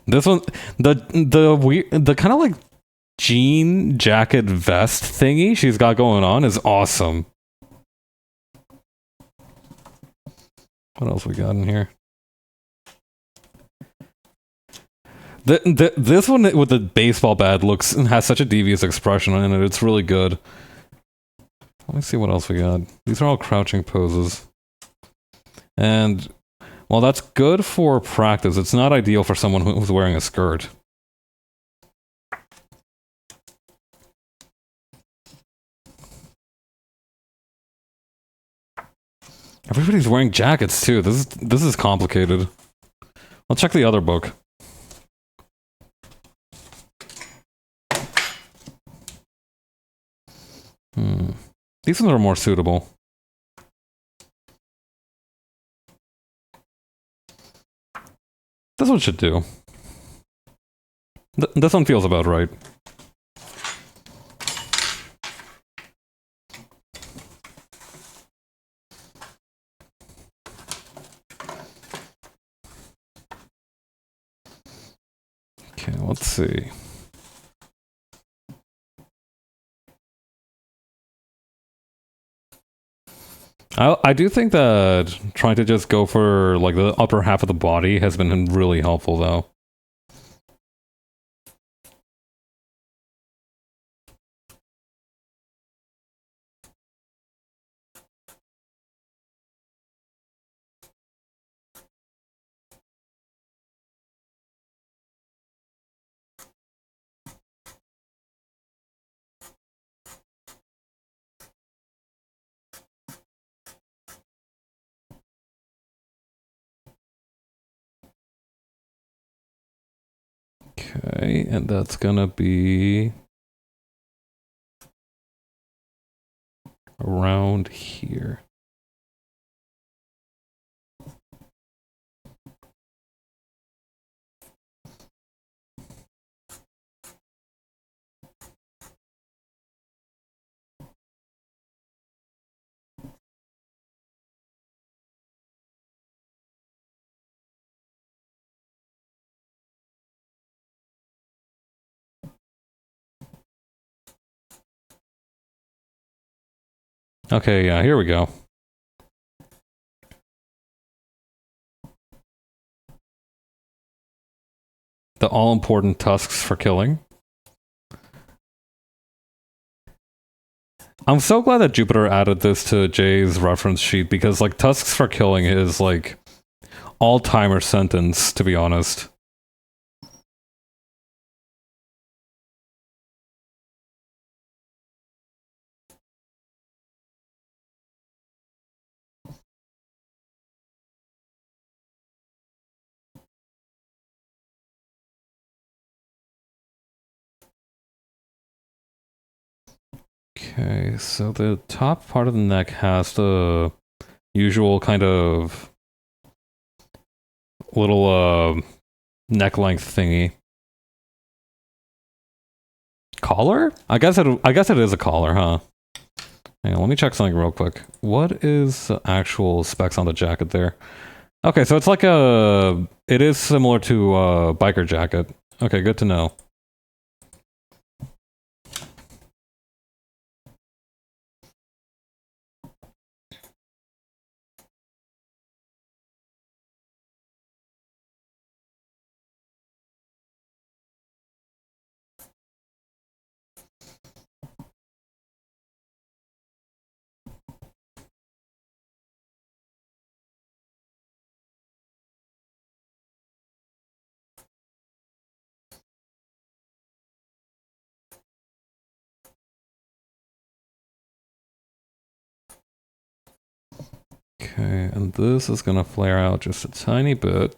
This one, the kind of like jean jacket vest thingy she's got going on is awesome. What else we got in here? This one with the baseball bat has such a devious expression in it. It's really good. Let me see what else we got. These are all crouching poses. And, well, that's good for practice. It's not ideal for someone who's wearing a skirt. Everybody's wearing jackets, too. This is complicated. I'll check the other book. These ones are more suitable. This one should do. This one feels about right. Okay, let's see. I do think that trying to just go for like the upper half of the body has been really helpful, though. Okay, and that's gonna be around here. Okay, yeah, here we go. The all-important tusks for killing. I'm so glad that Jupiter added this to Jay's reference sheet because, like, tusks for killing is, like, all-timer sentence, to be honest. Okay, so the top part of the neck has the usual kind of little neck length thingy. Collar? I guess it is a collar, huh? Hang on, let me check something real quick. What is the actual specs on the jacket there? Okay, so it's like it is similar to a biker jacket. Okay, good to know. Okay, and this is gonna flare out just a tiny bit.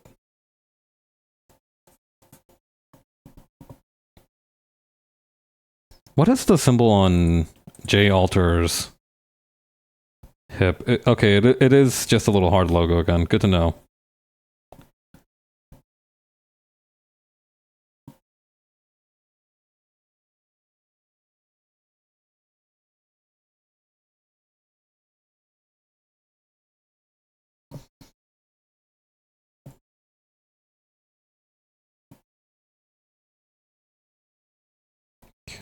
What is the symbol on J Alter's hip? Okay, it is just a little hard logo again. Good to know.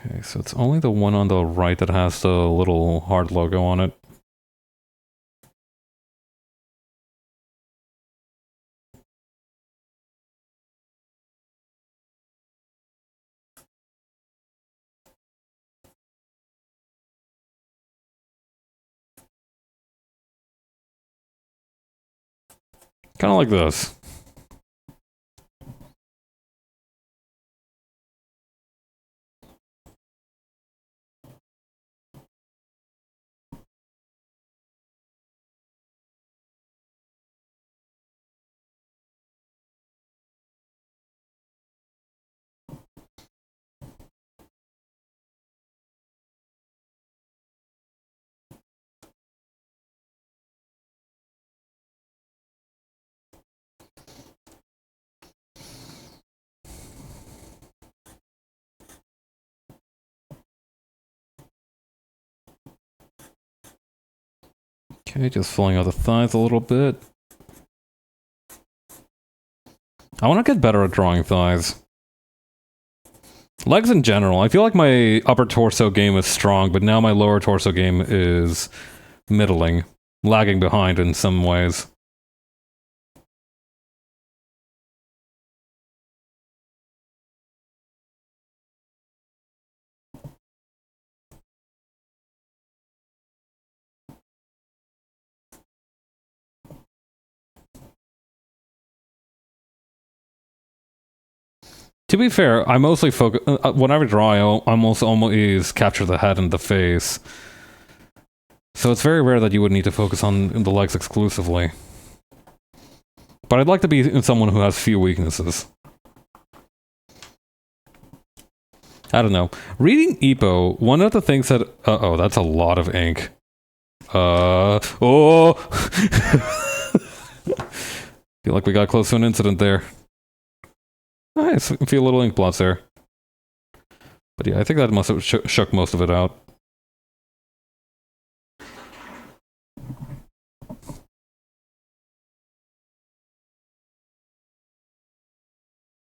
Okay, so it's only the one on the right that has the little hard logo on it. Kind of like this. Okay, just filling out the thighs a little bit. I want to get better at drawing thighs. Legs in general. I feel like my upper torso game is strong, but now my lower torso game is middling, lagging behind in some ways. To be fair, I mostly focus whenever I draw. I almost capture the head and the face. So it's very rare that you would need to focus on the legs exclusively. But I'd like to be someone who has few weaknesses. I don't know. Reading Ippo, one of the things that uh-oh, that's a lot of ink. Oh. Feel like we got close to an incident there. Nice, I feel a little ink blots there. But yeah, I think that must have shook most of it out.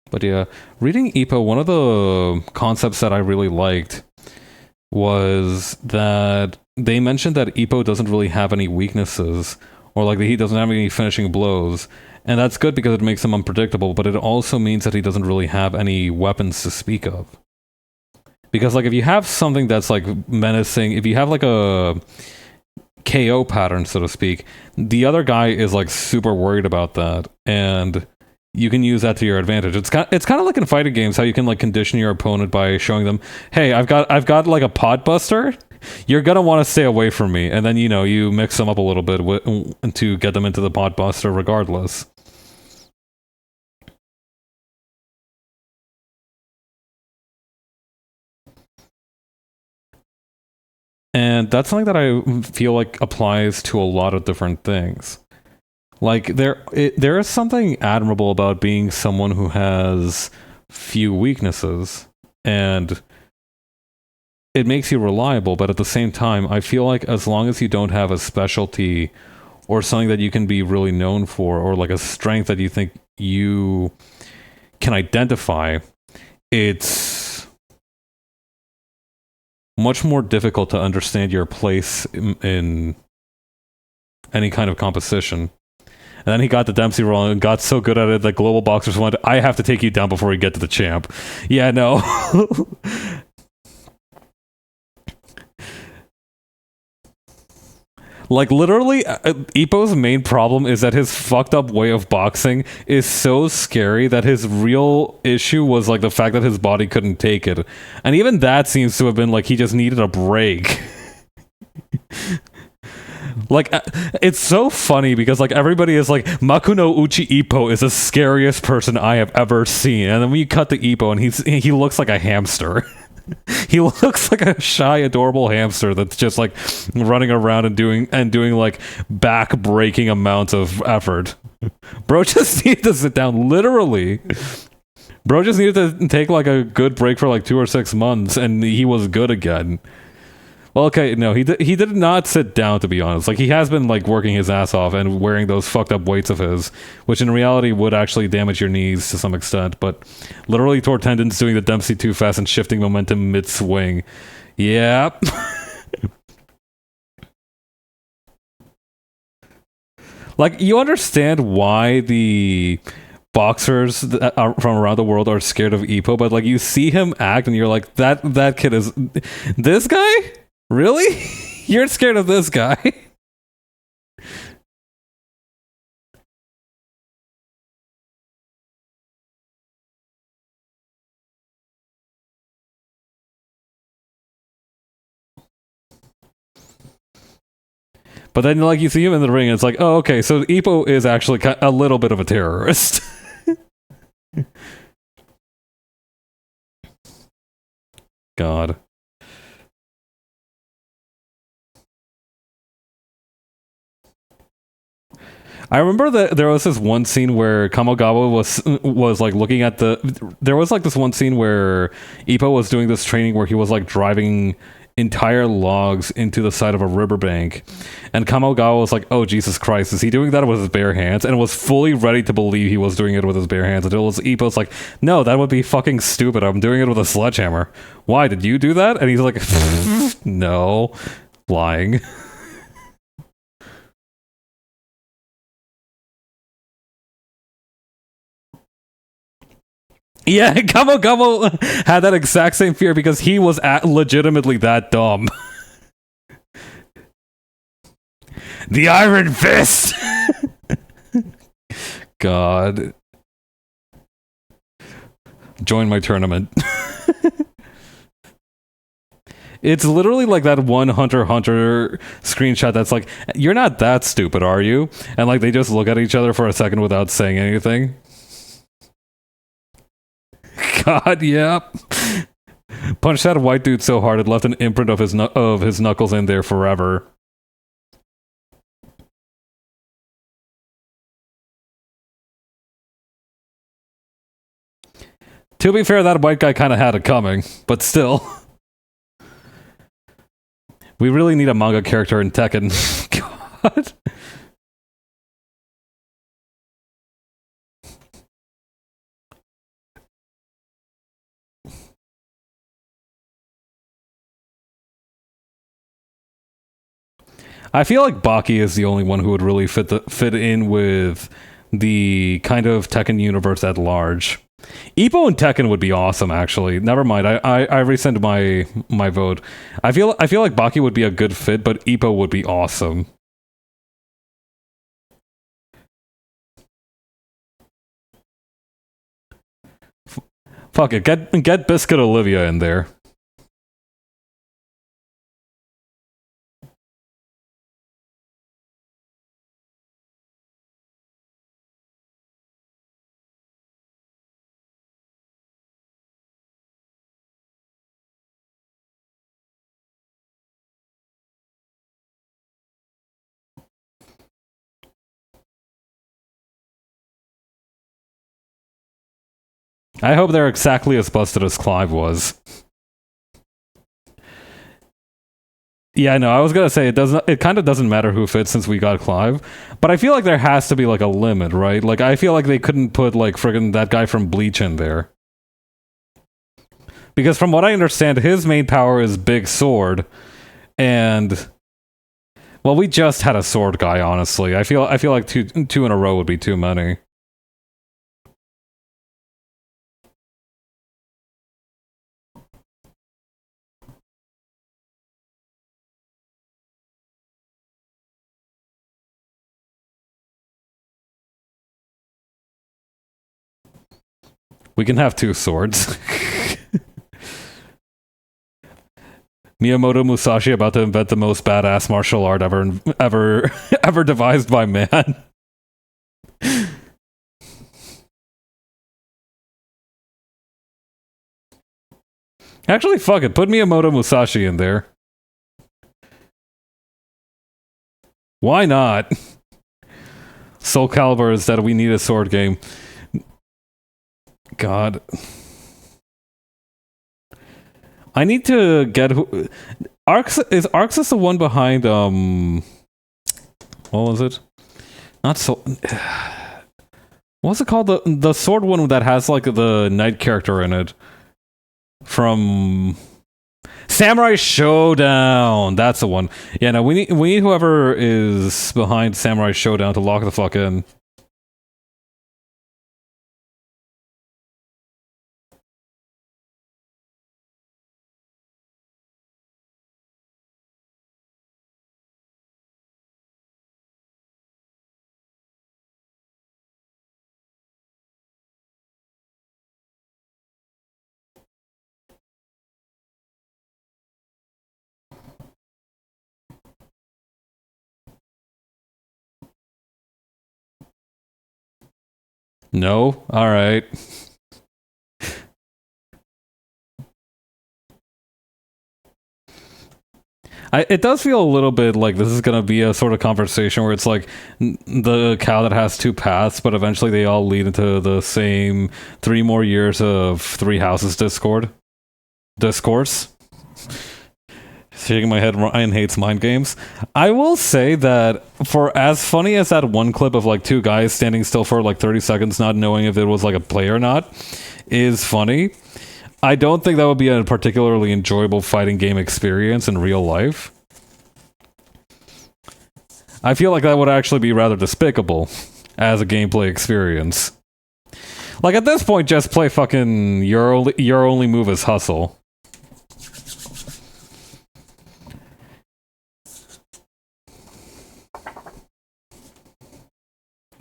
But yeah, reading Ippo, one of the concepts that I really liked was that they mentioned that Ippo doesn't really have any weaknesses, or like he doesn't have any finishing blows. And that's good because it makes him unpredictable, but it also means that he doesn't really have any weapons to speak of. Because like if you have something that's like menacing, if you have like a KO pattern, so to speak, the other guy is like super worried about that, and you can use that to your advantage. It's kind of like in fighting games how you can like condition your opponent by showing them, "Hey, I've got like a pod buster. You're gonna want to stay away from me," and then you mix them up a little bit to get them into the pod buster regardless. And that's something that I feel like applies to a lot of different things. Like there is something admirable about being someone who has few weaknesses, and it makes you reliable. But at the same time, I feel like as long as you don't have a specialty or something that you can be really known for, or like a strength that you think you can identify, it's much more difficult to understand your place in any kind of competition. And then he got the Dempsey role and got so good at it that global boxers wanted, I have to take you down before we get to the champ. Yeah, no. Like, literally, Ippo's main problem is that his fucked up way of boxing is so scary that his real issue was, like, the fact that his body couldn't take it. And even that seems to have been, like, he just needed a break. Like, it's so funny because, like, everybody is like, Makuno Uchi Ippo is the scariest person I have ever seen. And then when you cut to Ippo and he looks like a hamster. He looks like a shy, adorable hamster that's just like running around and doing like back-breaking amounts of effort. Bro just needed to sit down, literally. Bro just needed to take like a good break for like 2 or 6 months, and he was good again. Well, okay, no, he did not sit down, to be honest. Like, he has been, like, working his ass off and wearing those fucked up weights of his, which in reality would actually damage your knees to some extent, but literally tore tendons doing the Dempsey too fast and shifting momentum mid-swing. Yep. Like, you understand why the boxers from around the world are scared of Ippo, but, like, you see him act and you're like, that kid is... This guy? Really? You're scared of this guy? But then, like, you see him in the ring, and it's like, oh, okay, so Ippo is actually a little bit of a terrorist. God. I remember that there was this one scene where Kamogawa was like looking at there was like this one scene where Ippo was doing this training where he was like driving entire logs into the side of a riverbank, and Kamogawa was like, oh Jesus Christ, is he doing that with his bare hands? And was fully ready to believe he was doing it with his bare hands until Ippo's like, no, that would be fucking stupid, I'm doing it with a sledgehammer. Why, did you do that? And he's like, no, lying. Yeah, Gamo had that exact same fear because he was legitimately that dumb. The Iron Fist! God. Join my tournament. It's literally like that one Hunter x Hunter screenshot that's like, you're not that stupid, are you? And like they just look at each other for a second without saying anything. God, yep. Punched that white dude so hard it left an imprint of his knuckles in there forever. To be fair, that white guy kind of had it coming, but still. We really need a manga character in Tekken. God. I feel like Baki is the only one who would really fit in with the kind of Tekken universe at large. Ippo and Tekken would be awesome, actually. Never mind. I rescind my vote. I feel like Baki would be a good fit, but Ippo would be awesome. Fuck it. Get Biscuit Olivia in there. I hope they're exactly as busted as Clive was. Yeah, no, I was gonna say it doesn't. It kind of doesn't matter who fits since we got Clive, but I feel like there has to be like a limit, right? Like I feel like they couldn't put like friggin' that guy from Bleach in there, because from what I understand, his main power is Big Sword, and well, we just had a sword guy. Honestly, I feel like two in a row would be too many. We can have two swords. Miyamoto Musashi about to invent the most badass martial art ever devised by man. Actually, fuck it. Put Miyamoto Musashi in there. Why not? Soul Calibur is that we need a sword game. God. I need to get who is Arxis the one behind what was it? Not so what's it called? The sword one that has like the knight character in it. From Samurai Showdown. That's the one. Yeah, no, we need whoever is behind Samurai Showdown to lock the fuck in. No? Alright. It does feel a little bit like this is going to be a sort of conversation where it's like the cow that has two paths, but eventually they all lead into the same 3 more years of Three Houses discourse. Shaking my head, Ryan hates mind games. I will say that for as funny as that one clip of like two guys standing still for like 30 seconds not knowing if it was like a play or not is funny, I don't think that would be a particularly enjoyable fighting game experience in real life. I feel like that would actually be rather despicable as a gameplay experience. Like at this point, just play fucking your only move is hustle.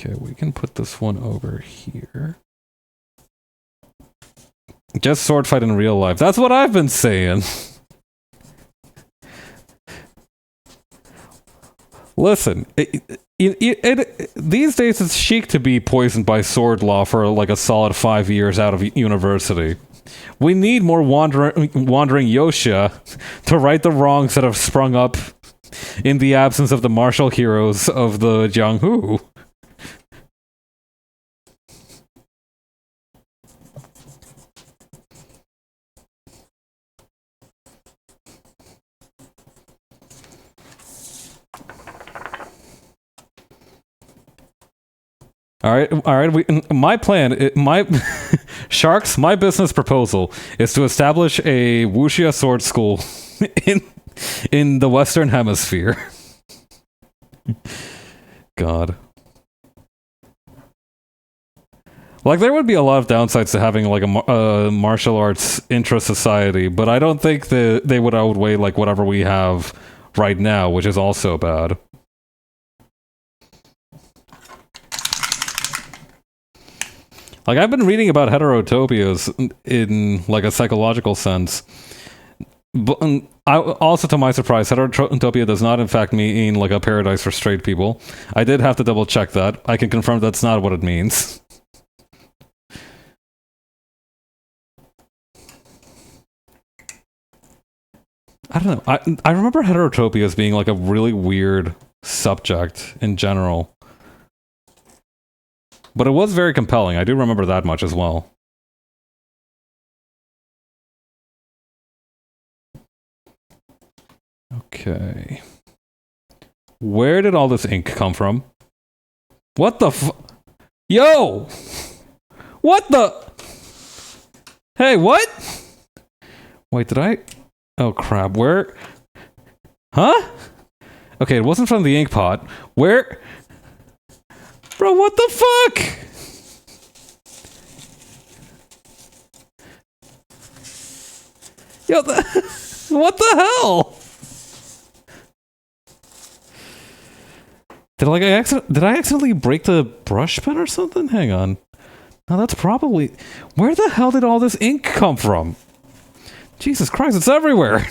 Okay, we can put this one over here. Just sword fight in real life. That's what I've been saying. Listen, these days it's chic to be poisoned by sword law for like a solid 5 years out of university. We need more wandering Yosha to right the wrongs that have sprung up in the absence of the martial heroes of the Jianghu. All right. My plan, my sharks. My business proposal is to establish a wuxia sword school in the Western Hemisphere. God. Like, there would be a lot of downsides to having, like, a martial arts intra-society, but I don't think that they would outweigh, like, whatever we have right now, which is also bad. Like, I've been reading about heterotopias in, like, a psychological sense. But also, to my surprise, heterotopia does not, in fact, mean, like, a paradise for straight people. I did have to double-check that. I can confirm that's not what it means. I don't know. I remember heterotopia as being, like, a really weird subject in general. But it was very compelling. I do remember that much as well. Okay. Where did all this ink come from? What the Yo! What the? Hey, what? Wait, did I? Oh, crap. Where? Huh? Okay, it wasn't from the ink pot. Where? Bro, what the fuck? Yo, what the hell? Did I accidentally break the brush pen or something? Hang on. No, that's probably... Where the hell did all this ink come from? Jesus Christ, it's everywhere!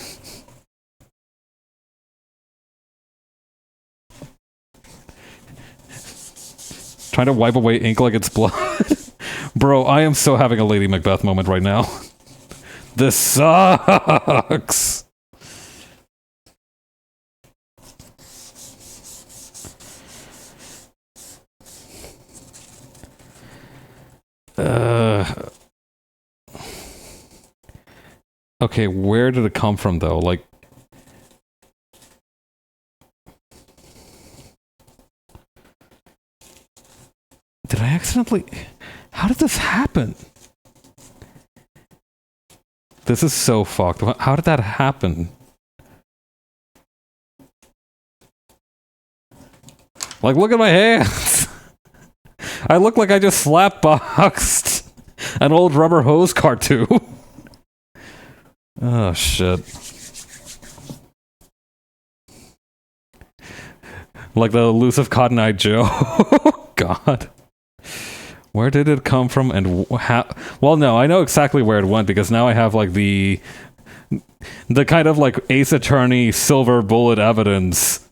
Trying to wipe away ink like it's blood. Bro, I am so having a Lady Macbeth moment right now. This sucks! Okay, where did it come from, though? Like... Did I accidentally... How did this happen? This is so fucked. How did that happen? Like, look at my hands! I look like I just slapboxed an old rubber hose cartoon. Oh, shit. Like the elusive Cotton-Eye Joe. God. Where did it come from and how? Well, no, I know exactly where it went because now I have, like, the kind of, like, Ace Attorney silver bullet evidence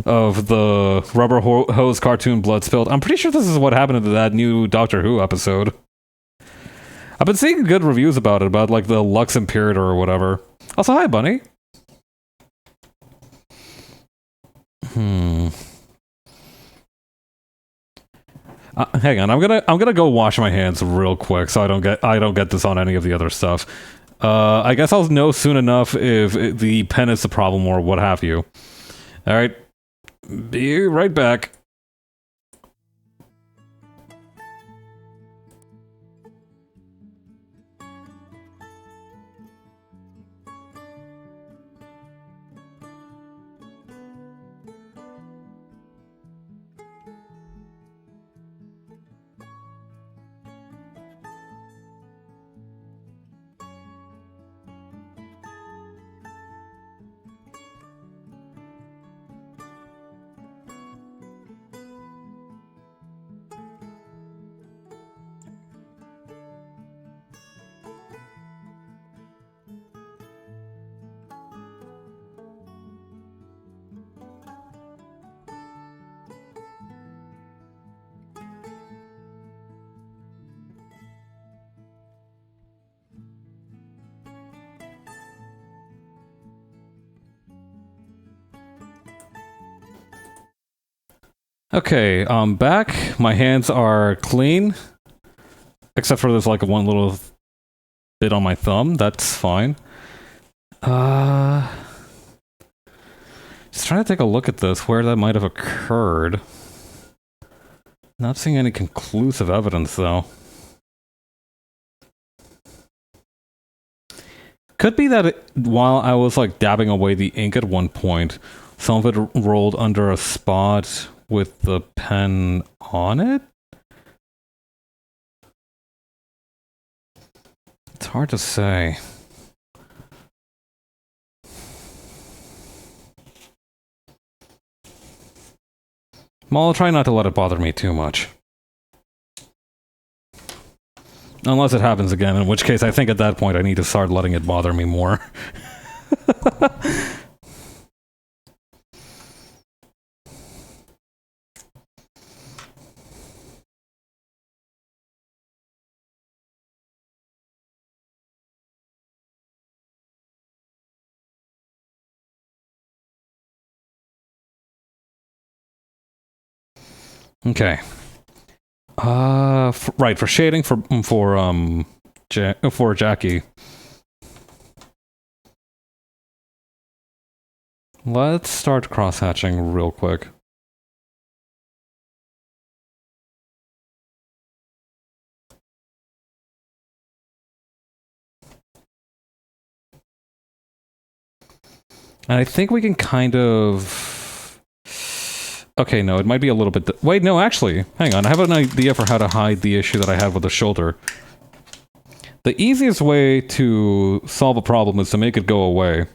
of the rubber hose cartoon blood spilled. I'm pretty sure this is what happened to that new Doctor Who episode. I've been seeing good reviews about it, about, like, the Lux Imperator or whatever. Also, hi, Bunny. Hang on, I'm gonna go wash my hands real quick so I don't get this on any of the other stuff. I guess I'll know soon enough if the pen is the problem or what have you. All right, be right back. Okay, I'm back. My hands are clean. Except for there's like one little bit on my thumb. That's fine. Just trying to take a look at this, where that might have occurred. Not seeing any conclusive evidence, though. Could be that while I was, like, dabbing away the ink at one point, some of it rolled under a spot with the pen on it? It's hard to say. Well, I'll try not to let it bother me too much. Unless it happens again, in which case I think at that point I need to start letting it bother me more. Okay. Right, for shading for Jackie. Let's start cross-hatching real quick. And I think we can kind of... Okay, no, it might be a little bit... Wait, no, actually, hang on. I have an idea for how to hide the issue that I have with the shoulder. The easiest way to solve a problem is to make it go away.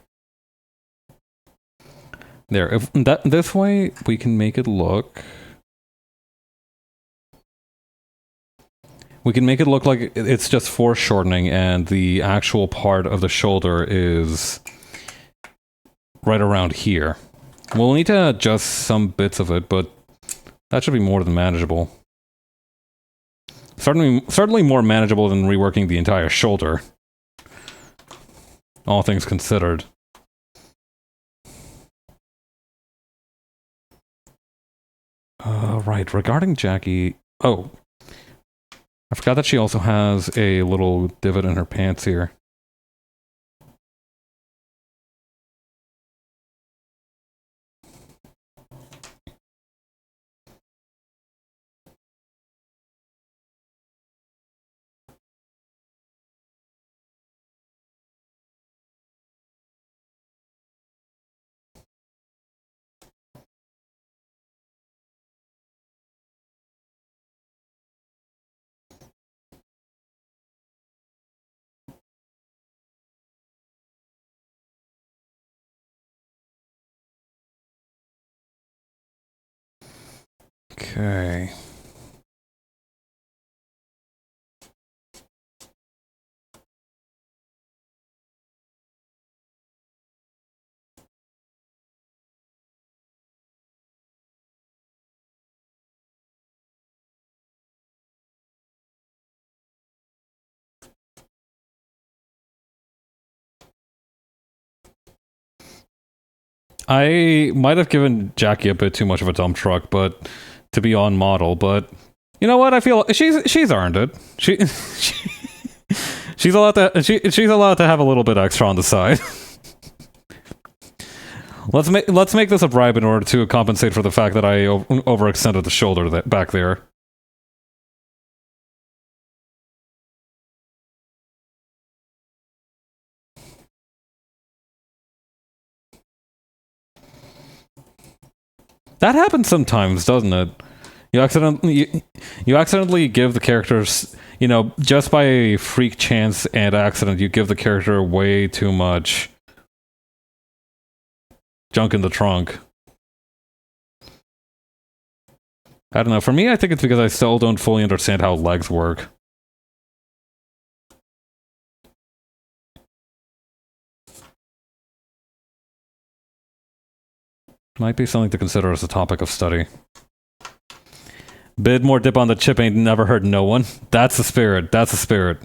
There, if this way, we can make it look... We can make it look like it's just foreshortening and the actual part of the shoulder is right around here. We'll need to adjust some bits of it, but that should be more than manageable. Certainly more manageable than reworking the entire shoulder. All things considered. Right, regarding Jackie... Oh. I forgot that she also has a little divot in her pants here. Okay. I might have given Jackie a bit too much of a dump truck, but to be on model, but you know what? I feel she's earned it. She's allowed to have a little bit extra on the side. Let's make this a bribe in order to compensate for the fact that I overextended the shoulder back there. That happens sometimes, doesn't it? You accidentally give the characters, you know, just by a freak chance and accident, you give the character way too much junk in the trunk. I don't know. For me, I think it's because I still don't fully understand how legs work. Might be something to consider as a topic of study. Bid more dip on the chip ain't never hurt no one. That's the spirit. That's the spirit.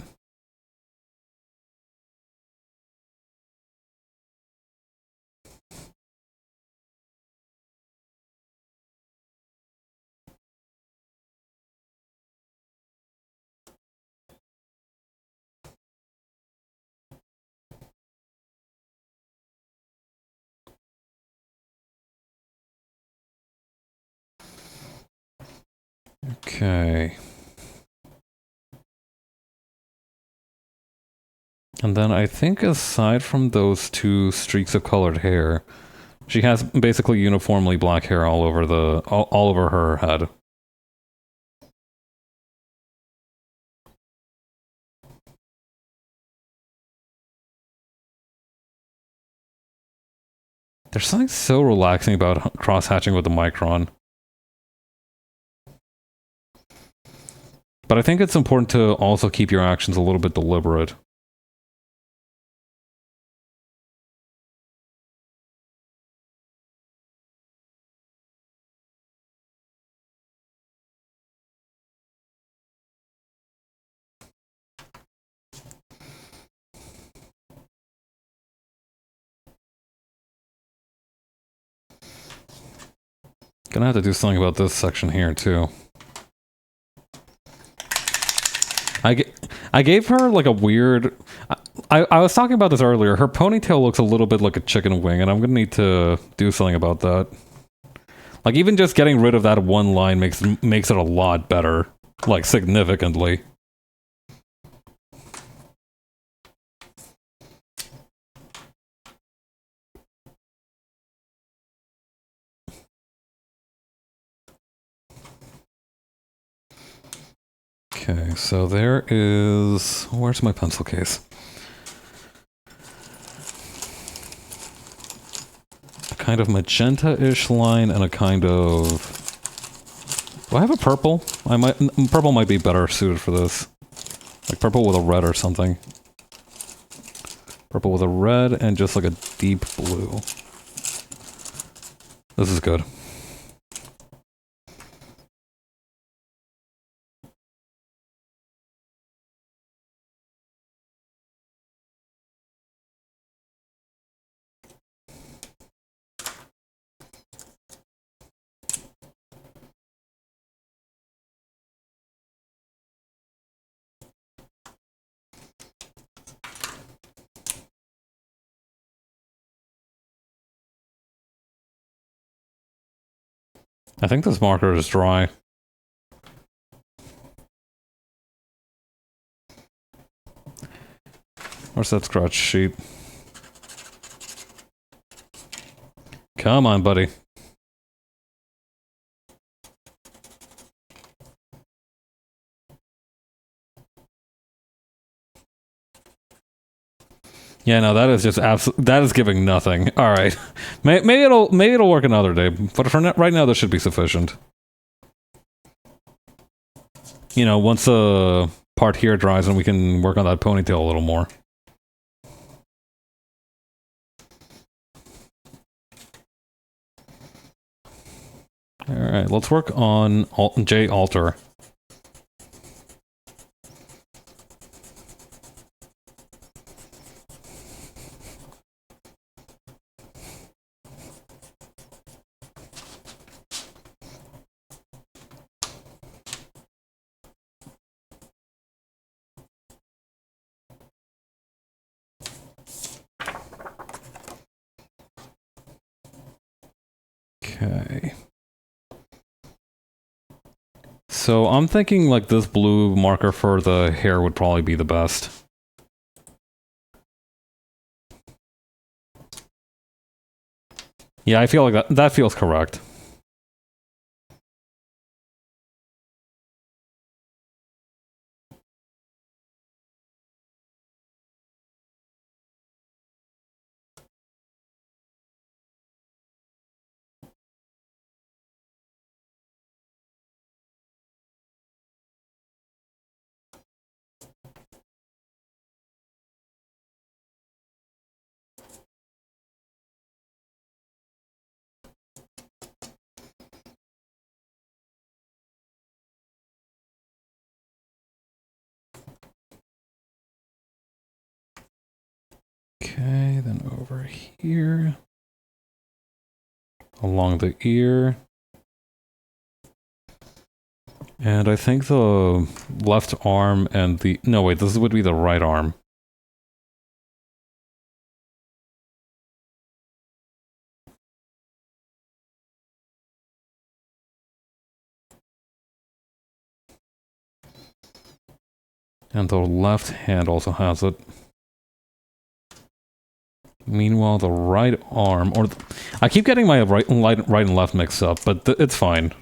Okay. And then I think aside from those two streaks of colored hair, she has basically uniformly black hair all over her head. There's something so relaxing about cross-hatching with the Micron. But I think it's important to also keep your actions a little bit deliberate. Gonna have to do something about this section here, too. I gave her, like, a weird... I was talking about this earlier. Her ponytail looks a little bit like a chicken wing, and I'm gonna need to do something about that. Like, even just getting rid of that one line makes it a lot better. Like, significantly. Okay, so there is... Where's my pencil case? A kind of magenta-ish line and a kind of... Do I have a purple? Purple might be better suited for this. Like purple with a red or something. Purple with a red and just like a deep blue. This is good. I think this marker is dry. Where's that scratch sheet? Come on, buddy. Yeah, no, that is just that is giving nothing. All right, maybe it'll work another day, but for right now, this should be sufficient. You know, once the part here dries, and we can work on that ponytail a little more. All right, let's work on J alter. Okay. So I'm thinking like this blue marker for the hair would probably be the best. Yeah, I feel like that feels correct. Okay, then over here. Along the ear. And I think the left arm and the... No, wait, this would be the right arm. And the left hand also has it. Meanwhile, the right arm... I keep getting my right and left mixed up, but it's fine.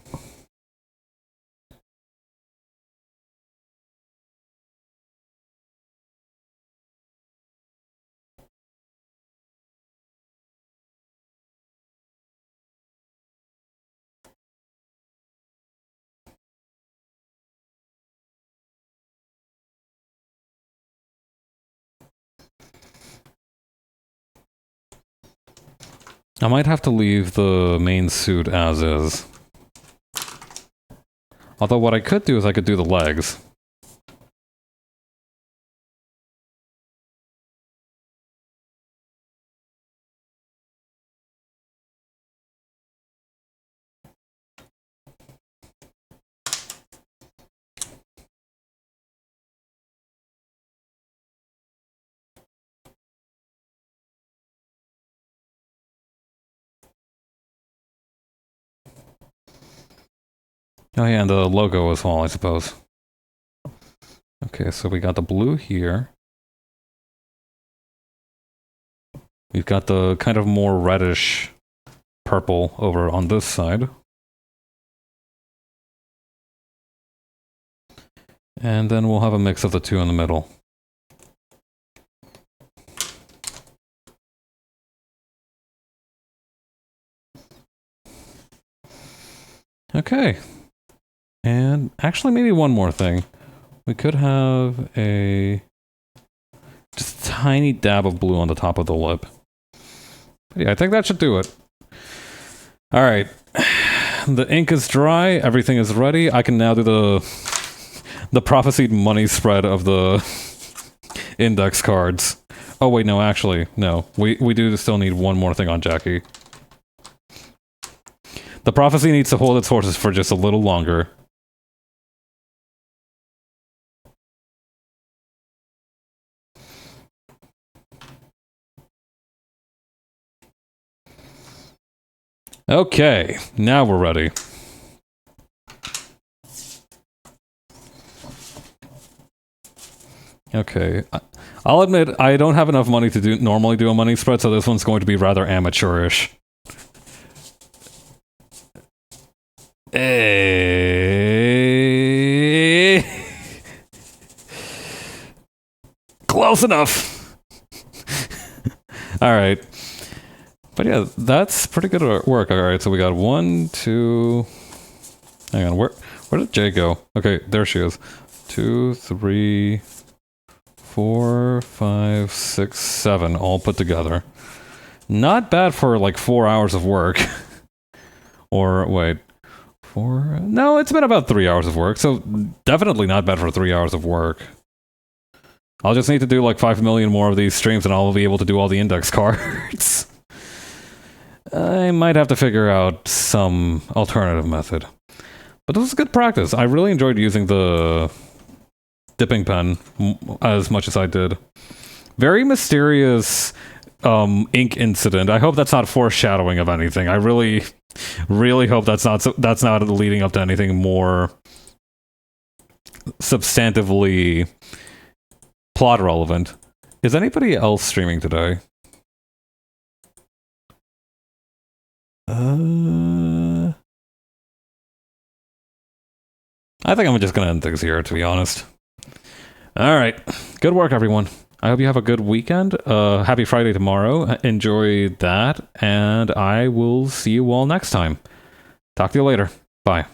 I might have to leave the main suit as is. Although what I could do is I could do the legs. Oh yeah, and the logo as well, I suppose. Okay, so we got the blue here. We've got the kind of more reddish purple over on this side. And then we'll have a mix of the two in the middle. Okay. And actually maybe one more thing. We could have a just a tiny dab of blue on the top of the lip. But yeah, I think that should do it. Alright. The ink is dry, everything is ready. I can now do the prophesied money spread of the index cards. Oh wait, no, actually, no. We do still need one more thing on Jackie. The prophecy needs to hold its horses for just a little longer. Okay, now we're ready. Okay, I'll admit I don't have enough money to normally do a money spread, so this one's going to be rather amateurish. Close enough. All right. But yeah, that's pretty good work. All right, so we got 1, 2. Hang on, where did Jay go? Okay, there she is. 2, 3, 4, 5, 6, 7, all put together. Not bad for like 4 hours of work. Or wait, 4? No, it's been about 3 hours of work. So definitely not bad for 3 hours of work. I'll just need to do like 5 million more of these streams, and I'll be able to do all the index cards. I might have to figure out some alternative method. But this is good practice. I really enjoyed using the dipping pen as much as I did. Very mysterious ink incident. I hope that's not foreshadowing of anything. I really, really hope that's not leading up to anything more substantively plot relevant. Is anybody else streaming today? I think I'm just gonna end things here, to be honest. Alright. Good work, everyone. I hope you have a good weekend. Happy Friday tomorrow. Enjoy that, and I will see you all next time. Talk to you later. Bye.